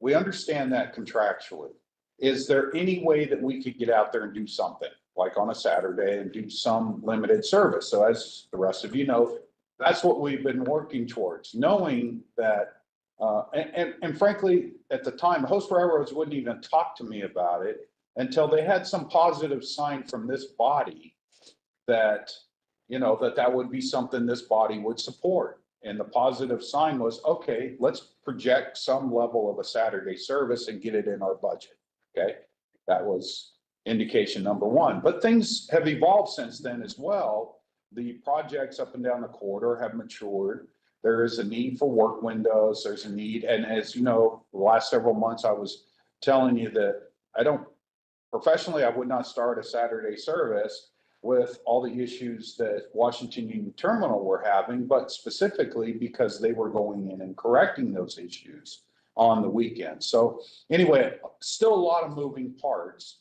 we understand that contractually. Is there any way that we could get out there and do something, like on a Saturday, and do some limited service? So as the rest of you know, that's what we've been working towards, knowing that, and frankly, at the time, host railroads wouldn't even talk to me about it until they had some positive sign from this body that, you know, that would be something this body would support. And the positive sign was, okay, let's project some level of a Saturday service and get it in our budget. Okay, that was indication number one. But things have evolved since then as well. The projects up and down the corridor have matured. There is a need for work windows. There's a need. And as you know, the last several months, I was telling you that professionally, I would not start a Saturday service with all the issues that Washington Union Terminal were having, but specifically because they were going in and correcting those issues on the weekend. So anyway, still a lot of moving parts.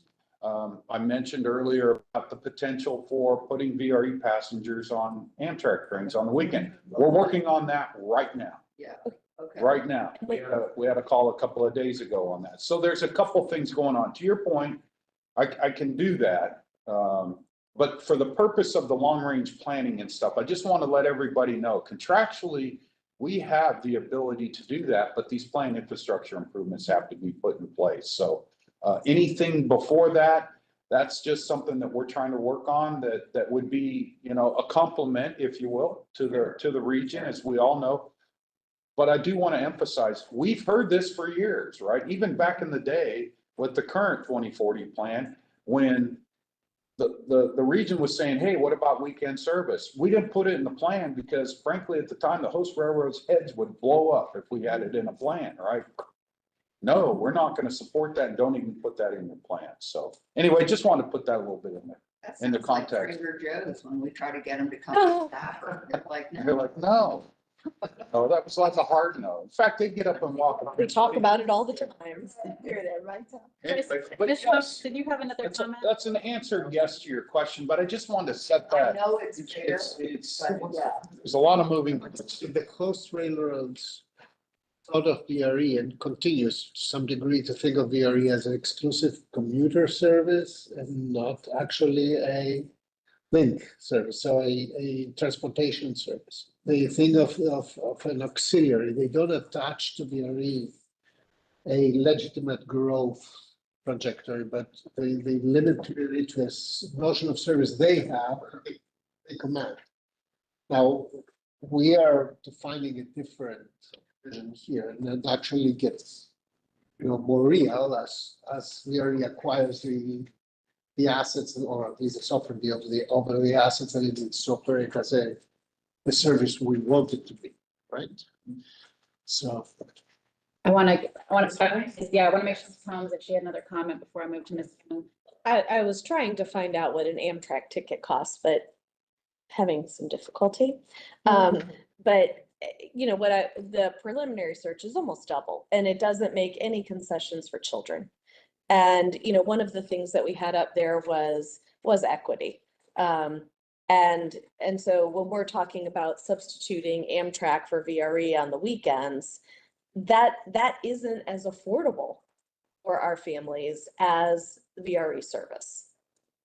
I mentioned earlier about the potential for putting VRE passengers on Amtrak trains on the weekend. We're working on that right now. Yeah, okay. Right now. We had a call a couple of days ago on that. So there's a couple things going on. To your point, I can do that. But for the purpose of the long range planning and stuff, I just want to let everybody know contractually, we have the ability to do that, but these planned infrastructure improvements have to be put in place. So anything before that, that's just something that we're trying to work on that would be, you know, a complement, if you will, to the region, as we all know. But I do want to emphasize, we've heard this for years, right? Even back in the day with the current 2040 plan, when the region was saying, hey, what about weekend service? We didn't put it in the plan because frankly, at the time, the host railroads' heads would blow up if we had it in a plan, right? No, we're not going to support that and don't even put that in the plan. So anyway, just wanted to put that a little bit in there. That in the sounds like context. Trader Joe's when we try to get them to come to staffer. They're like, They're no. like, no. No, that was like a hard no. In fact, they get up and walk. We talk about it all the time. Anyway, but Ms. yes, Fox, did you have another comment? that's an answered yes to your question, but I just wanted to set I that. know it's fair, It's, but yeah. there's a lot of moving. The coast railroads thought of VRE and continues to some degree to think of VRE as an exclusive commuter service and not actually a link service, so a transportation service. They think of an auxiliary. They don't attach to VRE a legitimate growth trajectory, but they limit it to a notion of service they have, they command. Now, we are defining a different vision here, and that actually gets, more real as VRE acquires the assets, or at least the software deal over the assets that it needs to operate as the service we want it to be, right? So. I want to, yeah, I want to make sure Tom's, if she had another comment before I move to Ms. Young. I was trying to find out what an Amtrak ticket costs, but having some difficulty. But the preliminary search is almost double, and it doesn't make any concessions for children. And, one of the things that we had up there was equity. And so when we're talking about substituting Amtrak for VRE on the weekends, that isn't as affordable for our families as VRE service.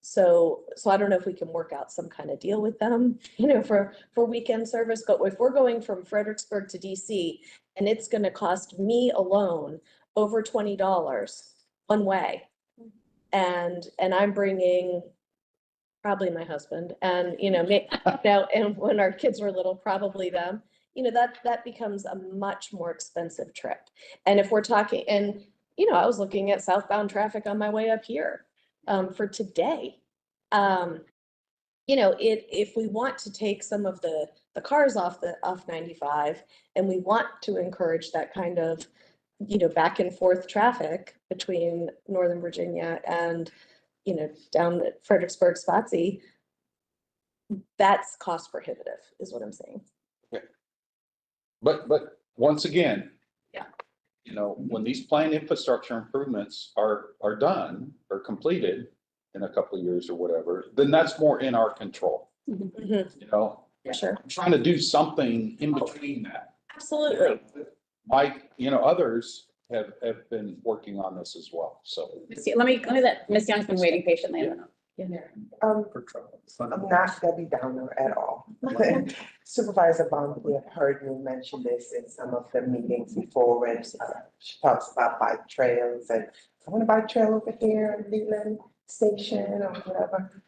So I don't know if we can work out some kind of deal with them, for weekend service, but if we're going from Fredericksburg to DC and it's going to cost me alone over $20 one way, and I'm bringing probably my husband and, now, and when our kids were little, probably them, that becomes a much more expensive trip. And if we're talking, and, I was looking at southbound traffic on my way up here for today. If we want to take some of the cars off 95 and we want to encourage that kind of, back and forth traffic between Northern Virginia and, down at Fredericksburg, Spotsy, that's cost prohibitive is what I'm saying. But once again. Yeah. When these planned infrastructure improvements are done or completed in a couple of years or whatever, then that's more in our control. Mm-hmm. For sure. I'm trying to do something in between that. Absolutely. Mike, others have been working on this as well, so. Let me let Ms. Young's been waiting patiently. I'm not Debbie Downer at all. Supervisor Bond, we have heard you mention this in some of the meetings before when she talks about bike trails and I want a bike trail over here in Leland Station or whatever.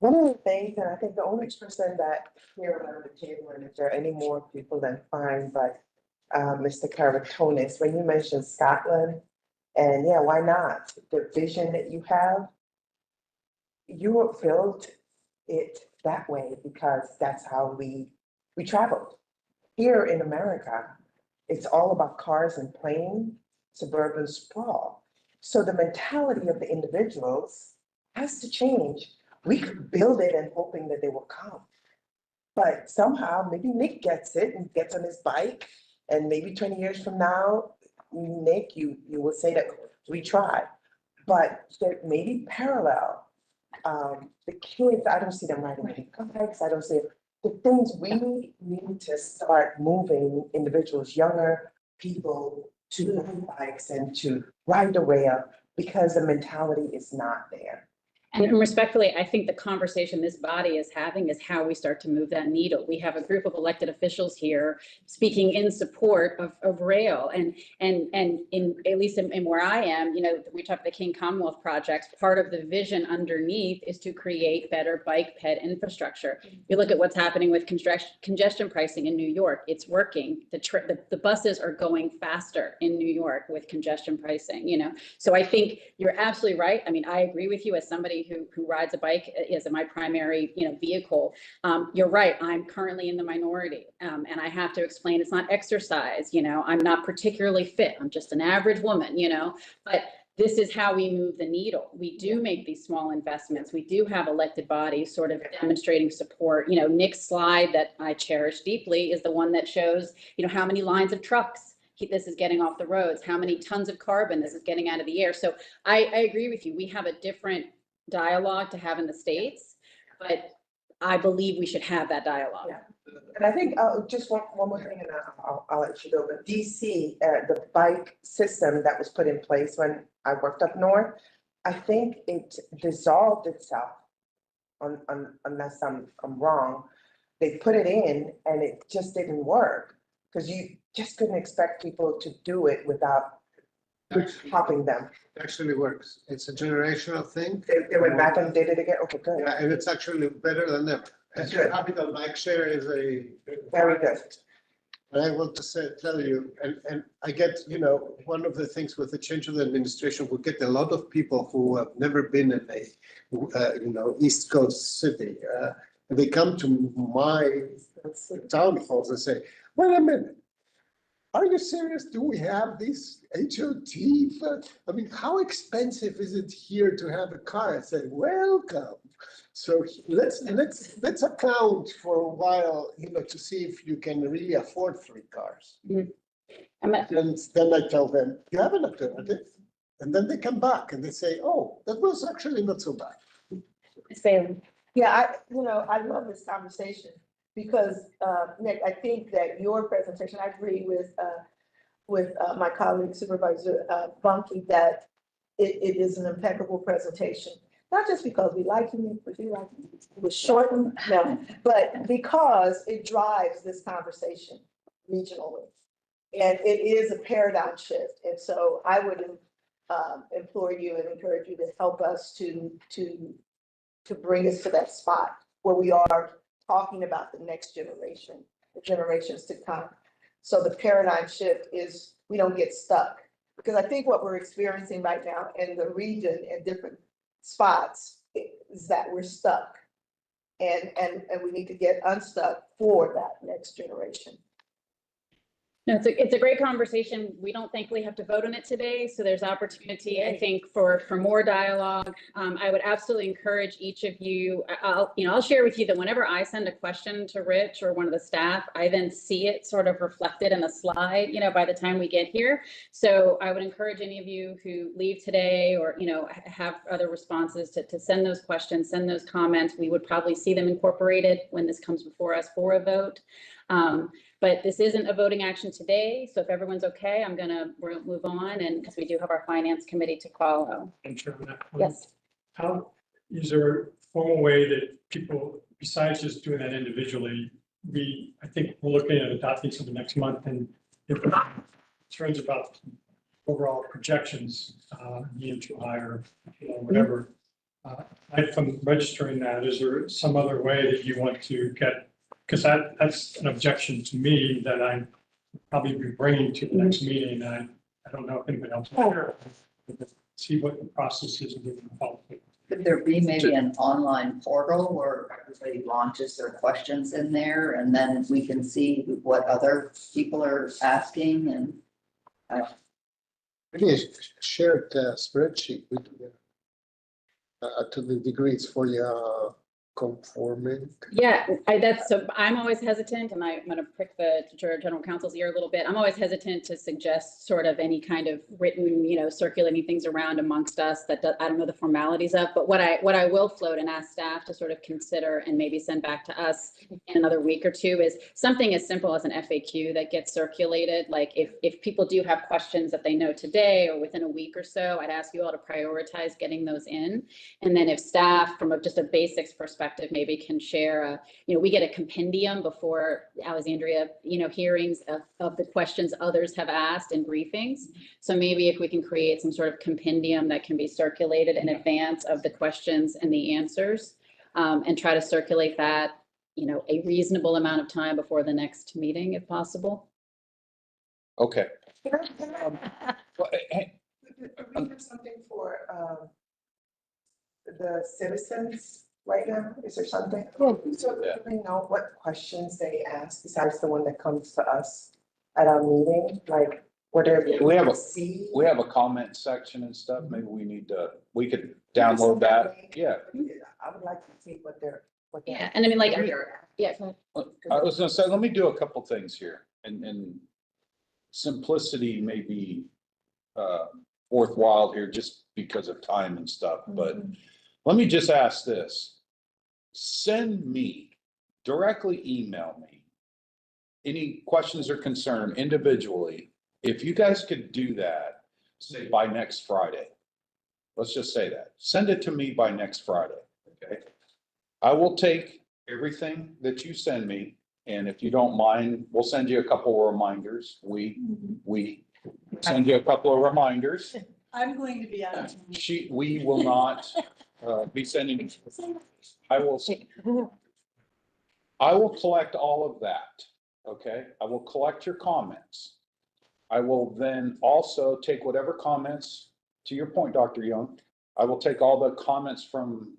One of the things, and I think the only person that here around the table, and if there are any more people, then fine, but Mr. Caratonis, when you mentioned Scotland, and yeah, why not? The vision that you have, Europe built it that way because that's how we traveled. Here in America, it's all about cars and planes, suburban sprawl. So the mentality of the individuals has to change. We could build it and hoping that they will come. But somehow, maybe Nick gets it and gets on his bike, and maybe 20 years from now, Nick, you will say that we tried. But there may be parallel. The kids, I don't see them riding any bikes. I don't see the things we need to start moving individuals, younger people to ride bikes and to ride the rail because the mentality is not there. And respectfully, I think the conversation this body is having is how we start to move that needle. We have a group of elected officials here speaking in support of rail and in, at least in where I am, we talked the King Commonwealth projects. Part of the vision underneath is to create better bike ped infrastructure. You look at what's happening with congestion pricing in New York, it's working. The buses are going faster in New York with congestion pricing, So I think you're absolutely right. I mean, I agree with you as somebody who rides a bike as my primary, vehicle. You're right. I'm currently in the minority, and I have to explain it's not exercise. I'm not particularly fit. I'm just an average woman. But this is how we move the needle. We do make these small investments. We do have elected bodies sort of demonstrating support. Nick's slide that I cherish deeply is the one that shows, how many lines of trucks this is getting off the roads, how many tons of carbon this is getting out of the air. So I agree with you. We have a different dialogue to have in the States, but I believe we should have that dialogue. Yeah. And I think, just one more thing, and I'll let you go, but DC, the bike system that was put in place when I worked up north, I think it dissolved itself, unless I'm wrong. They put it in and it just didn't work, because you just couldn't expect people to do it without helping them. Actually works. It's a generational thing. They went back and did it again, okay, good, Yeah, and it's actually better than ever. That's Actually, good. having a bike share is a. very good. And I want to tell you, and I get, one of the things with the change of the administration, we get a lot of people who have never been in a, East Coast city. And they come to my town halls and say, wait a minute. Are you serious? Do we have these HOT? I mean, how expensive is it here to have a car? I said, welcome. So let's account for a while, to see if you can really afford 3 cars. I'm a- Then I tell them, you have an alternative. And then they come back and they say, oh, that was actually not so bad. Sam, Yeah, I love this conversation because, Nick, I think that your presentation, I agree with my colleague Supervisor Bunky, that it is an impeccable presentation. Not just because we like him, but we like him. It was shortened, no, but because it drives this conversation regionally. And it is a paradigm shift. And so I would implore you and encourage you to help us to bring us to that spot where we are talking about the next generation, the generations to come. So the paradigm shift is we don't get stuck. Because I think what we're experiencing right now in the region in different spots is that we're stuck. And we need to get unstuck for that next generation. No, it's a great conversation. We don't think we have to vote on it today, so there's opportunity, I think, for more dialogue. I would absolutely encourage each of you. I'll share with you that whenever I send a question to Rich or one of the staff, I then see it sort of reflected in a slide, by the time we get here. So I would encourage any of you who leave today or, have other responses to send those questions, send those comments. We would probably see them incorporated when this comes before us for a vote. But this isn't a voting action today, so if everyone's okay, we'll move on, and because we do have our finance committee to follow. I'm sure on that point. Yes. How, is there a formal way that people, besides just doing that individually, I think we're looking at adopting something next month, and if concerns about overall projections, being too high or whatever, from registering that, is there some other way that you want to get? Because that's an objection to me that I probably be bringing to the next meeting. I don't know if anybody else will share. See what the process is. Could there be maybe an online portal where everybody launches their questions in there and then we can see what other people are asking and Maybe a shared spreadsheet with, to the degree it's fully conforming. Yeah, so I'm always hesitant, and I'm going to prick the general counsel's ear a little bit. I'm always hesitant to suggest sort of any kind of written, circulating things around amongst us that I don't know the formalities of. But what I will float and ask staff to sort of consider and maybe send back to us in another week or two is something as simple as an FAQ that gets circulated. Like if people do have questions that they know today or within a week or so, I'd ask you all to prioritize getting those in. And then if staff, from just a basics perspective, maybe can share we get a compendium before Alexandria, hearings of the questions others have asked in briefings. So maybe if we can create some sort of compendium that can be circulated in advance of the questions and the answers, and try to circulate that, a reasonable amount of time before the next meeting, if possible. Okay. Do we have something for the citizens right now? Is there something? So do we know what questions they ask besides the one that comes to us at our meeting? Like whatever We have a- see? We have a comment section and stuff. Maybe we could download that. Yeah. I would like to see what they're. Yeah, and I mean, go ahead. I was gonna say, let me do a couple things here, and simplicity may be worthwhile here just because of time and stuff, but let me just ask this. send me, directly email me any questions or concern individually. If you guys could do that, say by next Friday. Let's just say that. Send it to me by next Friday, okay? I will take everything that you send me, and if you don't mind, we'll send you a couple of reminders. We send you a couple of reminders. I'm going to be out of town. We will not be sending. I will collect all of that, okay? I will collect your comments. I will then also take whatever comments, to your point, Dr. Young, I will take all the comments from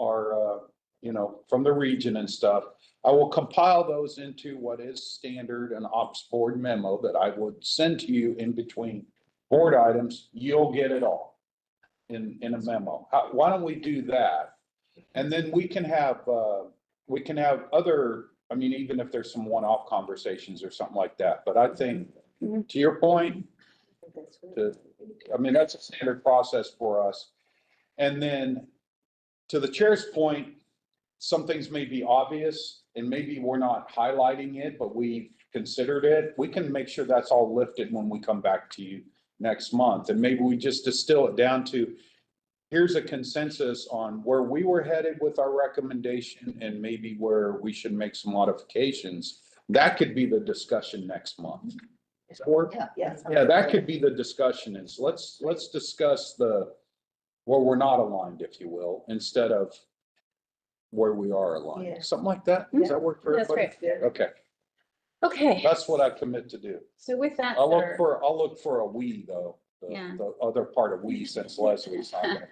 our, from the region and stuff. I will compile those into what is standard an ops board memo that I would send to you in between board items. You'll get it all in a memo. Why don't we do that? And then we can have other, I mean, even if there's some one-off conversations or something like that, but I think, to your point, that's a standard process for us. And then to the chair's point, some things may be obvious and maybe we're not highlighting it, but we've considered it. We can make sure that's all lifted when we come back to you next month. And maybe we just distill it down to, here's a consensus on where we were headed with our recommendation and maybe where we should make some modifications. That could be the discussion next month. Yeah, that could be the discussion is let's discuss where we're not aligned, if you will, instead of where we are aligned. Yeah. Something like that. Does that work for That's everybody? great. Okay, Okay, that's what I commit to do. so with that, I'll sir, look for a we though. Yeah. The other part of we, since Leslie's not gonna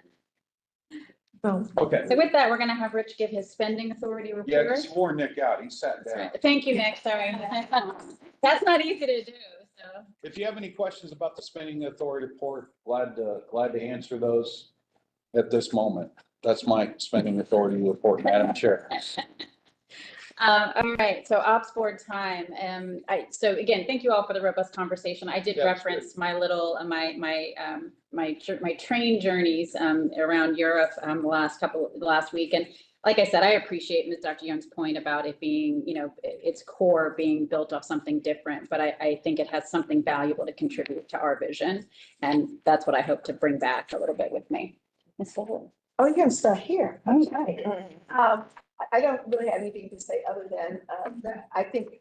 be. Oh. Okay. so with that, we're gonna have Rich give his spending authority report. Yeah, because you wore Nick out. He sat That's down. right. Thank you, Nick, sorry. That's not easy to do, so. If you have any questions about the spending authority report, glad to answer those at this moment. That's my spending authority report, Madam Chair. All right, so ops board time. So again, thank you all for the robust conversation. I did Yeah, that's reference my little, my train journeys around Europe last week. And like I said, I appreciate Ms. Dr. Young's point about it being, its core being built off something different, but I think it has something valuable to contribute to our vision. And that's what I hope to bring back a little bit with me. Ms. Fuller. Oh, you're gonna start here. Okay. I don't really have anything to say other than, that I think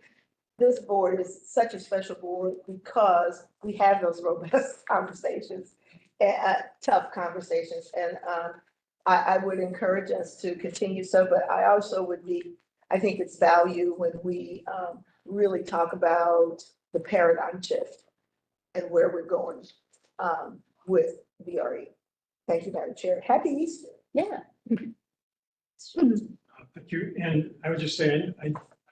this board is such a special board because we have those robust conversations, tough conversations. And, I would encourage us to continue so, but I also I think it's value when we, really talk about the paradigm shift and where we're going, with VRE. Thank you, Madam Chair. Happy Easter. Yeah. Thank you. And I would just say,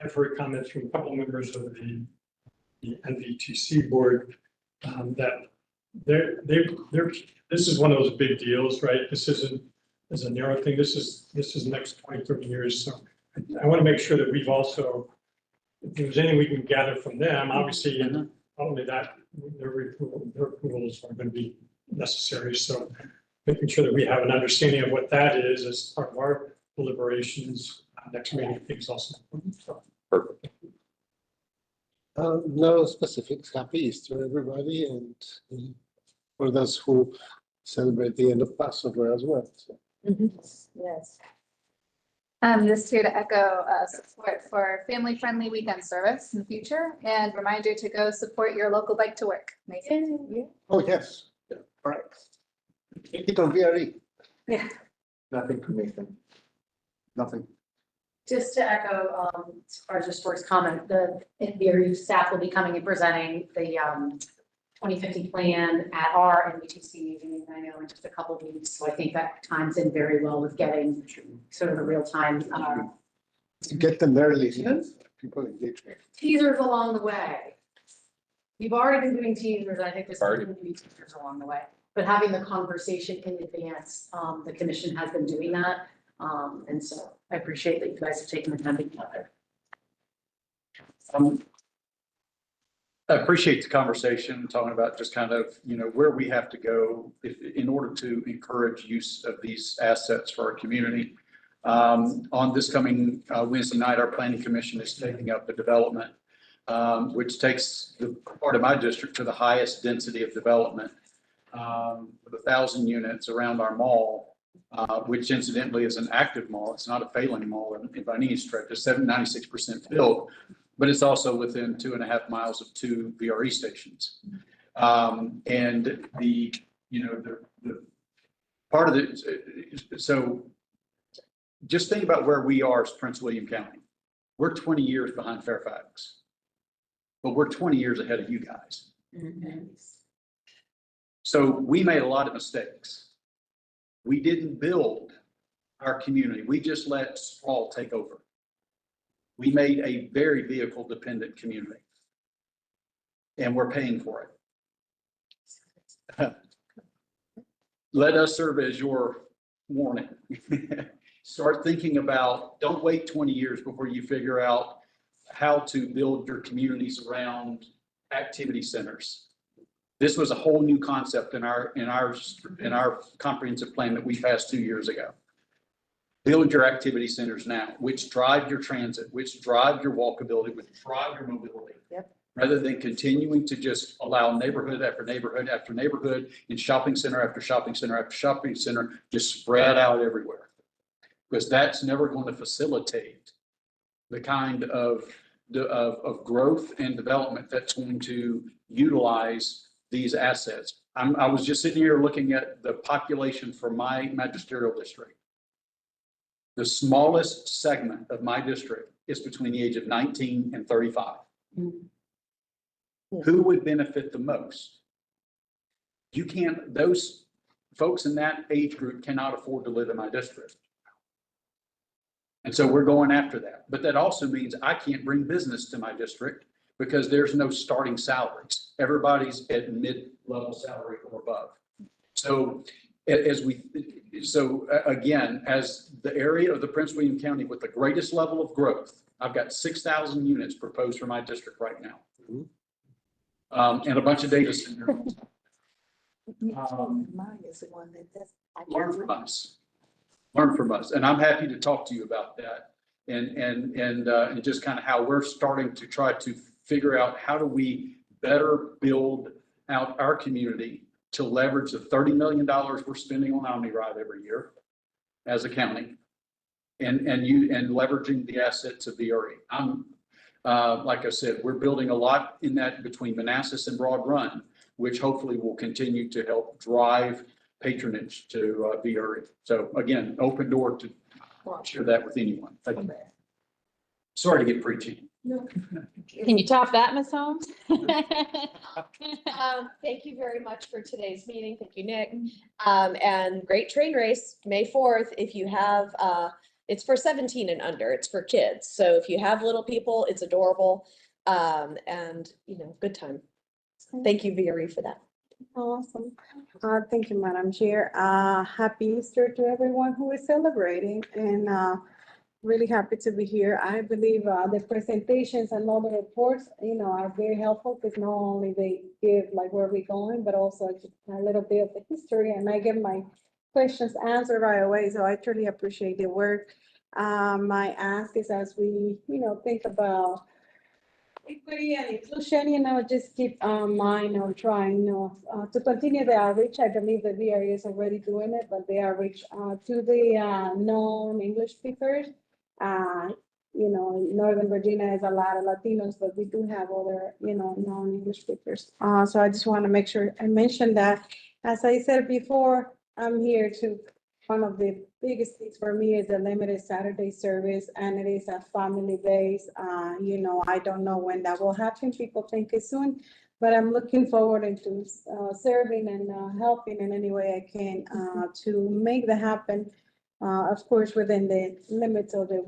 I've heard comments from a couple of members of the NVTC board that this is one of those big deals, right? This isn't a narrow thing. This is next 20, 30 years. So I want to make sure that we've also, if there's anything we can gather from them, obviously, and not only that, their approvals are going to be necessary. So making sure that we have an understanding of what that is as part of our deliberations next meeting, I think is also important. So, Perfect. No specifics. Happy Easter, everybody, and for those who celebrate the end of Passover as well. So. Yes. Just here to echo support for family-friendly weekend service in the future and remind you to go support your local bike to work. Mason. Oh, yes. Yeah. All right. Take it on VRE. Yeah. Nothing from Nathan. Nothing. Just to echo, as far as just Work's comment, the VRE staff will be coming and presenting the 2050 plan at our NVTC meeting, I know in just a couple of weeks. So I think that times in very well with getting sort of a real time To get them early, people engagement. teasers along the way. We've already been doing teasers. I think there's going to be teasers along the way, but having the conversation in advance, the commission has been doing that. And so I appreciate that you guys have taken the time to get there. I appreciate the conversation, talking about just kind of, where we have to go in order to encourage use of these assets for our community. On this coming Wednesday night, our planning commission is taking up the development, which takes the part of my district to the highest density of development, with 1,000 units around our mall, which incidentally is an active mall. It's not a failing mall by any stretch. It's 96% filled, but it's also within 2.5 miles of 2 VRE stations. And the part of the, so just think about where we are as Prince William County. We're 20 years behind Fairfax, but we're 20 years ahead of you guys. So we made a lot of mistakes. We didn't build our community. We just let sprawl take over. We made a very vehicle dependent community, and we're paying for it. Let us serve as your warning. Start thinking about, don't wait 20 years before you figure out how to build your communities around activity centers. This was a whole new concept in our comprehensive plan that we passed 2 years ago. Build your activity centers now, which drive your transit, which drive your walkability, which drive your mobility. Yep. Rather than continuing to just allow neighborhood after neighborhood after neighborhood and shopping center after shopping center after shopping center just spread out everywhere. Because that's never going to facilitate the kind of growth and development that's going to utilize these assets. I was just sitting here looking at the population for my magisterial district. The smallest segment of my district is between the age of 19 and 35. Who would benefit the most? You can't, those folks in that age group cannot afford to live in my district. And so we're going after that. But that also means I can't bring business to my district because there's no starting salaries. Everybody's at mid-level salary or above. So again, as the area of the Prince William County with the greatest level of growth, I've got 6,000 units proposed for my district right now. And a bunch of data centers. Mine is the one that does. Learn from us. Learn from us. And I'm happy to talk to you about that and just kind of how we're starting to try to figure out how do we better build out our community to leverage the $30 million we're spending on OmniRide every year as a county and leveraging the assets of VRE. Like I said, we're building a lot in that between Manassas and Broad Run, which hopefully will continue to help drive patronage to VRE. So again, open door to share that with anyone. Thank you. Sorry to get preachy. Can you top that, Ms. Holmes? Thank you very much for today's meeting. Thank you, Nick. And great train race, May 4th. If you have, it's for 17 and under, it's for kids. So if you have little people, it's adorable. And good time. Thank you, VRE, for that. Awesome. Thank you, Madam Chair. Happy Easter to everyone who is celebrating and really happy to be here. I believe the presentations and all the reports, are very helpful because not only they give like where we're going, but also a little bit of the history, and I get my questions answered right away. So I truly appreciate the work. My ask is as we, think about equity and inclusion, just keep mind on trying, to continue the outreach. I believe the VRE is already doing it, but the outreach to the non-English speakers. Northern Virginia has a lot of Latinos, but we do have other, non-English speakers. So I just want to make sure I mention that. As I said before, I'm here to, one of the biggest things for me is the limited Saturday service, and it is a family base. I don't know when that will happen. People think it's soon, but I'm looking forward into serving and helping in any way I can to make that happen. Of course, within the limits of the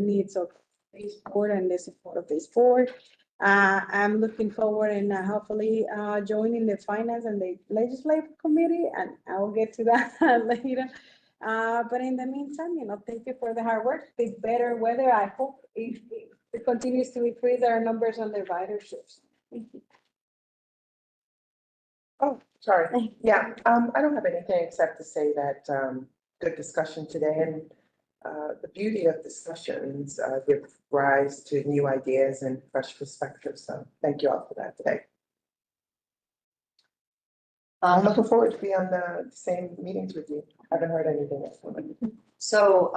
needs of this board and the support of this board. I'm looking forward and hopefully joining the finance and the legislative committee, and I will get to that later. But in the meantime, thank you for the hard work. The better weather, I hope it continues to increase our numbers on the riderships. Thank you. Oh, sorry. Yeah, I don't have anything except to say that good discussion today, and the beauty of discussions, give rise to new ideas and fresh perspectives. So thank you all for that today. I'm looking forward to be on the same meetings with you. Haven't heard anything else from you. So,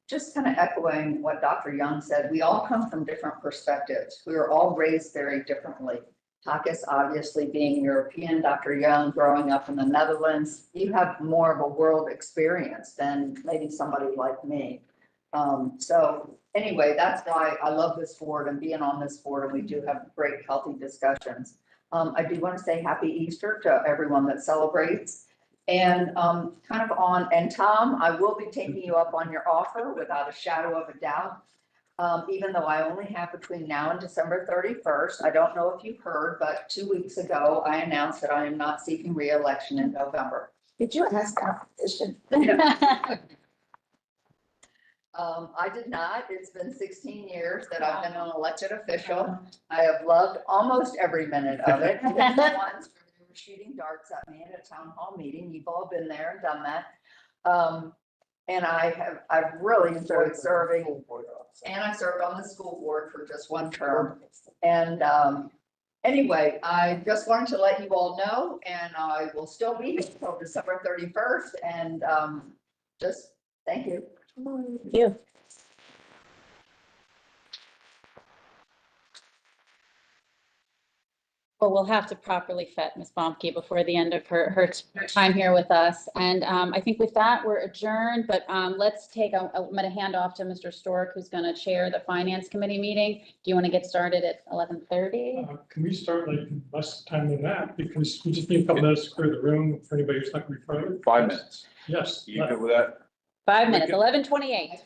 just kind of echoing what Dr. Young said, we all come from different perspectives. We were all raised very differently. Takis obviously being European, Dr. Young growing up in the Netherlands, you have more of a world experience than maybe somebody like me. So anyway, that's why I love this board and being on this board, and we do have great, healthy discussions. I do want to say happy Easter to everyone that celebrates. And kind of on, and Tom, I will be taking you up on your offer without a shadow of a doubt. Even though I only have between now and December 31st, I don't know if you've heard, but 2 weeks ago, I announced that I am not seeking reelection in November. Did you ask competition? I did not. It's been 16 years that I've been an elected official. I have loved almost every minute of it. Even the ones where they were shooting darts at me at a town hall meeting. You've all been there and done that. And I've really enjoyed serving. And I served on the school board for just one term. And anyway, I just wanted to let you all know, and I will still be here until December 31st. And just thank you. Thank you. Well, we'll have to properly vet Ms. Bomke before the end of her time here with us. And I think with that, we're adjourned, but let's take, I'm going to hand off to Mr. Stork, who's going to chair the Finance Committee meeting. Do you want to get started at 11:30? Can we start like less time than that? Because we just need a couple minutes to clear the room for anybody who's not referred. 5 minutes. Yes. You good with that? 5 minutes, 11:28.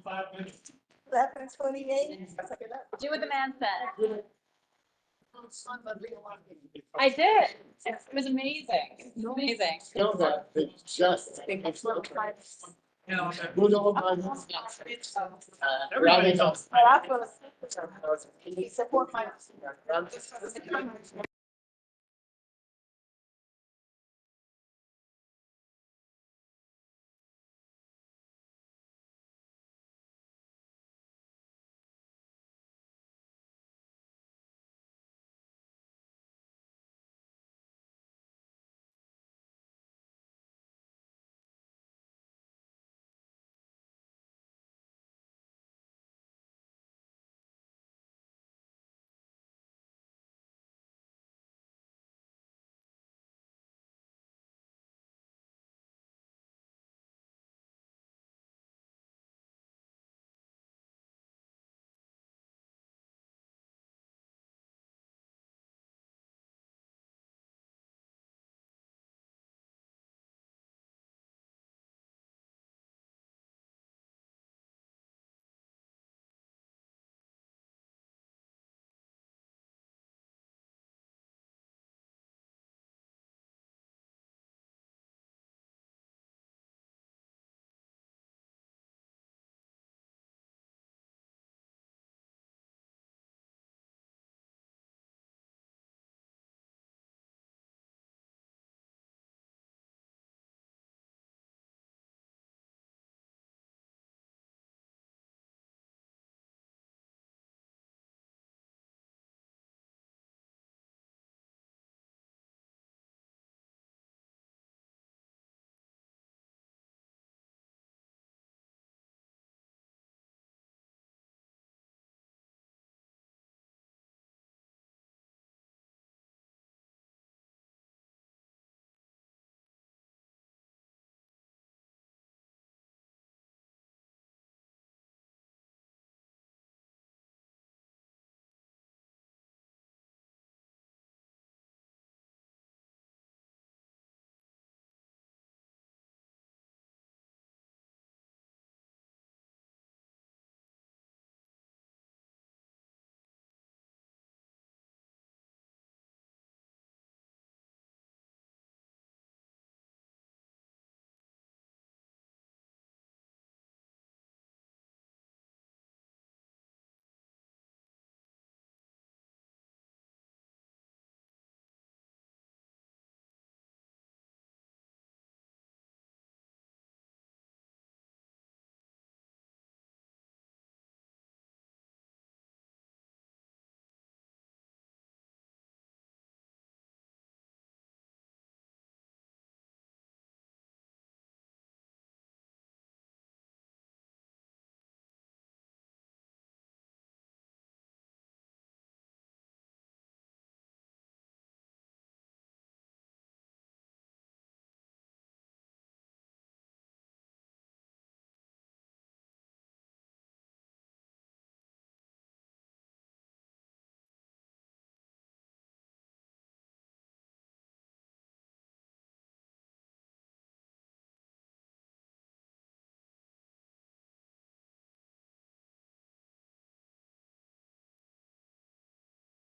5 minutes. 11:28. Do what the man said. I did. It was amazing. Amazing. Just. Everybody else. Support my.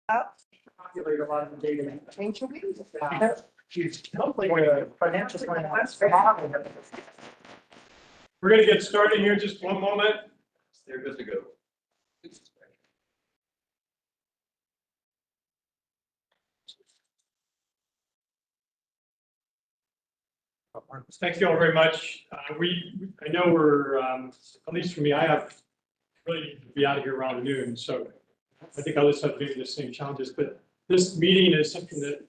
Populate a lot of the data. Change your views. Hopefully, Financial plan. we're gonna get started here, just one moment. They're good to go. Thank you all very much. I know we're, at least for me, I have really need to be out of here around noon, so I think others have maybe the same challenges, but this meeting is something that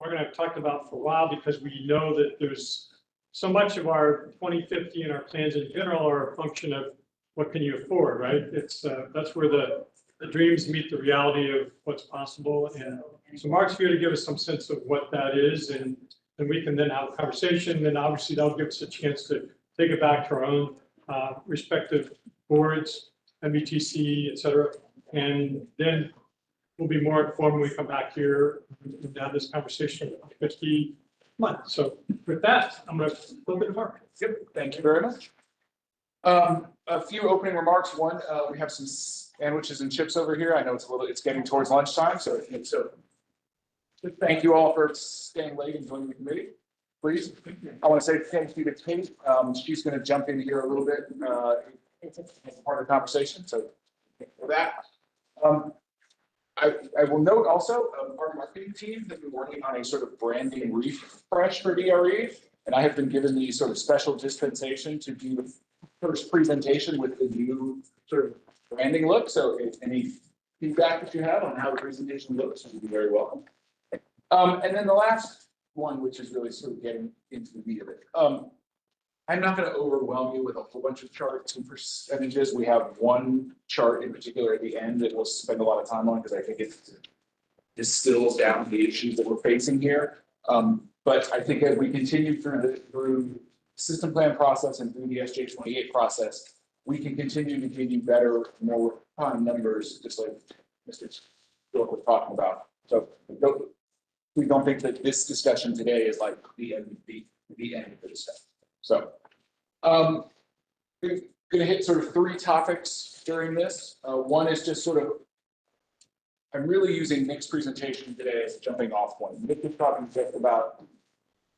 we're gonna have talked about for a while because we know that there's so much of our 2050 and our plans in general are a function of what can you afford, right? It's, that's where the dreams meet the reality of what's possible. And so Mark's here to give us some sense of what that is, and we can then have a conversation. And obviously that'll give us a chance to take it back to our own respective boards, MBTC, et cetera. And then we'll be more informed when we come back here and have this conversation for 50 months. So with that, I'm going to flip it to Mark. Yep, thank you very much. A few opening remarks. One, we have some sandwiches and chips over here. I know it's getting towards lunchtime, so thank you all for staying late and joining the committee. Please, I want to say thank you to Kate. She's going to jump in here a little bit as part of the conversation. So for that, I will note also our marketing team has been working on a sort of branding refresh for VRE, and I have been given the sort of special dispensation to do the first presentation with the new sort of branding look. So if any feedback that you have on how the presentation looks, you'd be very welcome. And then the last one, which is really sort of getting into the meat of it. I'm not going to overwhelm you with a whole bunch of charts and percentages. We have one chart in particular at the end that we'll spend a lot of time on because I think it distills down the issues that we're facing here. But I think as we continue through the system plan process and through the SJ28 process, we can continue to give you better, more numbers, just like Mr. Stewart was talking about. So we don't think that this discussion today is like the end of the discussion. So we're going to hit sort of three topics during this. One is just sort of, I'm really using Nick's presentation today as a jumping off point. Nick is talking just about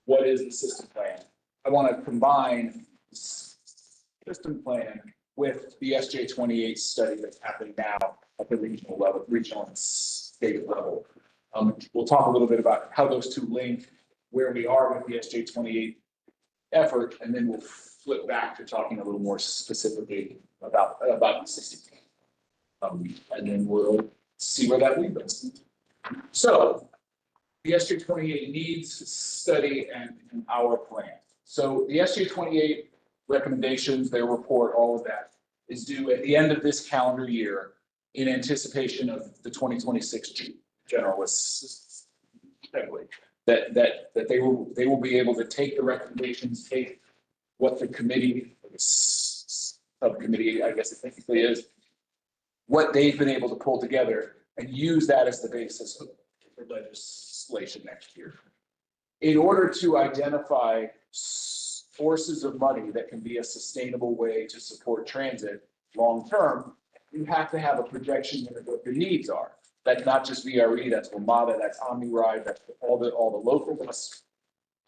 what is the system plan. I want to combine system plan with the SJ28 study that's happening now at the regional level, regional and state level. We'll talk a little bit about how those two link, where we are with the SJ28 effort, and then we'll flip back to talking a little more specifically about the system. And then we'll see where that leads us. So the SJ28 needs study and our plan. So the SJ28 recommendations, their report, all of that is due at the end of this calendar year in anticipation of the 2026 general assembly. That they will be able to take the recommendations, take what the committee, subcommittee, I guess it technically is, what they've been able to pull together and use that as the basis for legislation next year. In order to identify sources of money that can be a sustainable way to support transit long-term, you have to have a projection of what your needs are. That's not just VRE, that's WMATA, that's OmniRide, that's all the local bus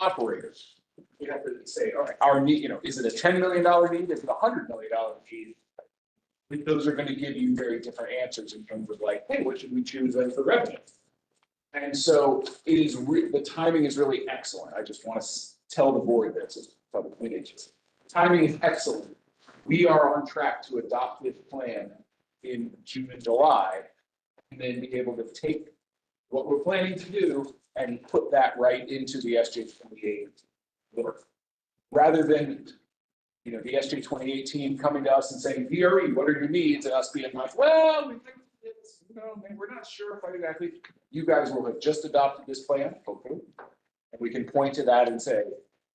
operators. You have to say, all right, our need, is it a $10 million need? Is it a $100 million need? Those are going to give you very different answers in terms of like, hey, what should we choose as the revenue? And so it is the timing is really excellent. I just want to tell the board this as public meetings. Timing is excellent. We are on track to adopt this plan in June and July, and then be able to take what we're planning to do and put that right into the SJ28 work. Rather than, the SJ28 team coming to us and saying, VRE, what are your needs? And us being like, well, we think it's, we're not sure if exactly. You guys will have just adopted this plan, hopefully. And we can point to that and say,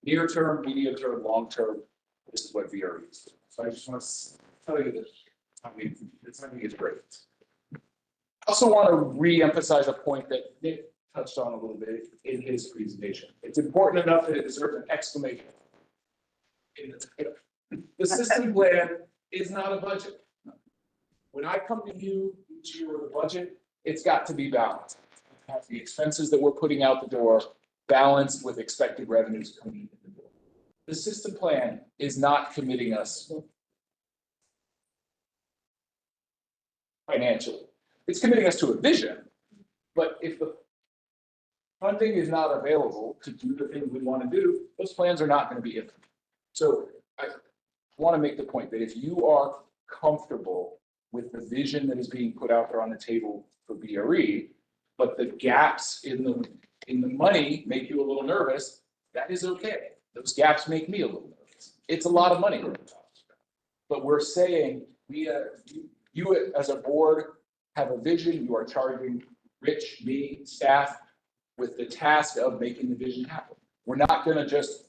near term, medium term, long term, this is what VRE is. So I just want to tell you this. This timing is great. I also want to re-emphasize a point that Nick touched on a little bit in his presentation. It's important enough that it deserves an exclamation in the title. The system plan is not a budget. When I come to you each year with a budget, It's got to be balanced. Have the expenses that we're putting out the door balanced with expected revenues coming in the door. The system plan is not committing us financially. It's committing us to a vision, but if the funding is not available to do the things we want to do, those plans are not going to be implemented. So I want to make the point that if you are comfortable with the vision that is being put out there on the table for VRE, but the gaps in the money make you a little nervous, that is okay. Those gaps make me a little nervous. It's a lot of money. But we're saying you as a board have a vision, you are charging Rich, me, staff with the task of making the vision happen. We're not gonna just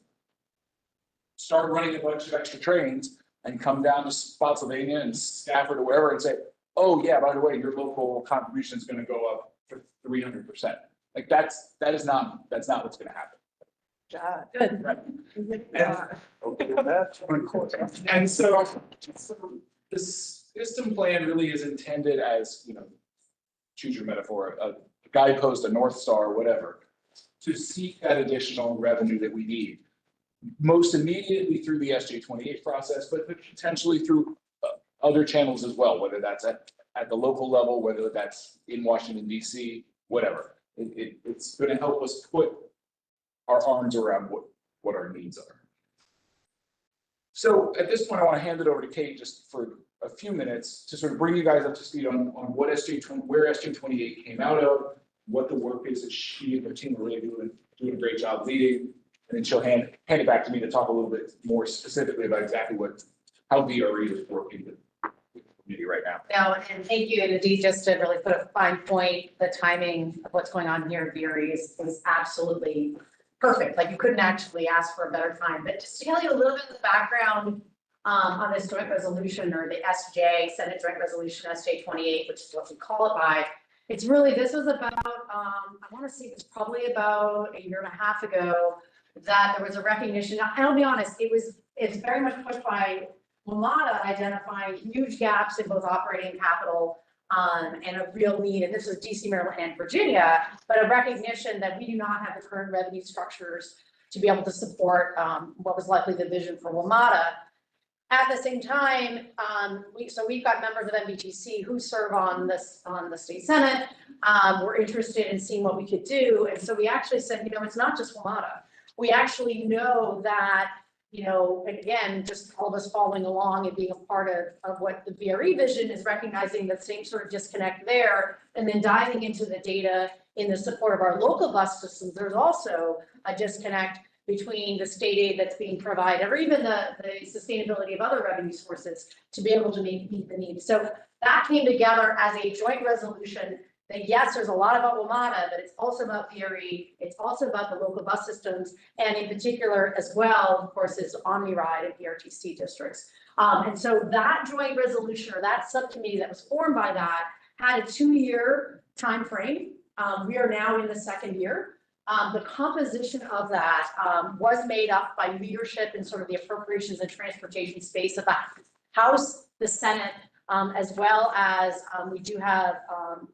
start running a bunch of extra trains and come down to Spotsylvania and Stafford or wherever and say, oh yeah, by the way, your local contribution is gonna go up for 300%. Like that's not what's gonna happen. Good. And so the system plan really is intended as, choose your metaphor, a guidepost, a North Star, whatever, to seek that additional revenue that we need. Most immediately through the SJ28 process, but potentially through other channels as well, whether that's at the local level, whether that's in Washington, DC, whatever. It's going to help us put our arms around what our needs are. So at this point, I want to hand it over to Kate just for a few minutes to sort of bring you guys up to speed on what where SJ28 came out of, what the work is that she and her team are really doing a great job leading. And then she'll hand it back to me to talk a little bit more specifically about exactly how VRE is working with the community right now. No, and thank you. And indeed, just to really put a fine point, the timing of what's going on here at VRE is absolutely perfect. Like you couldn't actually ask for a better time. But just to tell you a little bit of the background on this joint resolution, or the SJ, Senate Joint Resolution SJ28, which is what we call it by. It's really, this was about, I want to say it was probably about a year and a half ago that there was a recognition. I'll be honest, it's very much pushed by WMATA identifying huge gaps in both operating capital and a real need, and this is DC, Maryland, and Virginia, but a recognition that we do not have the current revenue structures to be able to support what was likely the vision for WMATA. At the same time, we've got members of MBTC who serve on the state senate. We're interested in seeing what we could do, and so we actually said, it's not just WMATA. We actually know that, again, just all of us following along and being a part of what the VRE vision is, recognizing the same sort of disconnect there, and then diving into the data in the support of our local bus systems. There's also a disconnect between the state aid that's being provided, or even the sustainability of other revenue sources to be able to meet the needs. So that came together as a joint resolution that, yes, there's a lot about WMATA, but it's also about VRE, it's also about the local bus systems, and in particular as well, of course, is OmniRide and PRTC districts. And so that joint resolution, or that subcommittee that was formed by that, had a 2-year time frame. We are now in the 2nd year. The composition of that was made up by leadership in sort of the appropriations and transportation space of the House, the Senate, as well as we do have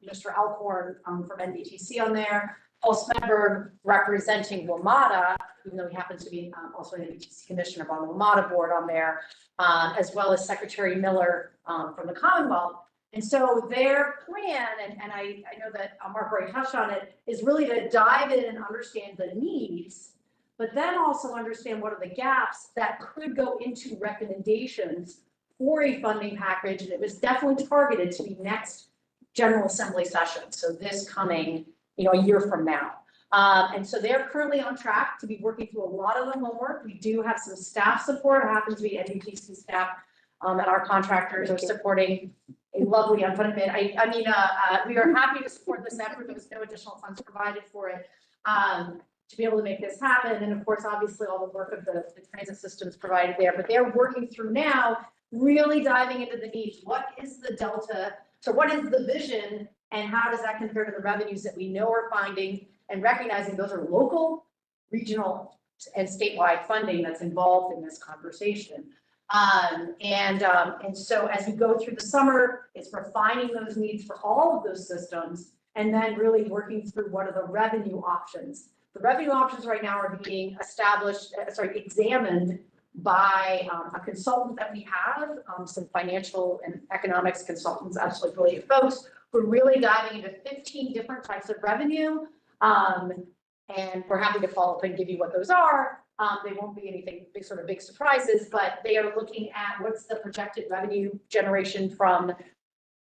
Mr. Alcorn from NBTC on there, Paul Smedberg representing WMATA, even though he happens to be also an NBTC commissioner on the WMATA board on there, as well as Secretary Miller from the Commonwealth. And so their plan, and I know that Mark already touched on it, is really to dive in and understand the needs, but then also understand what are the gaps that could go into recommendations for a funding package. And it was definitely targeted to be next General Assembly session. So this coming, a year from now. And so they're currently on track to be working through a lot of the homework. We do have some staff support. It happens to be NBTC staff and our contractors are supporting a lovely unfunded bid. We are happy to support this effort. There was no additional funds provided for it to be able to make this happen. And of course, obviously, all the work of the transit systems provided there. But they're working through now, really diving into the needs. What is the delta? So what is the vision, and how does that compare to the revenues that we know are finding, and recognizing those are local, regional, and statewide funding that's involved in this conversation. And so as we go through the summer, it's refining those needs for all of those systems and then really working through what are the revenue options. The revenue options right now are being examined by a consultant that we have, some financial and economics consultants, actually brilliant folks, who are really diving into 15 different types of revenue. And we're happy to follow up and give you what those are. They won't be anything big surprises, but they are looking at what's the projected revenue generation from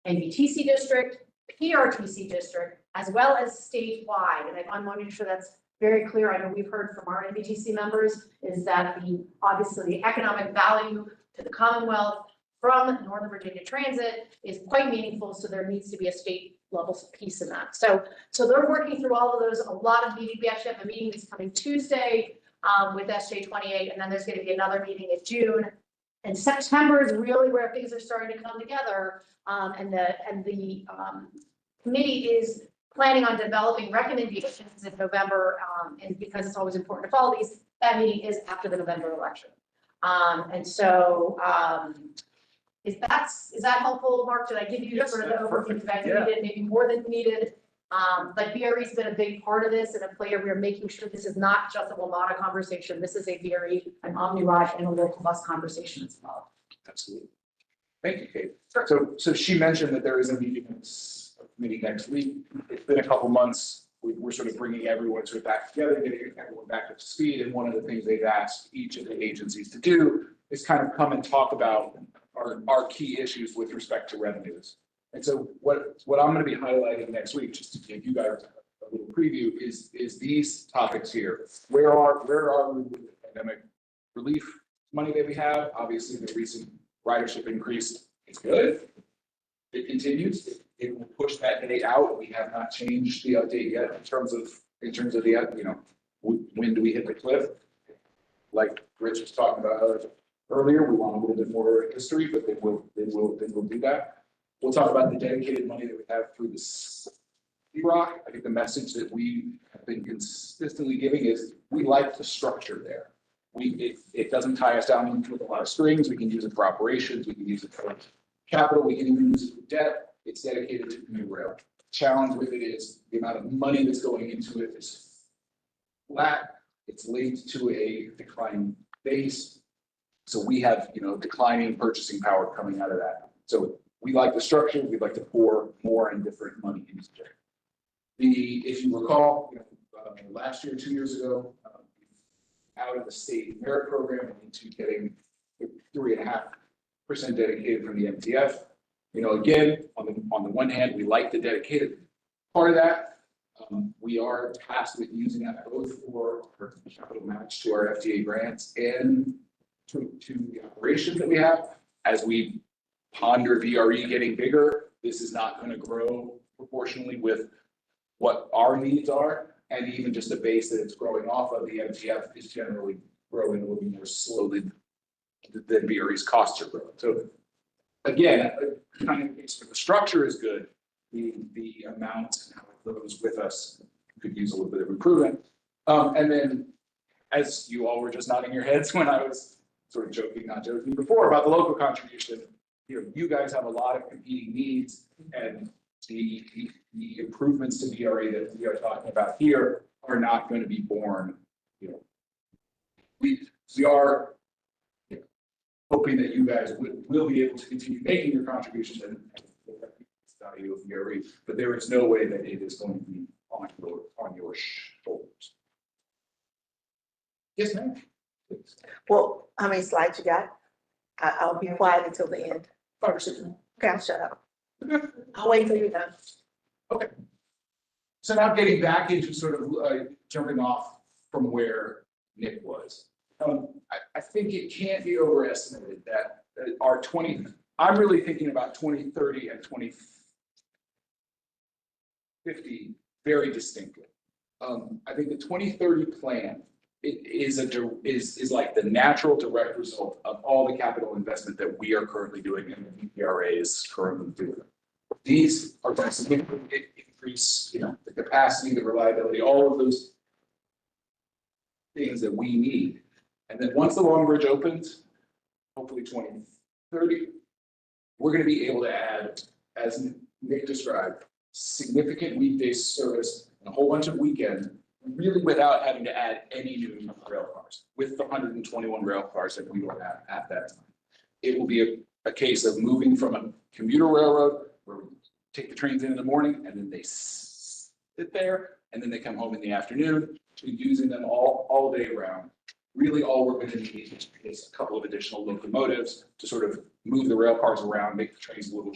NBTC district, PRTC district, as well as statewide. And I want to make sure that's very clear. I know we've heard from our NBTC members is that obviously the economic value to the Commonwealth from Northern Virginia Transit is quite meaningful. So there needs to be a state level piece in that. So they're working through all of those. A lot of meetings. We actually have a meeting that's coming Tuesday with SJ28, and then there's going to be another meeting in June. And September is really where things are starting to come together. And the committee is planning on developing recommendations in November. And because it's always important to follow these, that meeting is after the November election. Is that helpful, Mark? Did I give you sort of the overview that you needed, maybe more than needed? Like VRE's been a big part of this and a player. We're making sure this is not just a WMATA conversation. This is a VRE, an OmniRide, and a local bus conversation as well. Absolutely. Thank you, Kate. So she mentioned that there is a meeting next week. It's been a couple months. We're sort of bringing everyone sort of back together, getting everyone back up to speed. And one of the things they've asked each of the agencies to do is kind of come and talk about our key issues with respect to revenues. And so what I'm going to be highlighting next week, just to give you guys a little preview, is these topics here. Where are we with the pandemic relief money that we have? Obviously, the recent ridership increase is good. It continues. It will push that date out. We have not changed the update yet in terms of the when do we hit the cliff? Like Rich was talking about earlier, we want a little bit more history, but they will do that. We'll talk about the dedicated money that we have through the VROC. I think the message that we have been consistently giving is we like the structure there. It doesn't tie us down with a lot of strings. We can use it for operations. We can use it for capital. We can even use it for debt. It's dedicated to new rail. Challenge with it is the amount of money that's going into it is flat. It's linked to a declining base. So we have, declining purchasing power coming out of that. So we like the structure. We'd like to pour more and different money into it. If you recall, last year, 2 years ago, out of the state merit program into getting 3.5% dedicated from the MTF. Again, on the one hand, we like the dedicated part of that. We are tasked with using that both for capital match to our FDA grants and to the operations that we have. As we ponder VRE getting bigger, this is not going to grow proportionally with what our needs are. And even just the base that it's growing off of, the MTF is generally growing a little more slowly than VRE's costs are growing. So again, kind of the structure is good. The amount and how it grows with us could use a little bit of improvement. And then, as you all were just nodding your heads when I was sort of joking, not joking before about the local contribution, you guys have a lot of competing needs, and the improvements to VRE that we are talking about here are not going to be born. We are hoping that you guys will be able to continue making your contributions and the value of VRE, but there is no way that it is going to be on your shoulders. Yes, ma'am. Please. Well, how many slides you got? I'll be quiet until the end. Okay, I'll shut up. I'll wait till you're done. Okay. So now getting back into sort of jumping off from where Nick was. I think it can't be overestimated that I'm really thinking about 2030 and 2050 very distinctly. I think the 2030 plan is like the natural direct result of all the capital investment that we are currently doing and the VRA is currently doing. These are going to significantly increase, the capacity, the reliability, all of those things that we need. And then once the Long Bridge opens, hopefully 2030, we're gonna be able to add, as Nick described, significant weekday service and a whole bunch of weekend, really without having to add any new rail cars, with the 121 rail cars that we will have at that time. It will be a case of moving from a commuter railroad where we take the trains in the morning and then they sit there and then they come home in the afternoon, to using them all day round. Really, all we're going to need is a couple of additional locomotives to sort of move the rail cars around, make the trains a little,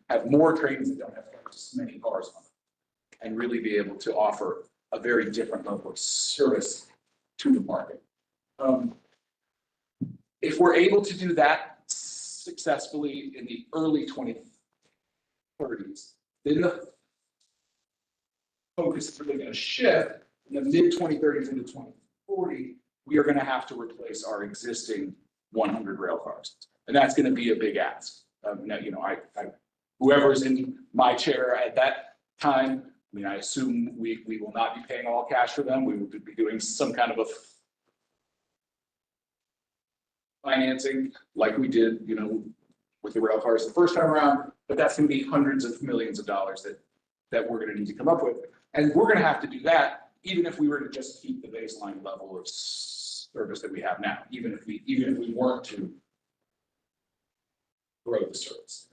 have more trains that don't have as many cars on them, and really be able to offer a very different level of service to the market. If we're able to do that successfully in the early 2030s, then the focus is really going to shift in the mid 2030s into 2040. We are going to have to replace our existing 100 rail cars, and that's going to be a big ask. Now, whoever's in my chair at that time, I mean, I assume we will not be paying all cash for them. We will be doing some kind of a financing like we did, with the rail cars the first time around, but that's going to be hundreds of millions of dollars that we're going to need to come up with. And we're going to have to do that even if we were to just keep the baseline level of service that we have now, even if we weren't to grow the service.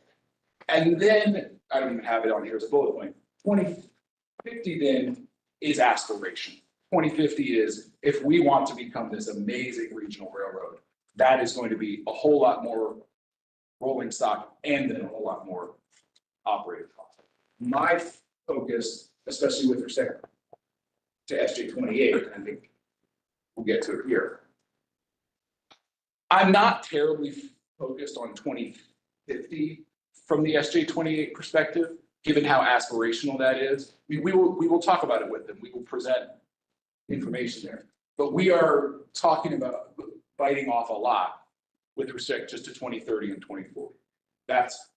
And then, I don't even have it on here as a bullet point, 2050 then is aspiration. 2050 is, if we want to become this amazing regional railroad, that is going to be a whole lot more rolling stock and then a whole lot more operating cost. My focus, especially with respect to SJ28, I think we'll get to it here. I'm not terribly focused on 2050 from the SJ28 perspective, given how aspirational that is. We will talk about it with them. We will present information there, but we are talking about biting off a lot with respect just to 2030 and 2040. That's,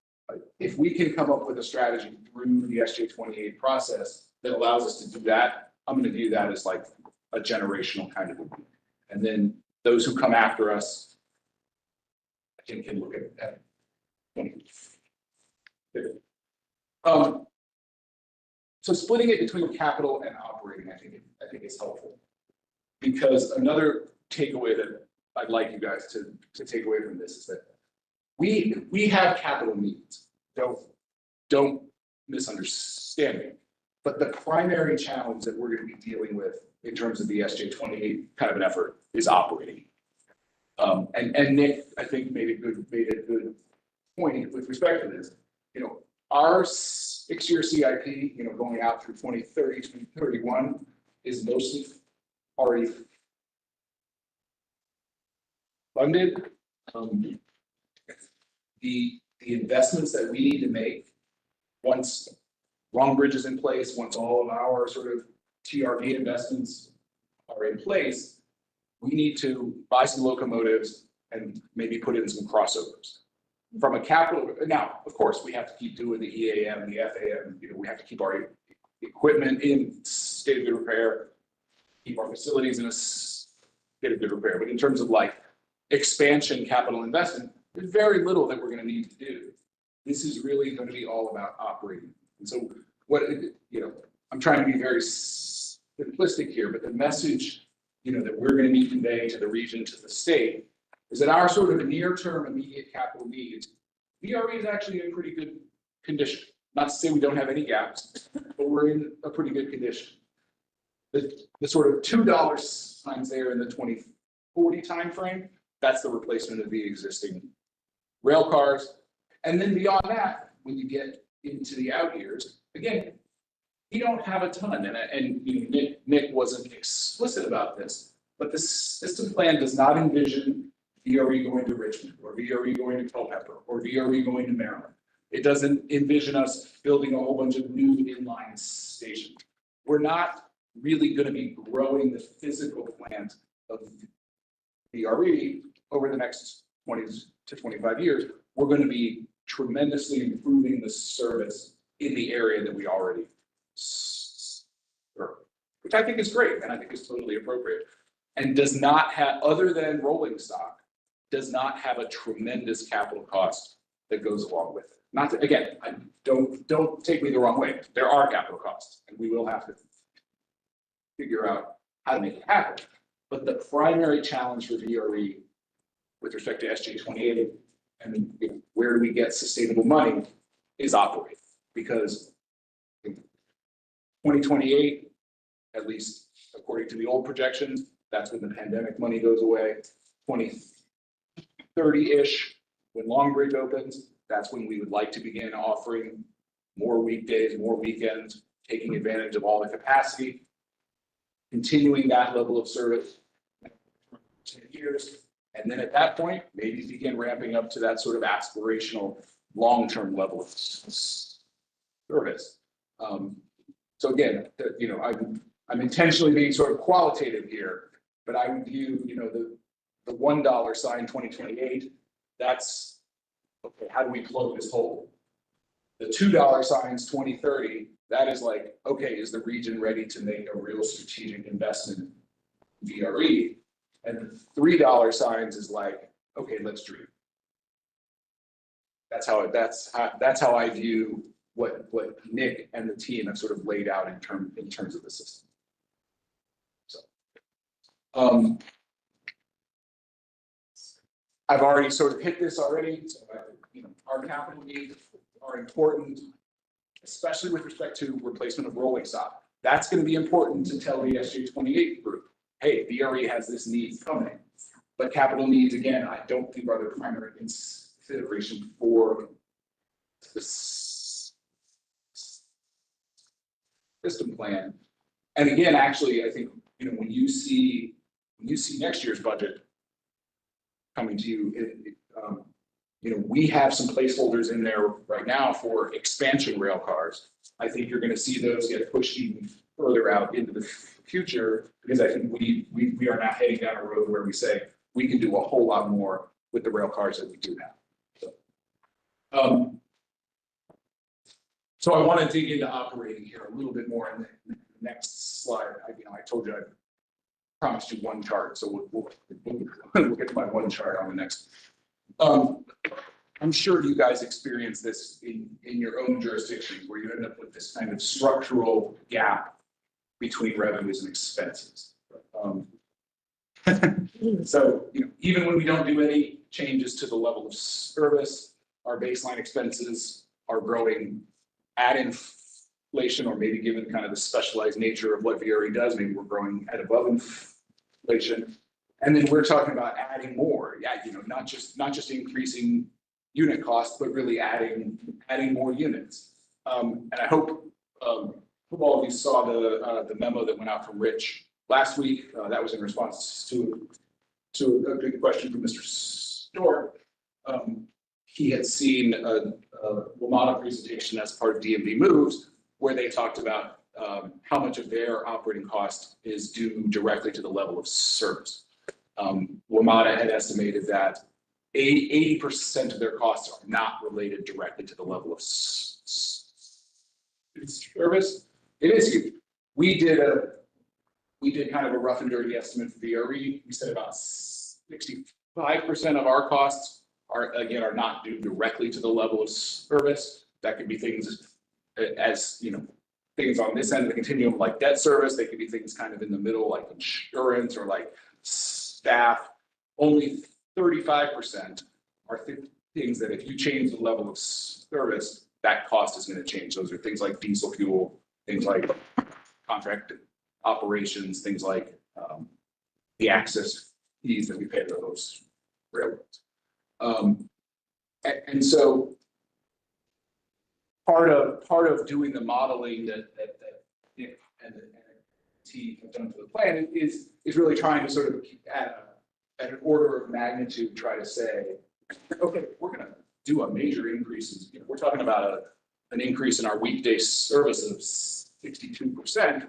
if we can come up with a strategy through the SJ28 process that allows us to do that, I'm going to view that as like a generational kind of a thing. And then those who come after us, I think, can look at that. So splitting it between capital and operating, I think is helpful, because another takeaway that I'd like you guys to take away from this is that we have capital needs. Don't misunderstand me. But the primary challenge that we're going to be dealing with in terms of the SJ28 kind of an effort is operating. And Nick, I think, made a good point with respect to this. Our 6-year CIP, going out through 2030, 2031 is mostly already funded. The investments that we need to make once Long Bridge is in place, once all of our sort of TRV investments are in place, we need to buy some locomotives and maybe put in some crossovers. From a capital, now, of course, we have to keep doing the EAM and the FAM. We have to keep our equipment in state of good repair, keep our facilities in a state of good repair. But in terms of like expansion capital investment, there's very little that we're going to need to do. This is really going to be all about operating. And so I'm trying to be very simplistic here, but the message, that we're going to be conveying to the region, to the state, is that our sort of near-term immediate capital needs, VRE is actually in pretty good condition. Not to say we don't have any gaps, but we're in a pretty good condition. The sort of $2 signs there in the 2040 timeframe, that's the replacement of the existing rail cars. And then beyond that, when you get into the out years, again, we don't have a ton. And Nick wasn't explicit about this, but the system plan does not envision VRE going to Richmond, or VRE going to Culpeper, or VRE going to Maryland. It doesn't envision us building a whole bunch of new inline stations. We're not really going to be growing the physical plant of VRE over the next 20 to 25 years. We're going to be tremendously improving the service in the area that we already serve, which I think is great, and I think is totally appropriate, and does not have, other than rolling stock, does not have a tremendous capital cost that goes along with it. Not to, again, don't take me the wrong way. There are capital costs and we will have to figure out how to make it happen. But the primary challenge for VRE with respect to SJ 28 and where do we get sustainable money is operate. Because in 2028, at least according to the old projections, that's when the pandemic money goes away. 2030-ish, when Long Bridge opens, that's when we would like to begin offering more weekdays, more weekends, taking advantage of all the capacity, continuing that level of service 10 years. And then at that point, maybe begin ramping up to that sort of aspirational long-term level of service. So again, I'm intentionally being sort of qualitative here, but I would view, the $1 sign 2028, that's, okay, how do we plug this hole? The $2 signs 2030, that is like, okay, is the region ready to make a real strategic investment in VRE? And the $3 signs is like, okay, let's dream. That's how I view what Nick and the team have sort of laid out in terms of the system. So, I've already sort of hit this already. So, our capital needs are important, especially with respect to replacement of rolling stock. That's going to be important to tell the SJ 28 group, hey, VRE has this need coming. But capital needs, again, I don't think are the primary consideration for the system plan. And again, actually, I think, when you see next year's budget coming to you, we have some placeholders in there right now for expansion rail cars. I think you're going to see those get pushed even further out into the future, because I think we are now heading down a road where we say we can do a whole lot more with the rail cars that we do now. So I want to dig into operating here a little bit more in the next slide. I told you I promised you one chart, so we'll get to my one chart on the next. I'm sure you guys experience this in your own jurisdictions, where you end up with this kind of structural gap between revenues and expenses. So, even when we don't do any changes to the level of service, our baseline expenses are growing at inflation, or maybe given kind of the specialized nature of what VRE does, maybe we're growing at above inflation. And then we're talking about adding more. Yeah, not just increasing unit costs, but really adding more units. And I hope all of you saw the memo that went out from Rich last week. That was in response to a good question from Mr. Stork. He had seen a WMATA presentation as part of DMV Moves, where they talked about how much of their operating cost is due directly to the level of service. WMATA had estimated that 80% of their costs are not related directly to the level of service. It is huge. We did kind of a rough and dirty estimate for VRE. We said about 65% of our costs are not due directly to the level of service. That could be things things on this end of the continuum, like debt service. They could be things kind of in the middle, like insurance or like staff. Only 35% are things that if you change the level of service, that cost is going to change. Those are things like diesel fuel, things like contract operations, things like the access fees that we pay to those railroads. And so part of doing the modeling that Nick and the team have done for the plan is really trying to sort of at an order of magnitude try to say, okay, we're going to do a major increase. We're talking about an increase in our weekday service of 62%.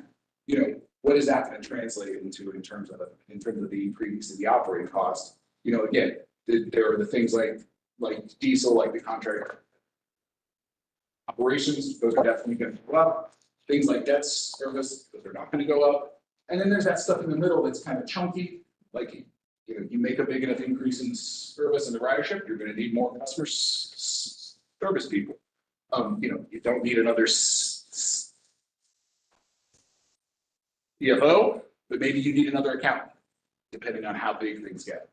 What is that going to translate into in terms of the increase in the operating cost? Again, there are the things like diesel, like the contract operations, those are definitely going to go up. Things like debt service, those are not going to go up. And then there's that stuff in the middle that's kind of chunky, like you make a big enough increase in service and the ridership, you're gonna need more customer service people. You don't need another CFO, but maybe you need another accountant, depending on how big things get.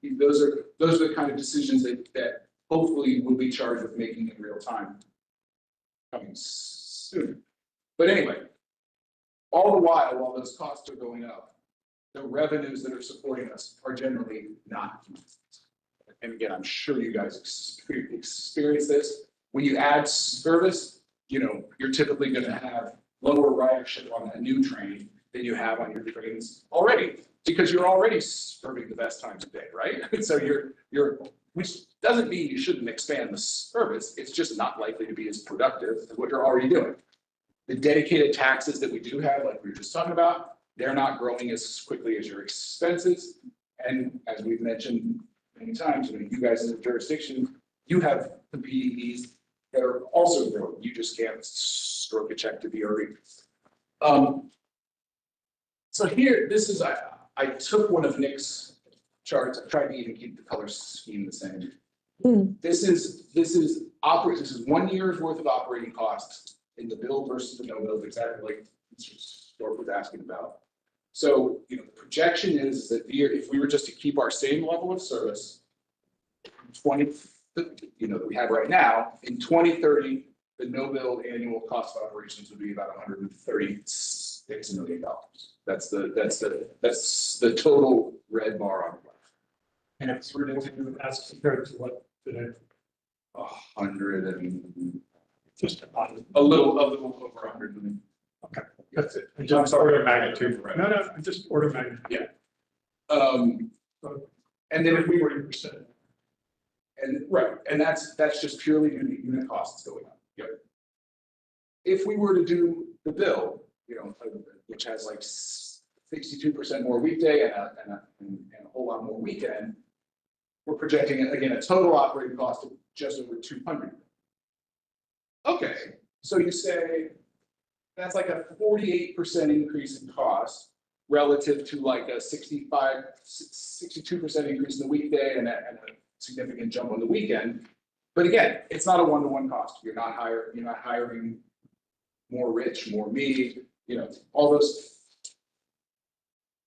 Those are the kind of decisions that hopefully we'll be charged with making in real time coming soon. But anyway, all the while those costs are going up, the revenues that are supporting us are generally not. And again, I'm sure you guys experience this. When you add service, you're typically going to have lower ridership on that new train than you have on your trains already, because you're already serving the best times of day, right? So which doesn't mean you shouldn't expand the service. It's just not likely to be as productive as what you're already doing. The dedicated taxes that we do have, like we were just talking about, they're not growing as quickly as your expenses. And as we've mentioned many times, you guys as a jurisdiction, you have competing needs that are also growing. You just can't stroke a check to VRE. So here, I took one of Nick's charts. I tried to even keep the color scheme the same. This is 1 year's worth of operating costs in the bill versus the no bill, exactly like Mr. Stork was asking about. So, the projection is that if we were just to keep our same level of service, 20, that we have right now, in 2030, the no bill annual cost of operations would be about $136 million. That's the total red bar on the left. And if we're to do as compared to what today? 100 and Just a little over 100 million. Okay, that's it. Just order of magnitude. No, just order of magnitude. Yeah. And then if we were 40%. and that's just purely due to unit costs going up. Yep. If we were to do the bill, which has like 62% more weekday and a whole lot more weekend, we're projecting again a total operating cost of just over 200. Okay, so you say that's like a 48% increase in cost relative to like a 62% increase in the weekday and a significant jump on the weekend. But again, it's not a one-to-one cost. You're not hiring more rich, more me. All those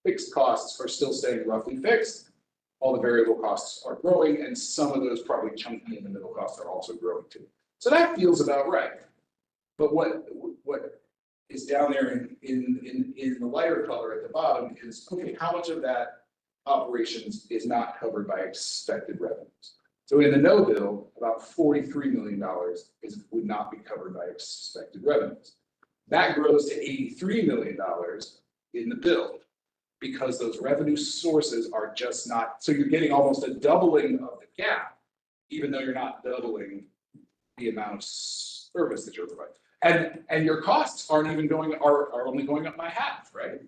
fixed costs are still staying roughly fixed. All the variable costs are growing, and some of those probably chunky in the middle costs are also growing too. So that feels about right. But what is down there in the lighter color at the bottom is, okay, how much of that operations is not covered by expected revenues? So in the no bill, about $43 million would not be covered by expected revenues. That grows to $83 million in the bill, because those revenue sources are just not, so you're getting almost a doubling of the gap, even though you're not doubling the amount of service that you're providing. And your costs are only going up by half, right?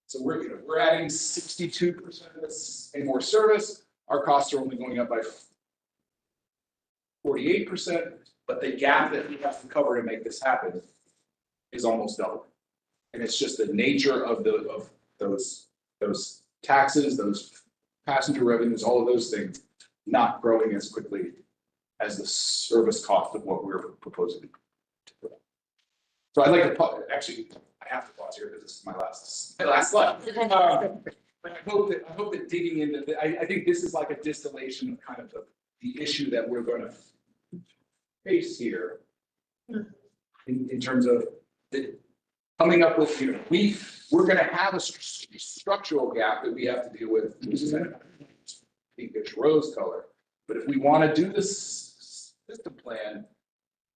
So we're adding 62% and more service. Our costs are only going up by 48%, but the gap that we have to cover to make this happen is almost double. And it's just the nature of those taxes, those passenger revenues, all of those things not growing as quickly as the service cost of what we're proposing to put. So I'd like to actually, I have to pause here because this is my last slide. But I hope that digging into I think this is like a distillation of kind of the issue that we're going to face here in terms of coming up with, we're going to have a structural gap that we have to deal with. This is pinkish rose color. But if we want to do this system plan,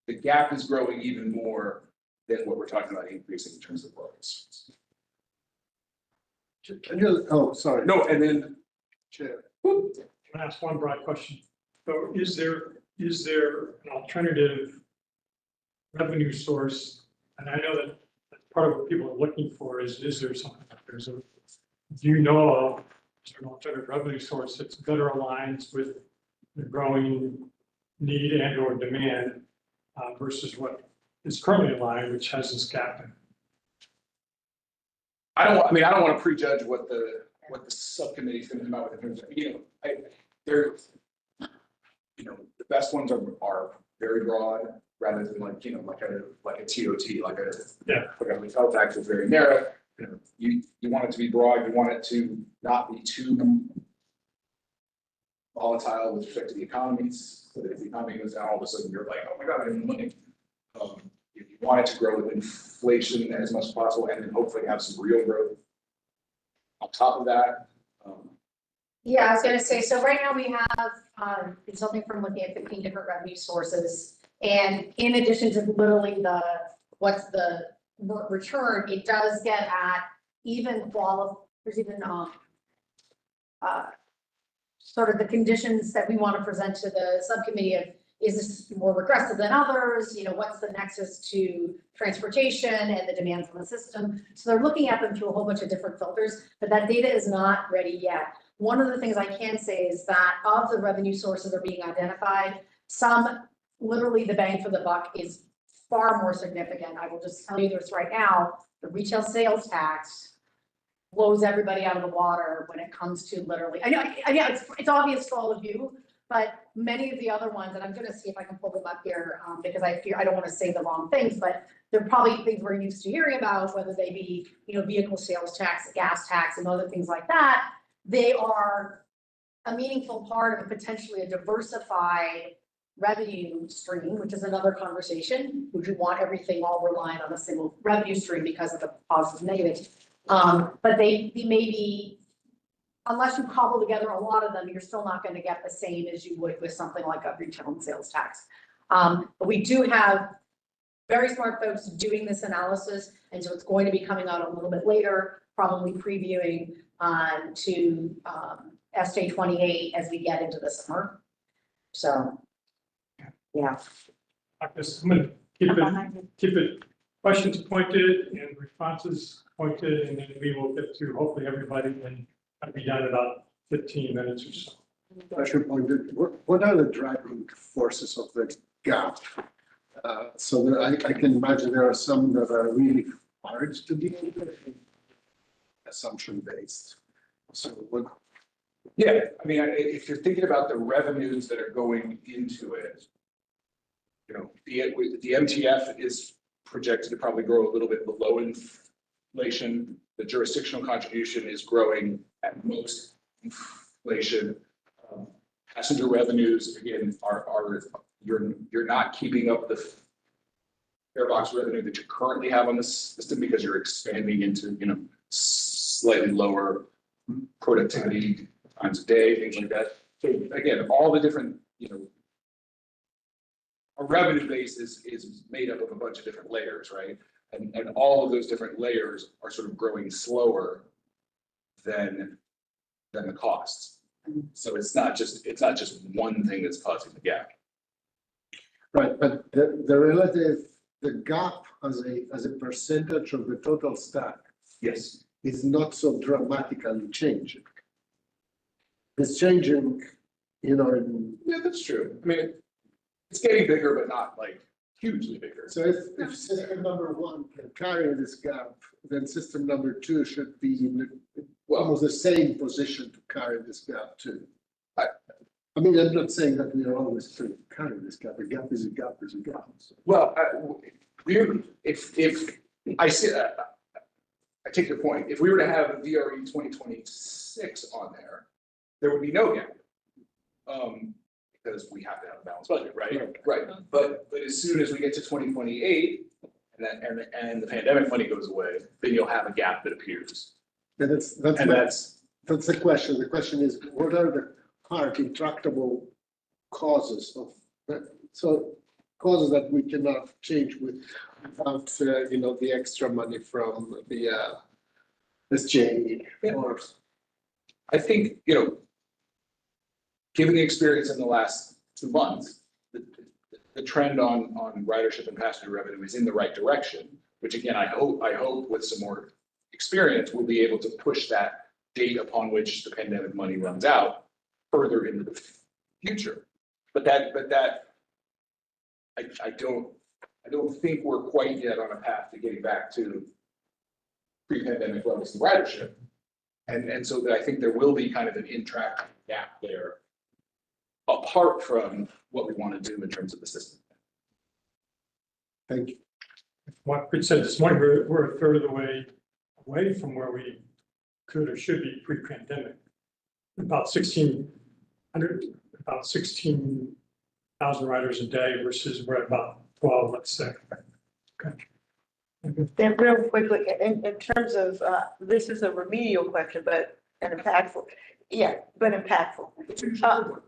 the gap is growing even more than what we're talking about increasing in terms of roads. Oh, sorry. No, and then Chair. Can I ask one broad question? So is there an alternative revenue source? And I know that part of what people are looking for is there something out there? So do you know of an alternative revenue source that's better aligns with the growing need and or demand versus what is currently aligned, which has this gap in? I don't want to prejudge what the what the subcommittee is gonna come out with in terms of, they're, the best ones are very broad, rather than like, like a TOT, like a. Yeah. Like a hotel tax is very narrow, you want it to be broad, you want it to not be too volatile with respect to the economies, so that if the economy goes down, all of a sudden you're like, oh my God, I have no money. You want it to grow with inflation as much as possible, and then hopefully have some real growth on top of that. Yeah, I was gonna say, so right now we have, consulting from looking at 15 different revenue sources. And in addition to literally what's the return, it does get at even there's even, sort of the conditions that we want to present to the subcommittee of, is this more regressive than others? What's the nexus to transportation and the demands on the system? So they're looking at them through a whole bunch of different filters, but that data is not ready yet. One of the things I can say is that of the revenue sources that are being identified, some, literally the bang for the buck is far more significant. I will just tell you this right now, the retail sales tax blows everybody out of the water when it comes to literally, I know it's obvious to all of you, but many of the other ones, and I'm gonna see if I can pull them up here, because I fear I don't want to say the wrong things, but they're probably things we're used to hearing about, whether they be, vehicle sales tax, gas tax, and other things like that. They are a meaningful part of a potentially a diversified revenue stream, which is another conversation. Would you want everything all reliant on a single revenue stream because of the positive negative? But they may be, unless you cobble together a lot of them, you're still not going to get the same as you would with something like a retail and sales tax. But we do have very smart folks doing this analysis, and so it's going to be coming out a little bit later, probably previewing to SJ 28 as we get into the summer. So, yeah. I'm gonna keep it questions pointed and responses pointed, and then we will get to hopefully everybody, and I'll be done in about 15 minutes or so. Question pointed, what are the driving forces of the gap? So that I can imagine there are some that are really hard to deal with, assumption based. So what? Yeah, I mean, if you're thinking about the revenues that are going into it, the MTF is projected to probably grow a little bit below inflation. The jurisdictional contribution is growing at most inflation. Passenger revenues, again, you're not keeping up the fare box revenue that you currently have on the system because you're expanding into, slightly lower productivity times a day, things like that. So again, all the different, our revenue base is made up of a bunch of different layers, right? And all of those different layers are sort of growing slower than the costs. So it's not just one thing that's causing the gap. Right, but the gap as a percentage of the total stack. Yes. Is not so dramatically changing. It's changing, Yeah, that's true. I mean, it's getting bigger, but not like hugely bigger. So if system number one can carry this gap, then system number two should be in almost the same position to carry this gap too. I mean, I'm not saying that we are always trying to carry this gap. A gap is a gap is a gap. Well, if I see that, I take your point. If we were to have VRE 2026 on there would be no gap. Because we have to have a balanced budget, right? Right. But as soon as we get to 2028 and the pandemic money goes away, then you'll have a gap that appears. And that's the question. The question is, what are the hard, intractable causes of that? So causes that we cannot change without, the extra money from the SJ. Or I think, given the experience in the last 2 months, the trend on ridership and passenger revenue is in the right direction, which again, I hope with some more experience, we'll be able to push that date upon which the pandemic money runs out further into the future. But I don't think we're quite yet on a path to getting back to pre-pandemic levels of ridership. And so I think there will be kind of an intractable gap there, apart from what we want to do in terms of the system. Thank you. What Rich said this morning, we're a third of the way away from where we could or should be pre-pandemic. About 16,000 riders a day versus we're at about 12, let's say. Okay. Then real quickly, in terms of, this is a remedial question, but an impactful, but impactful.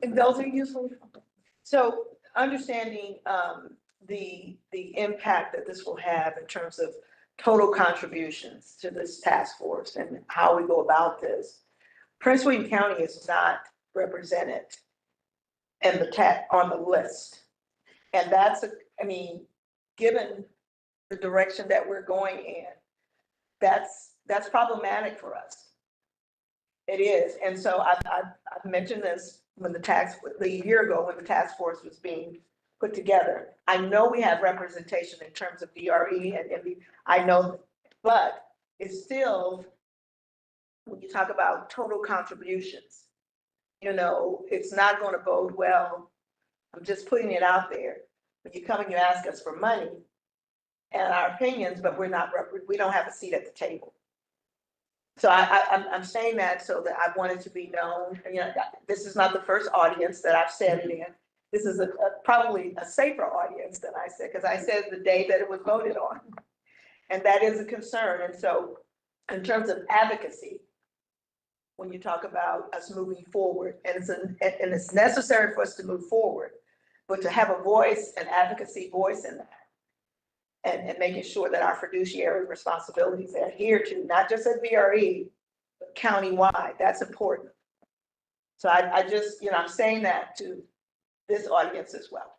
And those are useful. So understanding, the impact that this will have in terms of total contributions to this task force and how we go about this. Prince William County is not represented in on the list. And that's, given the direction that we're going in, that's problematic for us. It is. And so I've mentioned this when a year ago when the task force was being put together. I know we have representation in terms of VRE and I know, but it's still, when you talk about total contributions, it's not going to bode well. I'm just putting it out there. When you come and you ask us for money and our opinions, but we don't have a seat at the table. So I'm saying that so that I want it to be known. This is not the first audience that I've said it in. This is probably a safer audience than I said, because I said the day that it was voted on. And that is a concern. And so in terms of advocacy, when you talk about us moving forward, and it's necessary for us to move forward, but to have a voice, an advocacy voice in that, and making sure that our fiduciary responsibilities are adhered to, not just at VRE, but countywide, that's important. So I just, I'm saying that to this audience as well.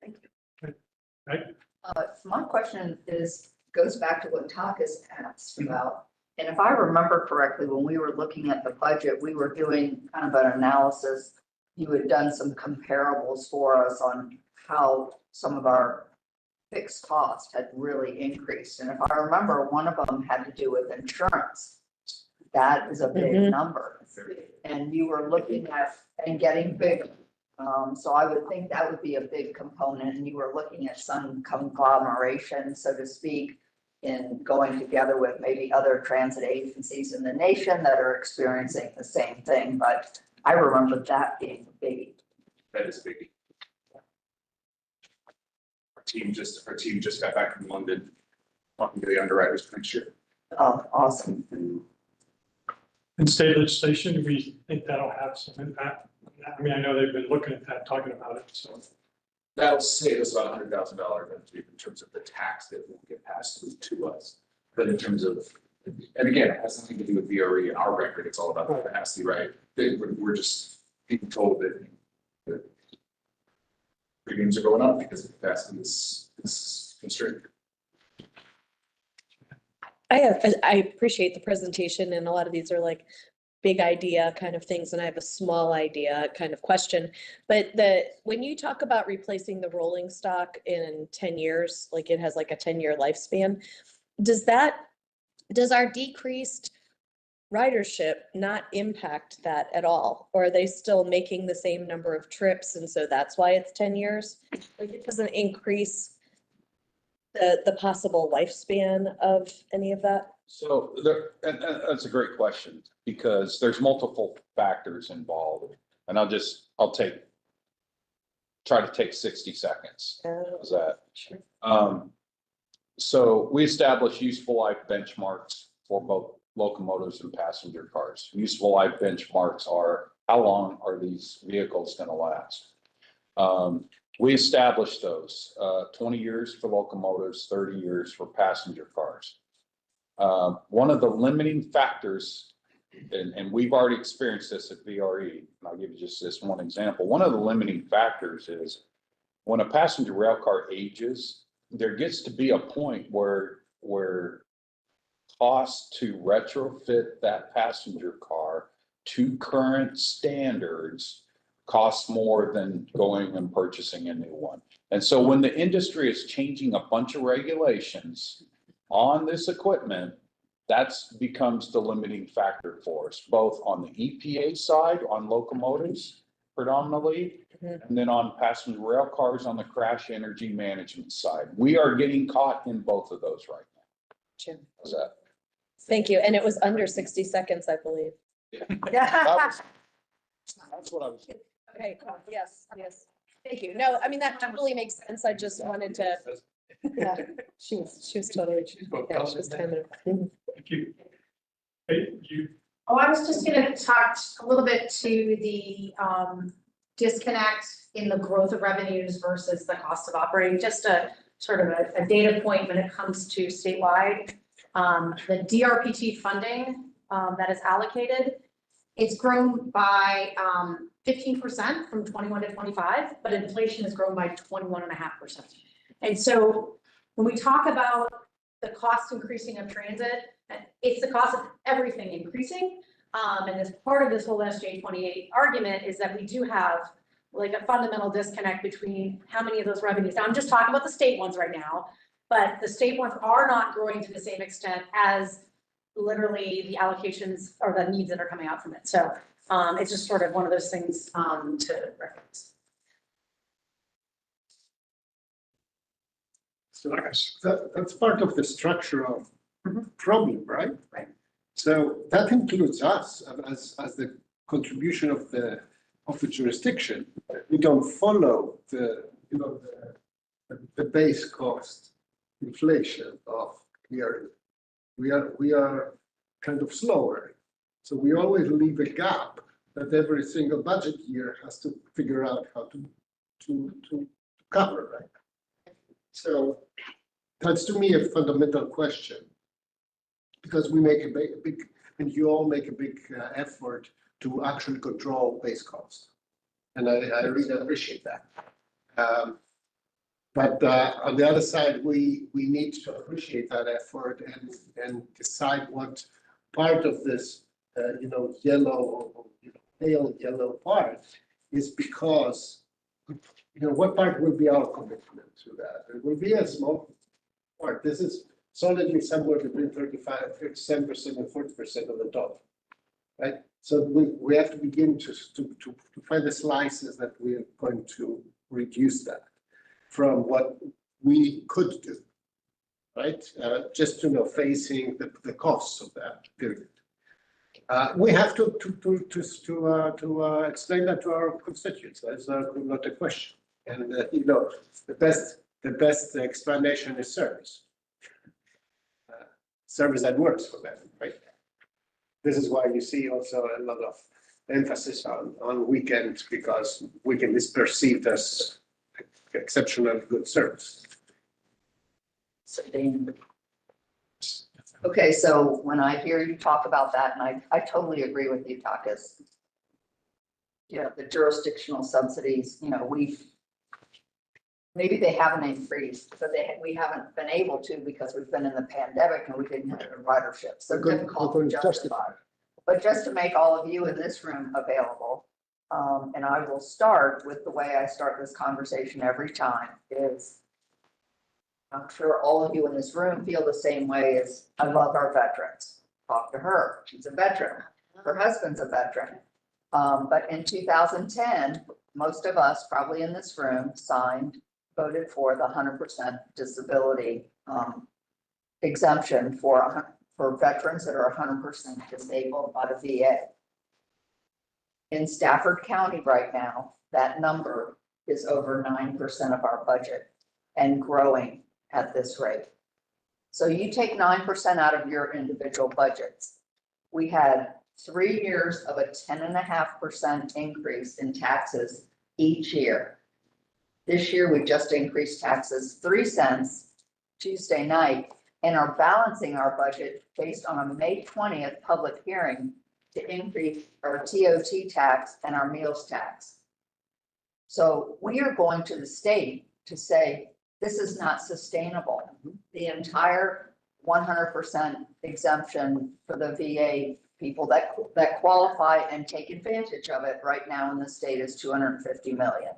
Thank you. Right. My question goes back to what Takis asked about. And if I remember correctly, when we were looking at the budget, we were doing kind of an analysis. You had done some comparables for us on how some of our fixed costs had really increased. And if I remember, one of them had to do with insurance. That is a big number. And you were looking at and getting bigger. So I would think that would be a big component. And you were looking at some conglomeration, so to speak, in going together with maybe other transit agencies in the nation that are experiencing the same thing. But I remember that being a biggie. That is a biggie. Our team just got back from London, talking to the underwriters for next year. Oh, awesome. In state legislation, we think that'll have some impact. I know they've been looking at that, talking about it, so. That'll save us about $100,000 in terms of the tax that will get passed through to us. But in terms of, and again, it has nothing to do with VRE and our record, it's all about the capacity, right? We're just being told that the premiums are going up because the capacity is constrained. I appreciate the presentation, and a lot of these are like big idea kind of things, and I have a small idea kind of question. But when you talk about replacing the rolling stock in 10 years, like it has like a 10-year lifespan, does our decreased ridership not impact that at all? Or are they still making the same number of trips, and so that's why it's 10 years? Like it doesn't increase the possible lifespan of any of that? So and that's a great question, because there's multiple factors involved. And try to take 60 seconds. How's that? Sure. So we establish useful life benchmarks for both locomotives and passenger cars. Useful life benchmarks are, how long are these vehicles going to last? We established those 20 years for locomotives, 30 years for passenger cars. One of the limiting factors, and we've already experienced this at VRE, and I'll give you just this one example. One of the limiting factors is when a passenger rail car ages, there gets to be a point where costs to retrofit that passenger car to current standards costs more than going and purchasing a new one. And so when the industry is changing a bunch of regulations on this equipment, That's becomes the limiting factor for us, both on the EPA side, on locomotives predominantly, and then on passenger rail cars on the crash energy management side. We are getting caught in both of those right now. How's that? Thank you. And it was under 60 seconds, I believe. That's what I was. Okay, yes, yes. Thank you. No, I mean, that totally makes sense. I just wanted to, yeah, she was totally, yeah, she was timing. Thank you. Hey, you, Oh, I was just gonna talk a little bit to the disconnect in the growth of revenues versus the cost of operating, just a sort of a data point when it comes to statewide. The DRPT funding that is allocated, it's grown by 15% from 21 to 25, but inflation has grown by 21.5%. And so when we talk about the cost increasing of transit, it's the cost of everything increasing. And as part of this whole SJ 28 argument is that we do have like a fundamental disconnect between how many of those revenues. Now I'm just talking about the state ones right now, but the state ones are not growing to the same extent as literally the allocations or the needs that are coming out from it. So it's just sort of one of those things to reference. So that's part of the structural problem, right? Right. So that includes us as the contribution of the jurisdiction. We don't follow the base cost inflation of VRE. We are kind of slower. So we always leave a gap that every single budget year has to figure out how to cover, right? So that's to me a fundamental question, because we make a big, and you all make a big effort to actually control base cost. And I really appreciate that. But on the other side, we need to appreciate that effort and decide what part of this, yellow, pale yellow part is because, what part will be our commitment to that? It will be a small part. This is solidly somewhere between 37% and 40% of the total, right? So we have to begin to find the slices that we are going to reduce that from what we could do, right? Just facing the costs of that period. We have to explain that to our constituents. That's not a question. And the best explanation is service. Service that works for them, right? This is why you see also a lot of emphasis on weekends, because weekend is perceived as exceptionally good service. Okay, so when I hear you talk about that, and I totally agree with you, Takis. The jurisdictional subsidies, maybe they haven't increased, but we haven't been able to because we've been in the pandemic and we didn't have a ridership. So difficult to justify. But just to make all of you in this room available, and I will start with the way I start this conversation every time is, I'm sure all of you in this room feel the same way as I love our veterans. Talk to her, she's a veteran. Her husband's a veteran. But in 2010, most of us probably in this room voted for the 100% disability exemption for veterans that are 100% disabled by the VA. In Stafford County right now, that number is over 9% of our budget and growing at this rate. So you take 9% out of your individual budgets. We had 3 years of a 10.5% increase in taxes each year. This year, we just increased taxes 3 cents Tuesday night and are balancing our budget based on a May 20th public hearing to increase our TOT tax and our meals tax. So we are going to the state to say, this is not sustainable. The entire 100% exemption for the VA people that qualify and take advantage of it right now in the state is 250 million.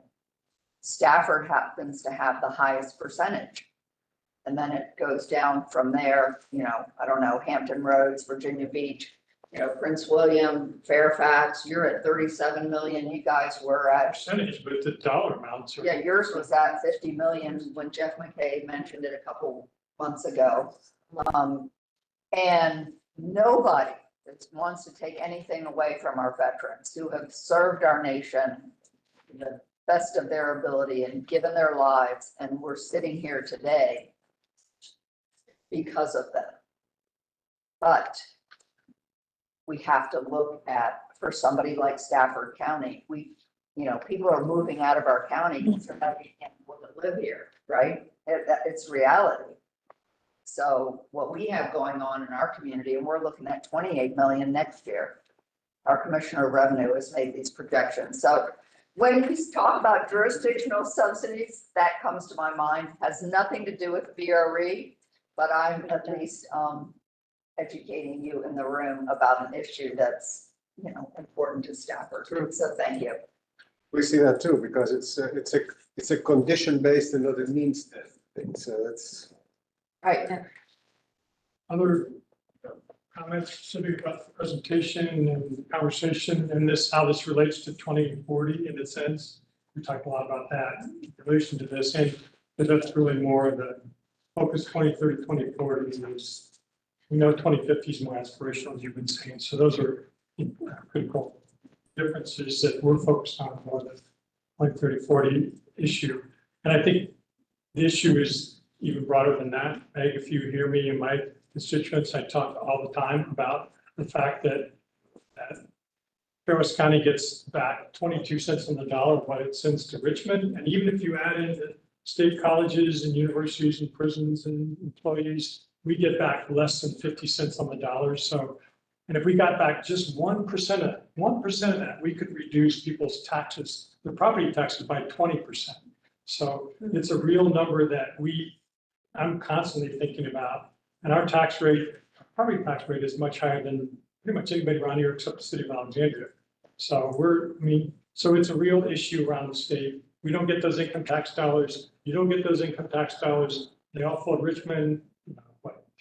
Stafford happens to have the highest percentage. And then it goes down from there, I don't know, Hampton Roads, Virginia Beach, Prince William, Fairfax, you're at 37 million. You guys were at, Percentage, but the dollar amounts are. yeah, yours was at 50 million when Jeff McKay mentioned it a couple months ago. And nobody that wants to take anything away from our veterans who have served our nation to the best of their ability and given their lives. And we're sitting here today because of them. But we have to look at, for somebody like Stafford County, people are moving out of our county because they're not being able to live here, right? It's reality. So what we have going on in our community, and we're looking at 28 million next year. Our Commissioner of Revenue has made these projections. So when we talk about jurisdictional subsidies, that comes to my mind, has nothing to do with VRE, but I'm at least educating you in the room about an issue that's, important to Stafford. So thank you. We see that too, because it's a condition-based and not a means thing, so that's. Right. Other comments specific about the presentation and conversation and how this relates to 2040 in a sense. We talked a lot about that in relation to this, but that's really more of the focus 2030, 2040 is, 2050 is more aspirational, as you've been saying. So those are critical differences that we're focused on more than 2030, 40 issue. And I think the issue is even broader than that. If you hear me and my constituents, I talk all the time about the fact that Fairwest County gets back 22 cents on the dollar of what it sends to Richmond. And even if you add in the state colleges and universities and prisons and employees, we get back less than 50 cents on the dollar. So, and if we got back just 1% of that, 1% of that, we could reduce people's taxes, their property taxes by 20%. So it's a real number that I'm constantly thinking about. And our tax rate, our property tax rate is much higher than pretty much anybody around here except the city of Alexandria. So so it's a real issue around the state. We don't get those income tax dollars. You don't get those income tax dollars. They all flow to Richmond.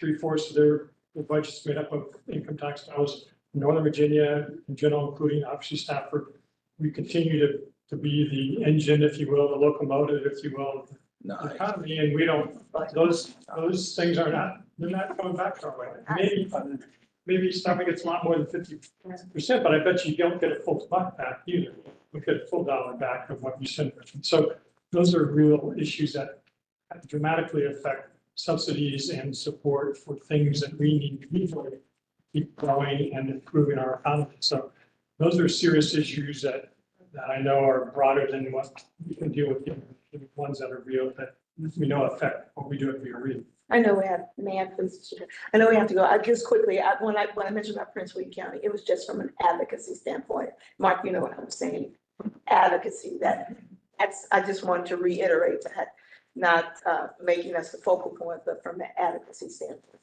3/4 of their budget's made up of income tax dollars. Northern Virginia in general, including obviously Stafford, we continue to be the engine, if you will, the locomotive, if you will, the economy, and we don't. Those things they're not coming back our way. Maybe Stafford gets a lot more than 50%, but I bet you don't get a full buck back either. We get a full dollar back of what you send. So those are real issues that dramatically affect subsidies and support for things that we need to keep growing and improving our economy. So those are serious issues that I know are broader than what we can deal with, the ones that are real that we know affect what we do at VRE. I know we have, please, I know we have to go. I just quickly, when I mentioned about Prince William County, it was just from an advocacy standpoint. Mark, you know what I'm saying? Advocacy, I just wanted to reiterate that, not making us the focal point, but from the advocacy standpoint.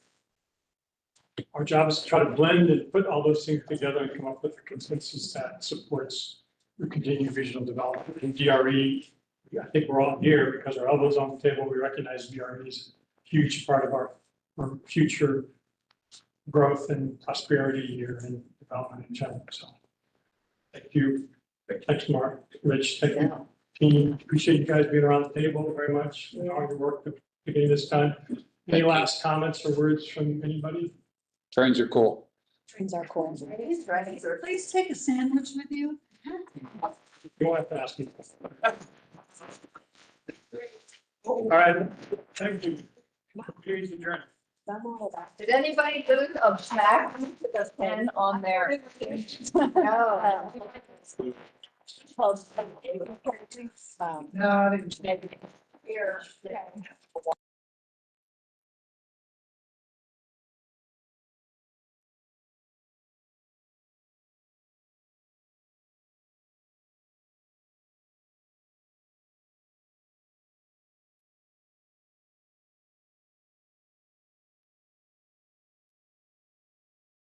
Our job is to try to blend and put all those things together and come up with a consensus that supports the continued regional development. In DRE, I think we're all here because our elbows on the table. We recognize DRE is a huge part of our future growth and prosperity here and development in general. So thank you. Thanks, Mark, Rich, thank you, team. Appreciate you guys being around the table very much. All your work at the beginning of this time. Any last comments or words from anybody? Trains are cool. Trains are cool. Please take a sandwich with you. You won't have to ask me. All right, thank you. Please adjourn. Did anybody lose a snack with a pen on there? No. No, Here.